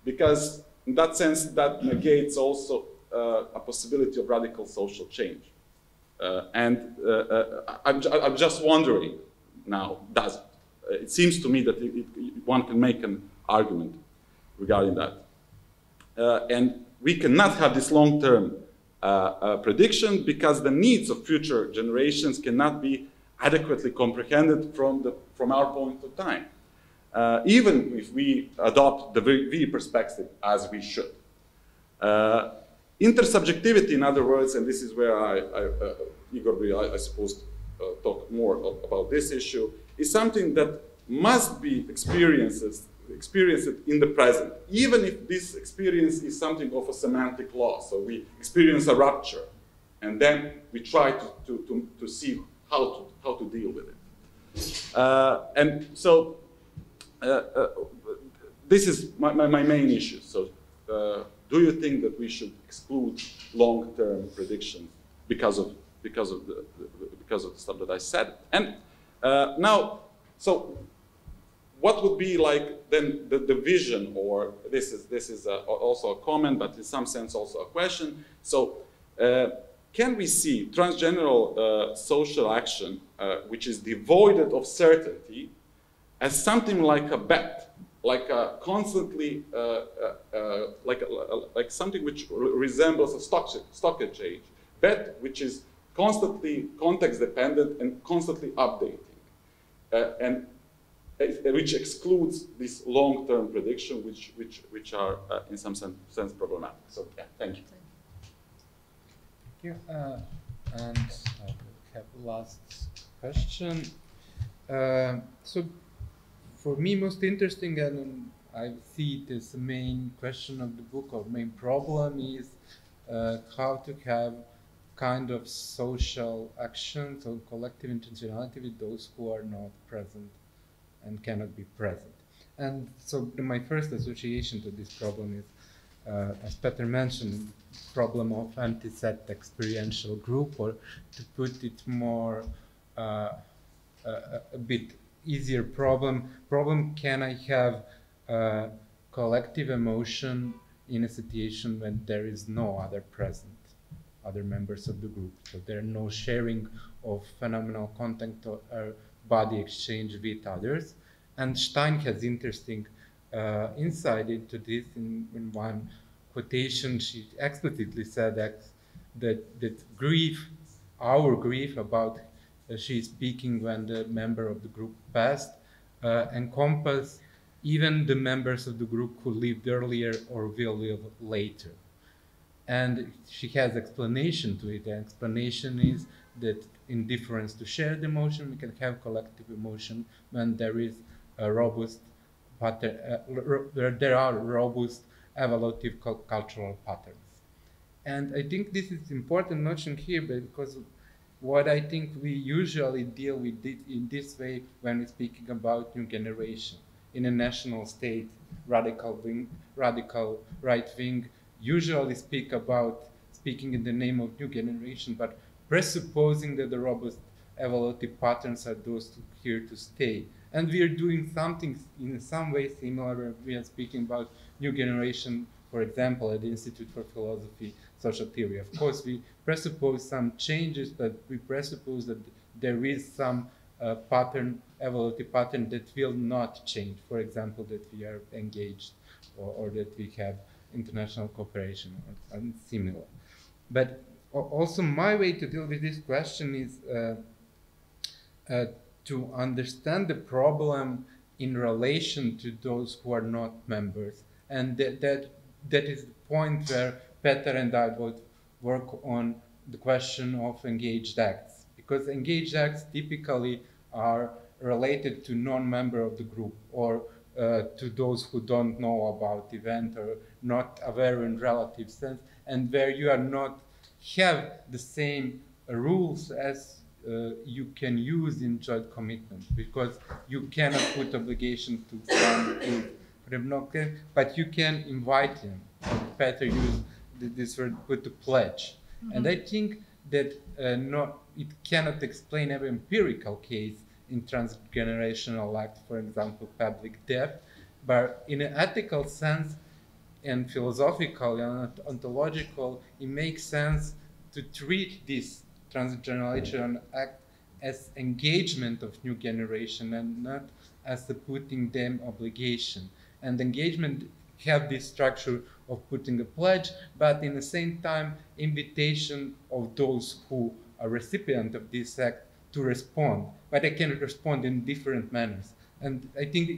because in that sense, that negates also a possibility of radical social change. I'm just wondering now, does it? It seems to me that one can make an argument regarding that. And we cannot have this long-term prediction because the needs of future generations cannot be adequately comprehended from our point of time, even if we adopt the V perspective as we should. Intersubjectivity, in other words, and this is where Igor will, I suppose, talk more about this issue, is something that must be experienced in the present, even if this experience is something of a semantic law. So we experience a rupture, and then we try to see how to deal with it. And so this is my main issue. So do you think that we should exclude long-term predictions because of the stuff that I said? And now, so what would be like then the vision, or this is also a comment, but in some sense also a question. So can we see transgeneral social action, which is devoid of certainty, as something like a bet, like a constantly, like something which resembles a stock exchange bet, which is constantly context dependent and constantly updating, and which excludes this long-term prediction, which are in some sense problematic. So yeah, thank you. Thank you. And I have last question. So for me, most interesting, and I see it as the main question of the book, or main problem, is how to have kind of social actions or collective intentionality with those who are not present and cannot be present. And so my first association to this problem is, as Peter mentioned, problem of anti-set experiential group, or to put it more, a bit easier problem, can I have collective emotion in a situation when there is no other present, other members of the group, so there are no sharing of phenomenal content or body exchange with others. And Stein has interesting insight into this. In one quotation, she explicitly said that grief, our grief about she's speaking when the member of the group passed, encompass even the members of the group who lived earlier or will live later. And she has explanation to it. The explanation is that in difference to shared emotion, we can have collective emotion when there is a robust pattern, there are robust evolutive cultural patterns. And I think this is important notion here, because what I think we usually deal with it in this way when we're speaking about new generation. In a national state, radical right wing usually speaking in the name of new generation, but presupposing that the robust evolutive patterns are those here to stay. And we are doing something in some way similar. We are speaking about new generation for example, at the Institute for Philosophy, Social Theory. Of course, we presuppose some changes, but we presuppose that there is some pattern, evolutive pattern that will not change. For example, that we are engaged or that we have international cooperation or similar. But also my way to deal with this question is to understand the problem in relation to those who are not members. And that is the point where Peter and I both work on the question of engaged acts. Because engaged acts typically are related to non-member of the group or to those who don't know about the event or not aware in relative sense, and where you are not have the same rules as you can use in joint commitment, because you cannot put obligation to some but you can invite them. Peter used this word, put to pledge. Mm-hmm. And I think that it cannot explain every empirical case in transgenerational act, for example, public debt, but in an ethical sense and philosophical and ontological, it makes sense to treat this transgenerational act as engagement of new generation and not as the putting them obligation. And engagement have this structure of putting a pledge, but in the same time, invitation of those who are recipient of this act to respond. But they can respond in different manners. And I think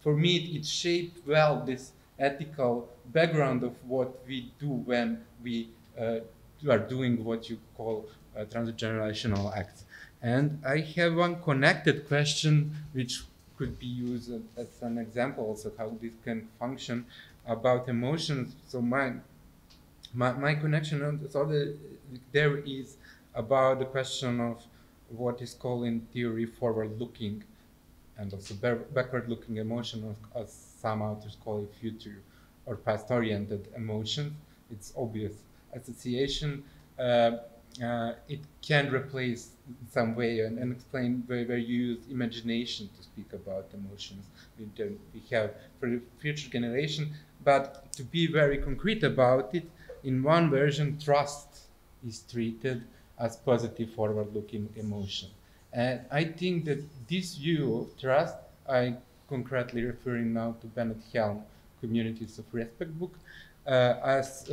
for me, it shaped well this ethical background of what we do when we are doing what you call transgenerational acts. And I have one connected question, which could be used as an example also how this can function about emotions. So my connection there is about the question of what is called in theory forward-looking and also backward-looking emotion, as some authors call it future or past-oriented emotions. It's obvious association. It can replace in some way and explain where you use imagination to speak about emotions we have for the future generation. But to be very concrete about it, in one version, trust is treated as positive forward-looking emotion. And I think that this view of trust, I concretely referring now to Bennett Helm, Communities of Respect book, as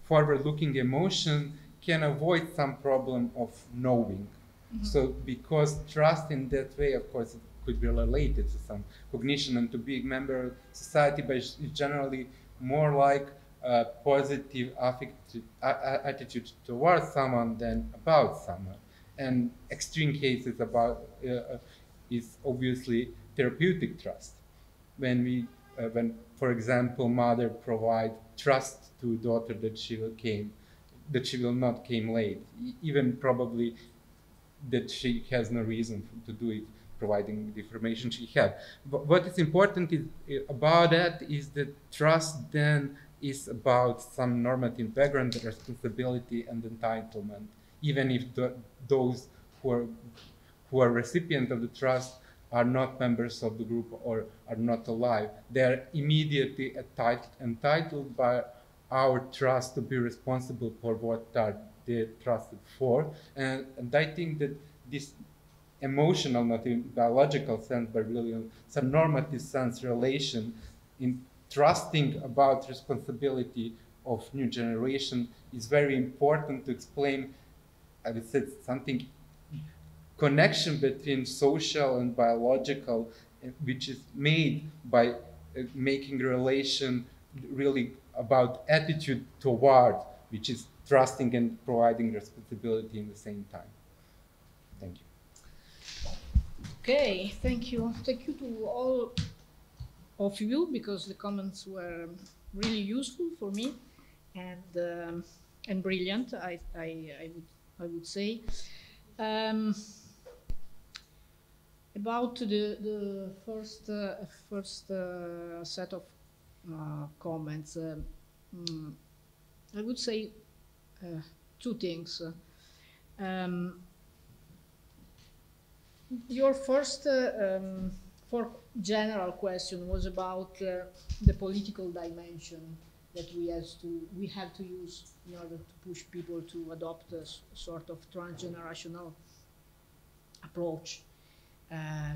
forward-looking emotion can avoid some problem of knowing. Mm-hmm. So because trust in that way, of course, it could be related to some cognition and to be a member of society, but it's generally more like a positive attitude towards someone than about someone. And extreme cases about is obviously therapeutic trust. When for example, mother provide trust to daughter that she will not came late, even probably that she has no reason to do it, providing the information she had. But what is important about that is that trust then is about some normative background, responsibility, and entitlement, even if those who are recipient of the trust are not members of the group or are not alive. They are immediately entitled by our trust to be responsible for what are they trusted for. And I think that this emotional, not in biological sense, but really in some normative sense relation in trusting about responsibility of new generation is very important to explain, I would say, something connection between social and biological, which is made by making relation really about attitude toward, which is trusting and providing responsibility in the same time. Thank you. Okay, thank you. Thank you to all of you, because the comments were really useful for me and brilliant, I would say. About the first set of comments, I would say two things. Your first for general question was about the political dimension that we have to use in order to push people to adopt a sort of transgenerational approach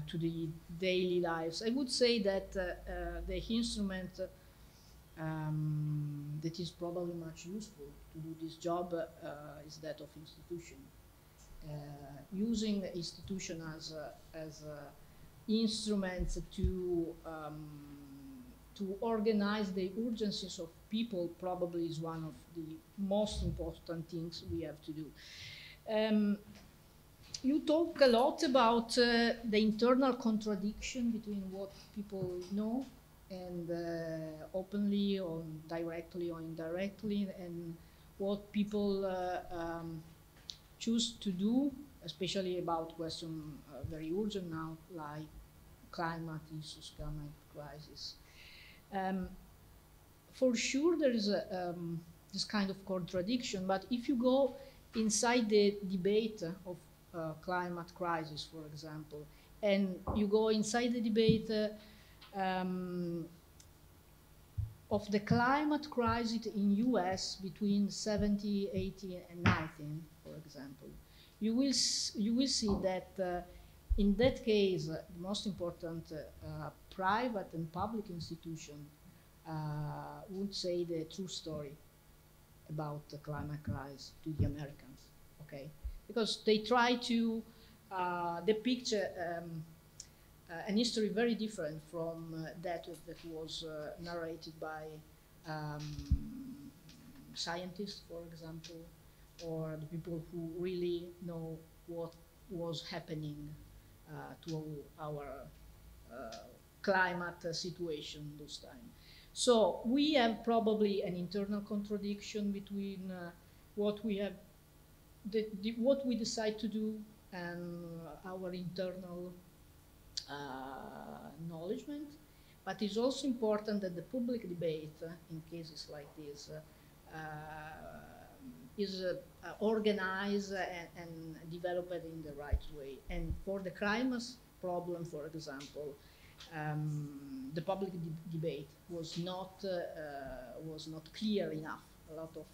to the daily lives. I would say that the instrument that is probably much useful to do this job is that of institution. Using institution as instruments to organize the urgencies of people probably is one of the most important things we have to do. You talk a lot about the internal contradiction between what people know and openly or directly or indirectly, and what people choose to do, especially about questions very urgent now, like climate issues, climate crisis. For sure there is this kind of contradiction, but if you go inside the debate of climate crisis, for example, and you go inside the debate of the climate crisis in US between 70, 80, and 19, for example, you will see that in that case, the most important private and public institution would say the true story about the climate crisis to the Americans, okay? Because they try to depict an history very different from that was narrated by scientists, for example, or the people who really know what was happening to our climate situation those times. So we have probably an internal contradiction between what we have, what we decide to do, and our internal acknowledgement. But it's also important that the public debate in cases like this is organized and developed in the right way. And for the climate problem, for example, the public debate was not clear enough. A lot of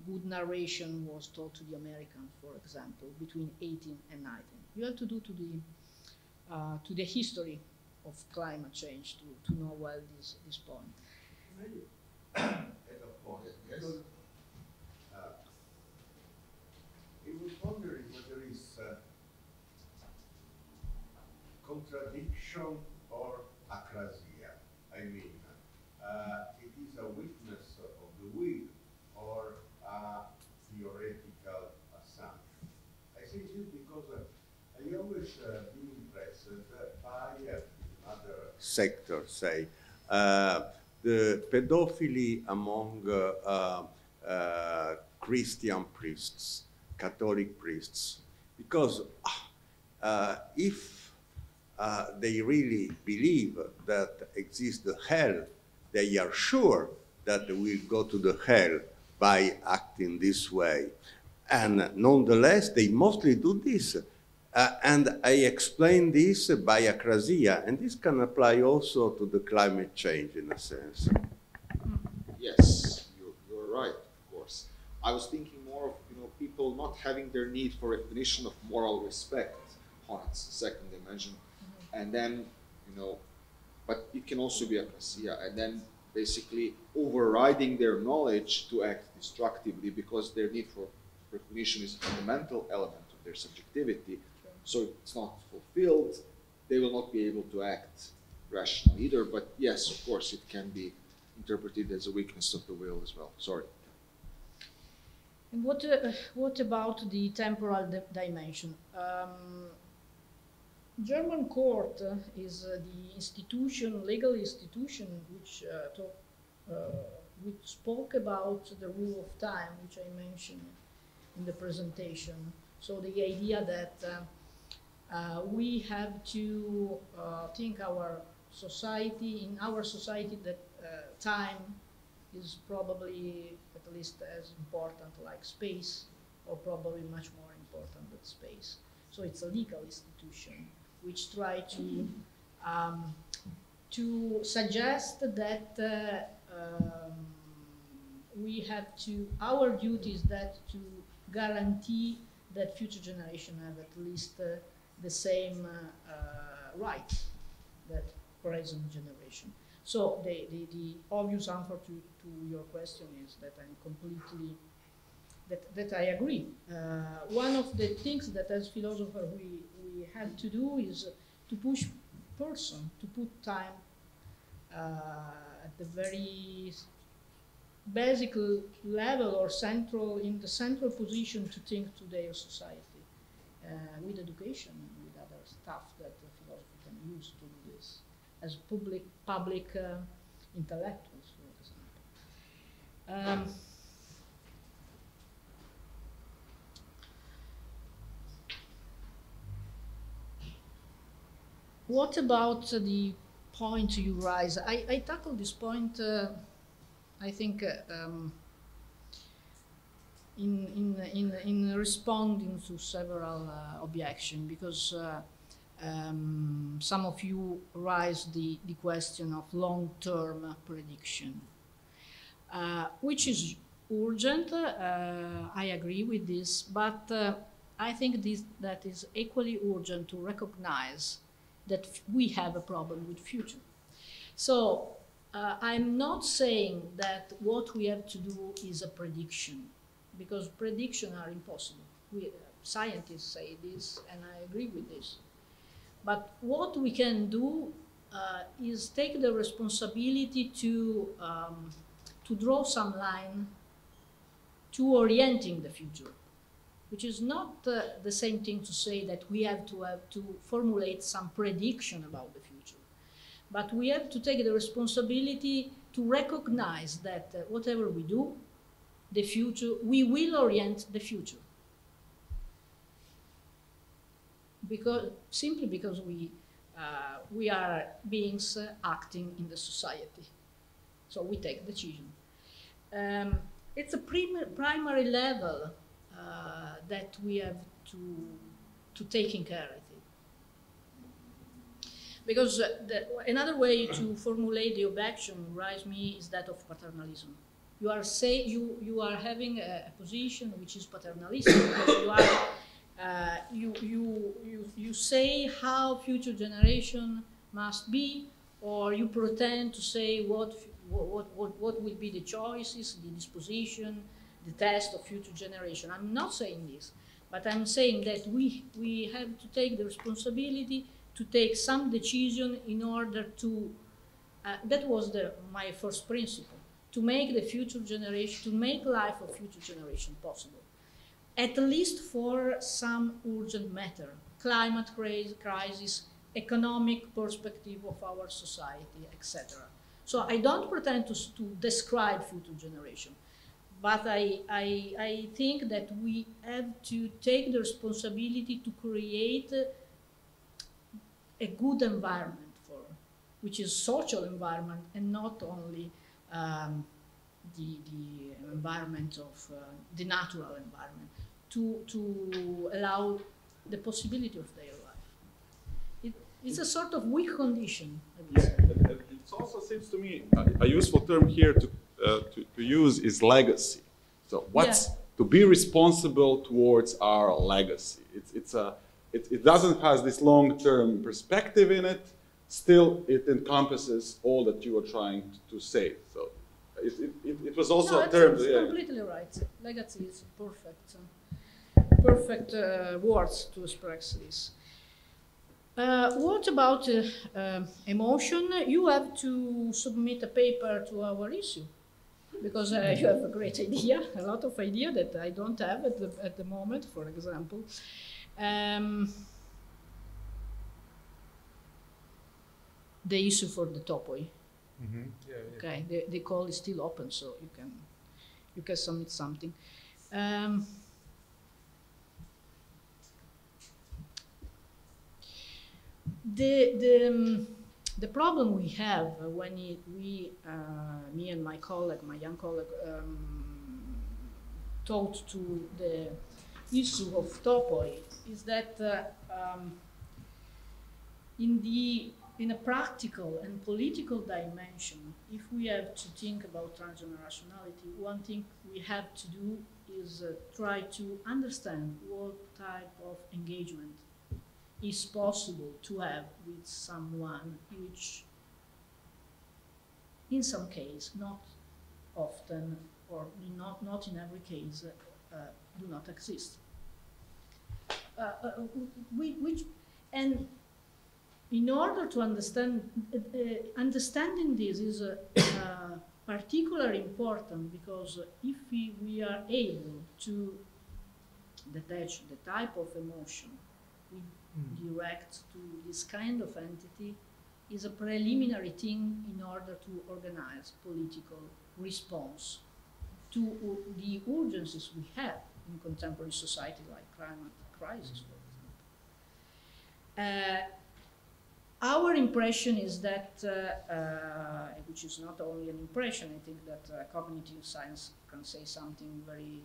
good narration was told to the Americans, for example, between 18 and 19. You have to do to the history of climate change to know well this point. Maybe at a point, yes. I was wondering whether there is contradiction or acrasia. I mean, it is a witness of the will or a theoretical assumption. I say this because I always been impressed by other sectors, say, the pedophily among Christian priests, Catholic priests, because if they really believe that exists the hell, they are sure that they will go to the hell by acting this way. And nonetheless, they mostly do this. And I explain this by acrasia, and this can apply also to the climate change in a sense. Yes, you're right, of course. I was thinking more of people not having their need for recognition of moral respect on its second dimension, and then but it can also be acrasia, and then basically overriding their knowledge to act destructively because their need for recognition is a fundamental element of their subjectivity. So it's not fulfilled, they will not be able to act rationally either. But yes, of course, it can be interpreted as a weakness of the will as well. Sorry. And what about the temporal dimension? German court is the institution, legal institution, which spoke about the rule of time, which I mentioned in the presentation. So the idea that we have to think our society, in our society, that time is probably at least as important like space, or probably much more important than space. So it's a legal institution which try to to suggest that we have to, our duty is that to guarantee that future generations have at least the same rights that present generation. So the obvious answer to your question is that I'm completely, that I agree. One of the things that as philosophers we have to do is to push person to put time at the very basic level or central, in the central position to think to their society with education and with other stuff that the philosophy can use to do this as public intellectuals, for example. What about the point you raise? I tackled this point, I think, in responding to several objections, because some of you raised the question of long-term prediction, which is urgent. I agree with this, but I think that is equally urgent to recognize that we have a problem with future. So I'm not saying that what we have to do is a prediction, because predictions are impossible. Scientists say this, and I agree with this. But what we can do is take the responsibility to draw some line to orienting the future, which is not the same thing to say that we have to formulate some prediction about the future. But we have to take the responsibility to recognize that whatever we do, the future, we will orient the future. Simply because we are beings acting in the society. So we take decision. It's a primary level that we have to take in care of it. Because another way to formulate the objection raised me is that of paternalism. You are having a position which is paternalistic, because you say how future generation must be, or you pretend to say what will be the choices, the disposition, the test of future generation. I'm not saying this, but I'm saying that we have to take the responsibility to take some decision in order to, that was my first principle, to make the future generation, to make life of future generation possible, at least for some urgent matter, climate crisis, economic perspective of our society, etc. So I don't pretend to describe future generation, but I think that we have to take the responsibility to create a good environment which is social environment and not only the environment of the natural environment, to allow the possibility of their life. It's a sort of weak condition, I would say. It also seems to me a useful term here to use is legacy. So what's to be responsible towards our legacy? It doesn't have this long-term perspective in it. Still, it encompasses all that you are trying to say. So it was also a term. It's completely right. Legacy is perfect words to express this. What about emotion? You have to submit a paper to our issue, because you have a great idea, a lot of idea that I don't have at the moment, for example. The issue for the topoi. Mm-hmm. Yeah. Okay, the call is still open, so you can submit something. The problem we have when me and my young colleague, taught to the issue of topoi is that in the in a practical and political dimension, if we have to think about transgenerationality, one thing we have to do is try to understand what type of engagement is possible to have with someone which, in some case, not often or not in every case, do not exist. And in order to understand, understanding this is particularly important because if we are able to detach the type of emotion we direct to this kind of entity, is a preliminary thing in order to organize political response to the urgencies we have in contemporary society, like climate crisis, for example. Our impression is that, which is not only an impression, I think that cognitive science can say something very,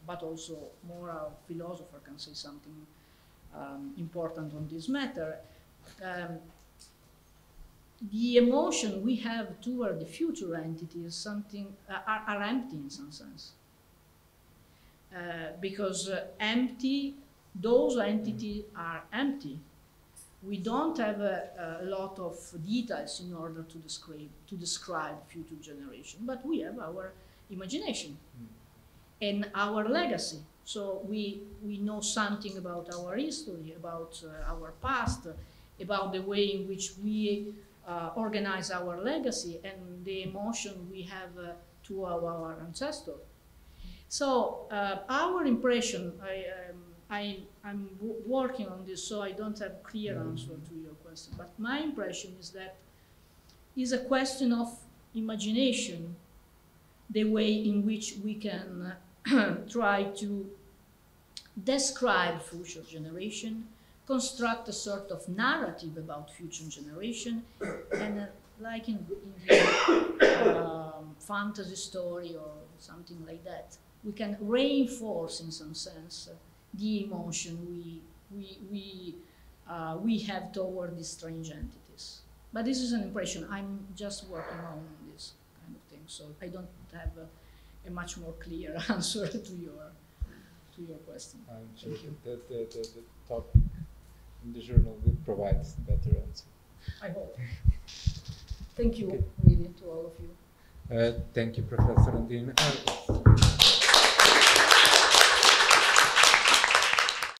but also moral philosopher can say something important on this matter. The emotion we have toward the future entities something are empty in some sense, because those entities are empty. We don't have a lot of details in order to describe future generation, but we have our imagination and our legacy. So we know something about our history, about our past, about the way in which we organize our legacy and the emotion we have to our ancestors. So our impression, I'm working on this, so I don't have clear answer to your question. But my impression is that it's a question of imagination, the way in which we can try to describe future generation, construct a sort of narrative about future generation, and like in fantasy story or something like that, we can reinforce in some sense the emotion we have toward these strange entities. But this is an impression. I'm just working on this kind of thing, so I don't have a much more clear answer to your question. I'm sure that the topic in the journal will provide a better answer. I hope. Thank you, really, to all of you. Thank you, Professor Andina.